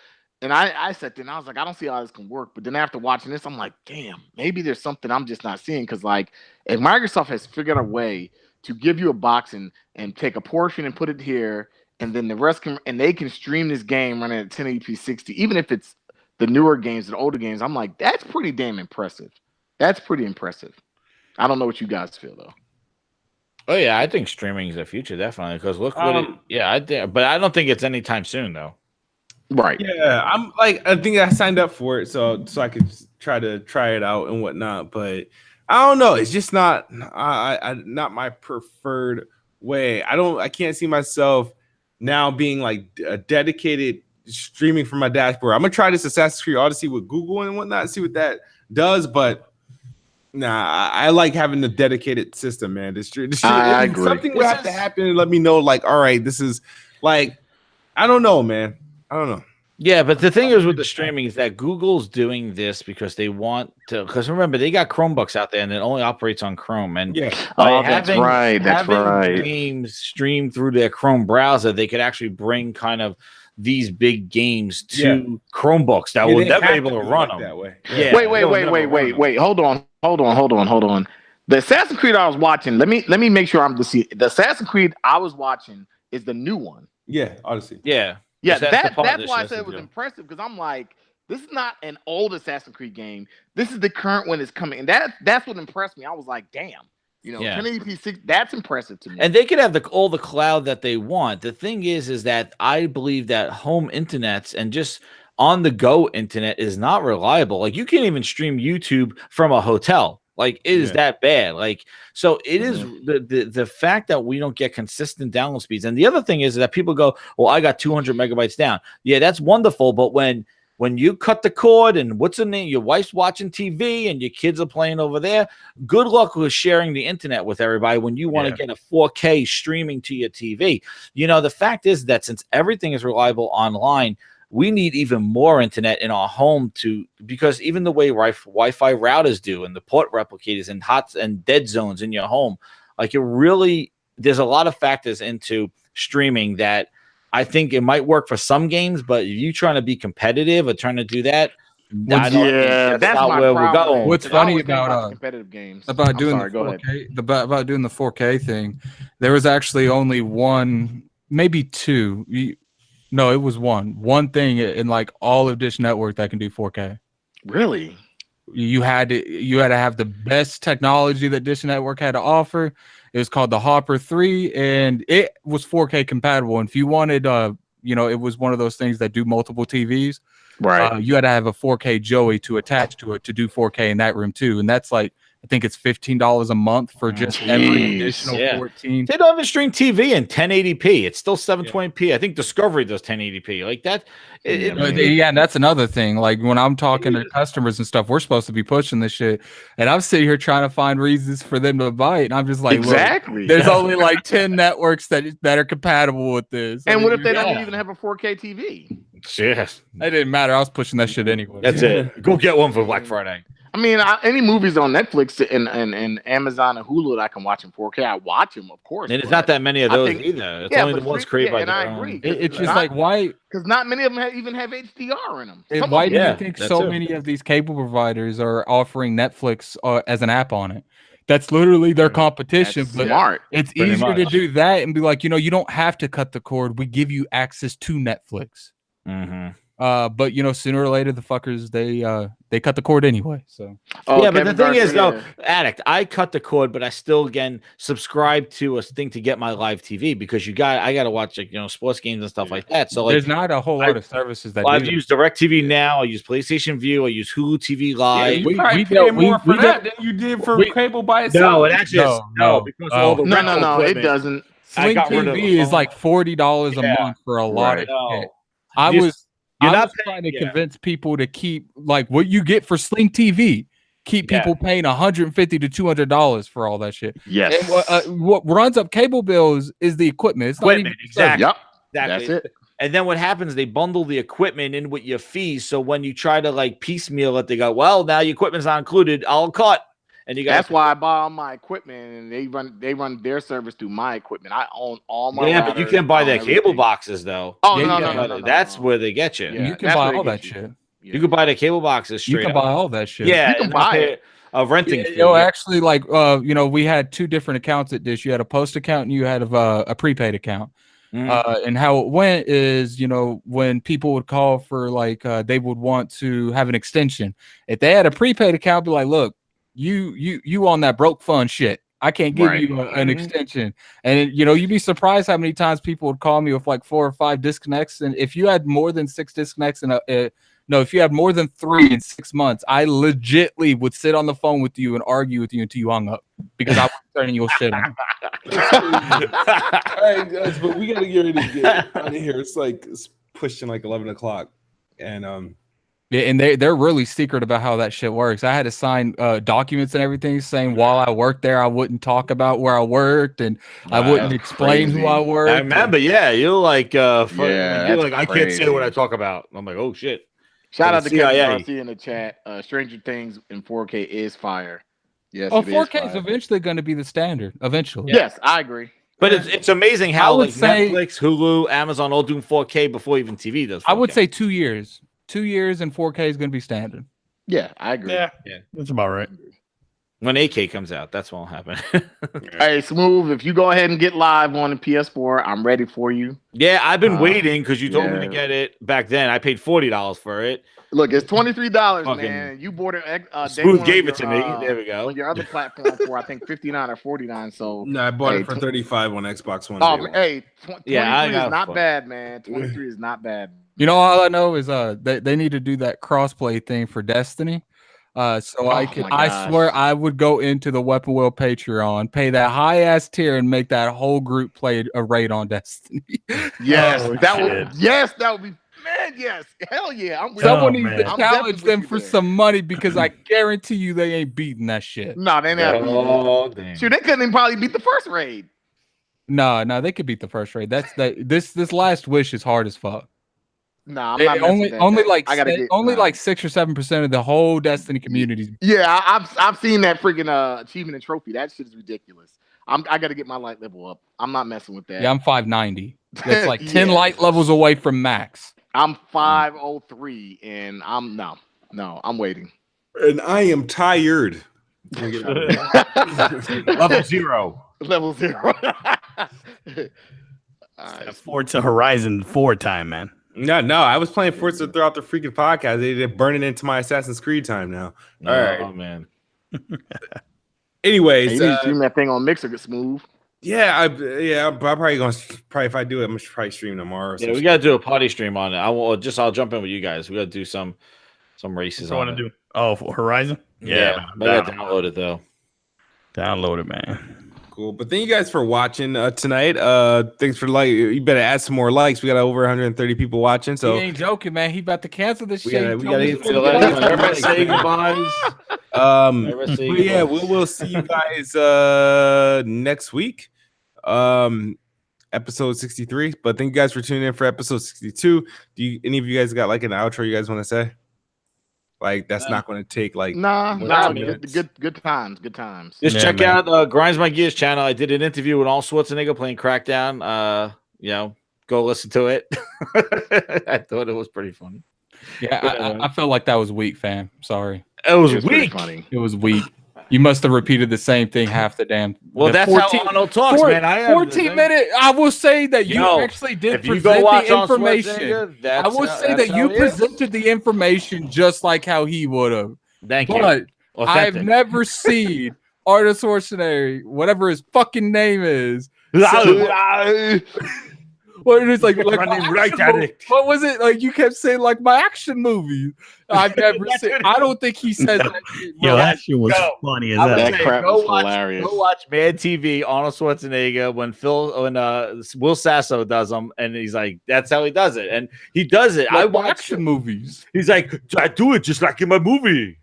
B: And I sat there and I was like, I don't see how this can work. But then after watching this, I'm like, damn, maybe there's something I'm just not seeing. Because like, if Microsoft has figured a way to give you a box and take a portion and put it here, and then the rest they can stream this game running at 1080p 60, even if it's the newer games and older games, I'm like, that's pretty damn impressive. That's pretty impressive. I don't know what you guys feel though.
F: Oh yeah, I think streaming is the future definitely because look what I think, but I don't think it's anytime soon though.
B: Right.
A: Yeah, I think I signed up for it so I could try it out and whatnot. But I don't know. It's just not not my preferred way. I can't see myself now being like a dedicated streaming from my dashboard. I'm gonna try this Assassin's Creed Odyssey with Google and whatnot, see what that does. But nah, I like having the dedicated system, man.
B: I agree.
A: Something would have to happen and let me know, like, all right, this is like, I don't know, man. I don't know.
F: Yeah, but the thing is with the streaming is that Google's doing this because they want to. Because remember, they got Chromebooks out there, and it only operates on Chrome. And
A: Yeah,
B: that's right. That's right.
F: Games streamed through their Chrome browser, they could actually bring kind of these big games to Chromebooks that will never be able to run them
A: that way.
F: Yeah.
B: Wait. Hold on. The Assassin's Creed I was watching. Let me make sure the Assassin's Creed I was watching is the new one.
A: Yeah, Odyssey.
F: Yeah.
B: Yeah,
F: That's
B: that's why I said it was impressive, because I'm like, this is not an old Assassin's Creed game. This is the current one that's coming, and that's what impressed me. I was like, damn, 1080p 60, that's impressive to me.
F: And they could have all the cloud that they want. The thing is that I believe that home internets and just on the go internet is not reliable. Like you can't even stream YouTube from a hotel. Like it is that bad. Like so, it is the fact that we don't get consistent download speeds. And the other thing is that people go, "Well, I got 200 megabytes down." Yeah, that's wonderful. But when you cut the cord and what's the name? Your wife's watching TV and your kids are playing over there. Good luck with sharing the internet with everybody when you want to get a 4K streaming to your TV. The fact is that since everything is reliable online, we need even more internet in our home because even the way Wi-Fi routers do and the port replicators and hots and dead zones in your home, Like it really, there's a lot of factors into streaming that I think it might work for some games, but if you trying to be competitive or trying to do that,
B: that's
F: not
B: my
F: where
B: problem.
F: we're going.
E: What's
B: I
E: funny
B: always think
E: about
B: the competitive games
E: about
B: I'm
E: doing
B: sorry,
E: the
B: go ahead.
E: 4K, about doing the 4K thing, there was actually only one, maybe two. No, it was one thing in like all of Dish Network that can do 4K.
B: Really?
E: You had to have the best technology that Dish Network had to offer. It was called the Hopper 3, and it was 4K compatible. And if you wanted, it was one of those things that do multiple TVs.
B: Right.
E: You had to have a 4K Joey to attach to it to do 4K in that room too. And that's like, I think it's $15 a month for just every additional 14.
F: They don't even stream TV in 1080p. It's still 720p. I think Discovery does 1080p. Like that.
E: And that's another thing. Like when I'm talking to customers and stuff, we're supposed to be pushing this shit, and I'm sitting here trying to find reasons for them to buy it. And I'm just like,
B: exactly.
E: Look, there's only like 10 networks that are compatible with this.
B: And what if they don't even have a 4K TV?
F: Yes,
E: it didn't matter. I was pushing that shit anyway.
F: That's it. Go get one for Black Friday.
B: I mean, any movies on Netflix and Amazon and Hulu that I can watch in 4K, I watch them, of course.
F: And it's not that many of those either. It's only the ones created by.
B: And I agree.
E: It's just like why?
B: Because not many of them even have HDR in them.
E: Why do you think so many of these cable providers are offering Netflix as an app on it? That's literally their competition.
B: That's smart.
E: It's easier to do that and be like, you don't have to cut the cord. We give you access to Netflix.
F: Mm-hmm.
E: But sooner or later the fuckers they cut the cord anyway. So
F: but the thing is though, Addict, I cut the cord, but I still again subscribe to a thing to get my live TV because I gotta watch sports games and stuff like that. So
E: there's not a whole lot of services that
F: I've used DirecTV Now, I use PlayStation View, I use Hulu TV Live.
A: You probably pay more for that than you did for cable by itself.
F: No, it actually no, because all the
B: no, it doesn't.
E: Sling TV is like $40 a month for a lot of shit. I was trying to convince people to keep like what you get for Sling TV. Keep people paying $150 to $200 for all that shit.
B: Yes.
E: And what runs up cable bills is the equipment. It's not even
F: exactly.
B: Yep.
F: Exactly.
B: That's it.
F: And then what happens? They bundle the equipment in with your fees. So when you try to like piecemeal it, they go, "Well, now your equipment's not included. I'll cut." And you
B: that's why I buy all my equipment, and they run their service through my equipment. I own all my.
F: Yeah, but you can't buy their cable boxes though.
B: Oh no,
F: that's where they get you.
E: Yeah, you can buy all that shit.
F: Yeah. You can buy the cable boxes straight.
E: You can buy all that shit.
F: Yeah,
B: you can buy it.
F: A renting.
E: Actually, like we had two different accounts at Dish. You had a post account and you had a prepaid account. And how it went is, when people would call for like they would want to have an extension. If they had a prepaid account, be like, look. You on that broke fun shit. I can't give you an extension. And you'd be surprised how many times people would call me with like 4 or 5 disconnects. And if you had more than 6 disconnects if you had more than 3 in 6 months, I legitly would sit on the phone with you and argue with you until you hung up because I was turning your shit on.
A: All right, guys, but we gotta get ready to get out of here. It's pushing like 11 o'clock, and
E: yeah, and they're really secret about how that shit works. I had to sign documents and everything saying while I worked there, I wouldn't talk about where I worked and I wouldn't explain who I worked.
F: I remember, you're like, I
B: crazy.
F: can't say what I talk about. I'm like, oh shit.
B: Shout out to Kevin Garcia in the chat. Stranger Things in 4K is fire. Yes,
E: 4K is eventually going to be the standard. Eventually,
B: yes, I agree.
F: But it's amazing how like Netflix, Hulu, Amazon all doing 4K before even TV does 4K.
E: I would say 2 years. 2 years and 4K is going to be standard.
B: Yeah, I agree.
F: Yeah,
D: that's about right.
F: When 8K comes out, that's what will happen.
B: Hey, Smooth, if you go ahead and get live on the PS4, I'm ready for you.
F: Yeah, I've been waiting because you told me to get it back then. I paid $40 for it.
B: Look, it's $23, man. You bought it.
F: Smooth gave it to me. There we go.
B: On your other platform for I think $59 or $49. So
A: no, I bought it for $35 on Xbox One.
B: Oh, hey, 23 is not bad, man. 23 is not bad.
E: All I know is they need to do that crossplay thing for Destiny. I swear I would go into the Weapon Wheel Patreon, pay that high ass tier, and make that whole group play a raid on Destiny.
B: Yes, that would be. Man, yes, hell yeah!
E: Someone needs to challenge them for some money because I guarantee you they ain't beating that shit.
B: No, they never. Oh, damn! Shoot, they couldn't even probably beat the first raid.
E: No, they could beat the first raid. This last wish is hard as fuck.
B: No, I'm not
E: only like 6 or 7% of the whole Destiny community.
B: Yeah, I've seen that freaking achievement and trophy. That shit is ridiculous. I got to get my light level up. I'm not messing with that.
E: Yeah, I'm 590. That's like 10
B: Yeah.
E: light levels away from max.
B: I'm 503, and I'm waiting.
A: And I am tired. Level 0.
B: Level 0.
D: Forza Horizon 4 time, man.
A: No, I was playing Forza throughout the freaking podcast. They're burning into my Assassin's Creed time now. All right.
F: Oh man.
B: You
A: Anyways,
B: need to stream that thing on Mixer, get smooth.
A: I'm probably gonna if I do it, I'm gonna probably stream tomorrow.
F: Yeah, we gotta do a party stream on it. I'll jump in with you guys. We gotta do some races.
D: What I want to do? Oh, for Horizon.
F: Yeah, I gotta download it though.
D: Download it, man.
A: Cool. But thank you guys for watching tonight. Thanks for you better add some more likes. We got over 130 people watching. So
E: He ain't joking, man. He about to cancel this
A: we
E: shit.
A: gotta
F: Everybody say goodbyes.
A: but yeah, we'll see you guys next week. Episode 63. But thank you guys for tuning in for episode 62. Do any of you guys got like an outro you guys want to say? Like that's not going to take like
B: Good times.
F: Just check out Grinds My Gears channel. I did an interview with Arnold Schwarzenegger playing Crackdown. Go listen to it. I thought it was pretty funny.
E: Yeah, I felt like that was weak, fam. Sorry.
F: It was
B: pretty
F: weak.
B: funny.
E: It was weak. You must have repeated the same thing half the damn.
F: Well,
E: the
F: that's 14, how Arnold talks, man.
E: 14 minutes. I will say that you actually did present the information. I will say that you presented the information just like how he would have.
F: Thank you.
E: But I've never seen Arnold Schwarzenegger, whatever his fucking name is. What it is like
F: running right at it.
E: What was it like? You kept saying like my action movie. I've never seen. I don't think he said that. Shit,
D: Yo, that shit was funny as hell.
B: That crap was hilarious.
F: Go watch Mad TV. Arnold Schwarzenegger when Will Sasso does them, and he's like, "That's how he does it," and he does it.
E: Like
F: I watch
E: action movies.
F: He's like, "I do it just like in my movie."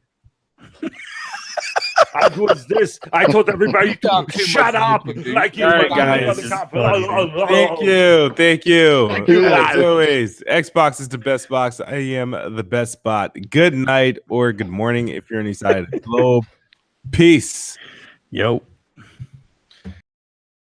F: I was this. I told everybody to shut up. Like you,
A: guys. Thank you. As always, Xbox is the best box. I am the best bot. Good night or good morning if you're on the side of the globe. Peace.
D: Yo.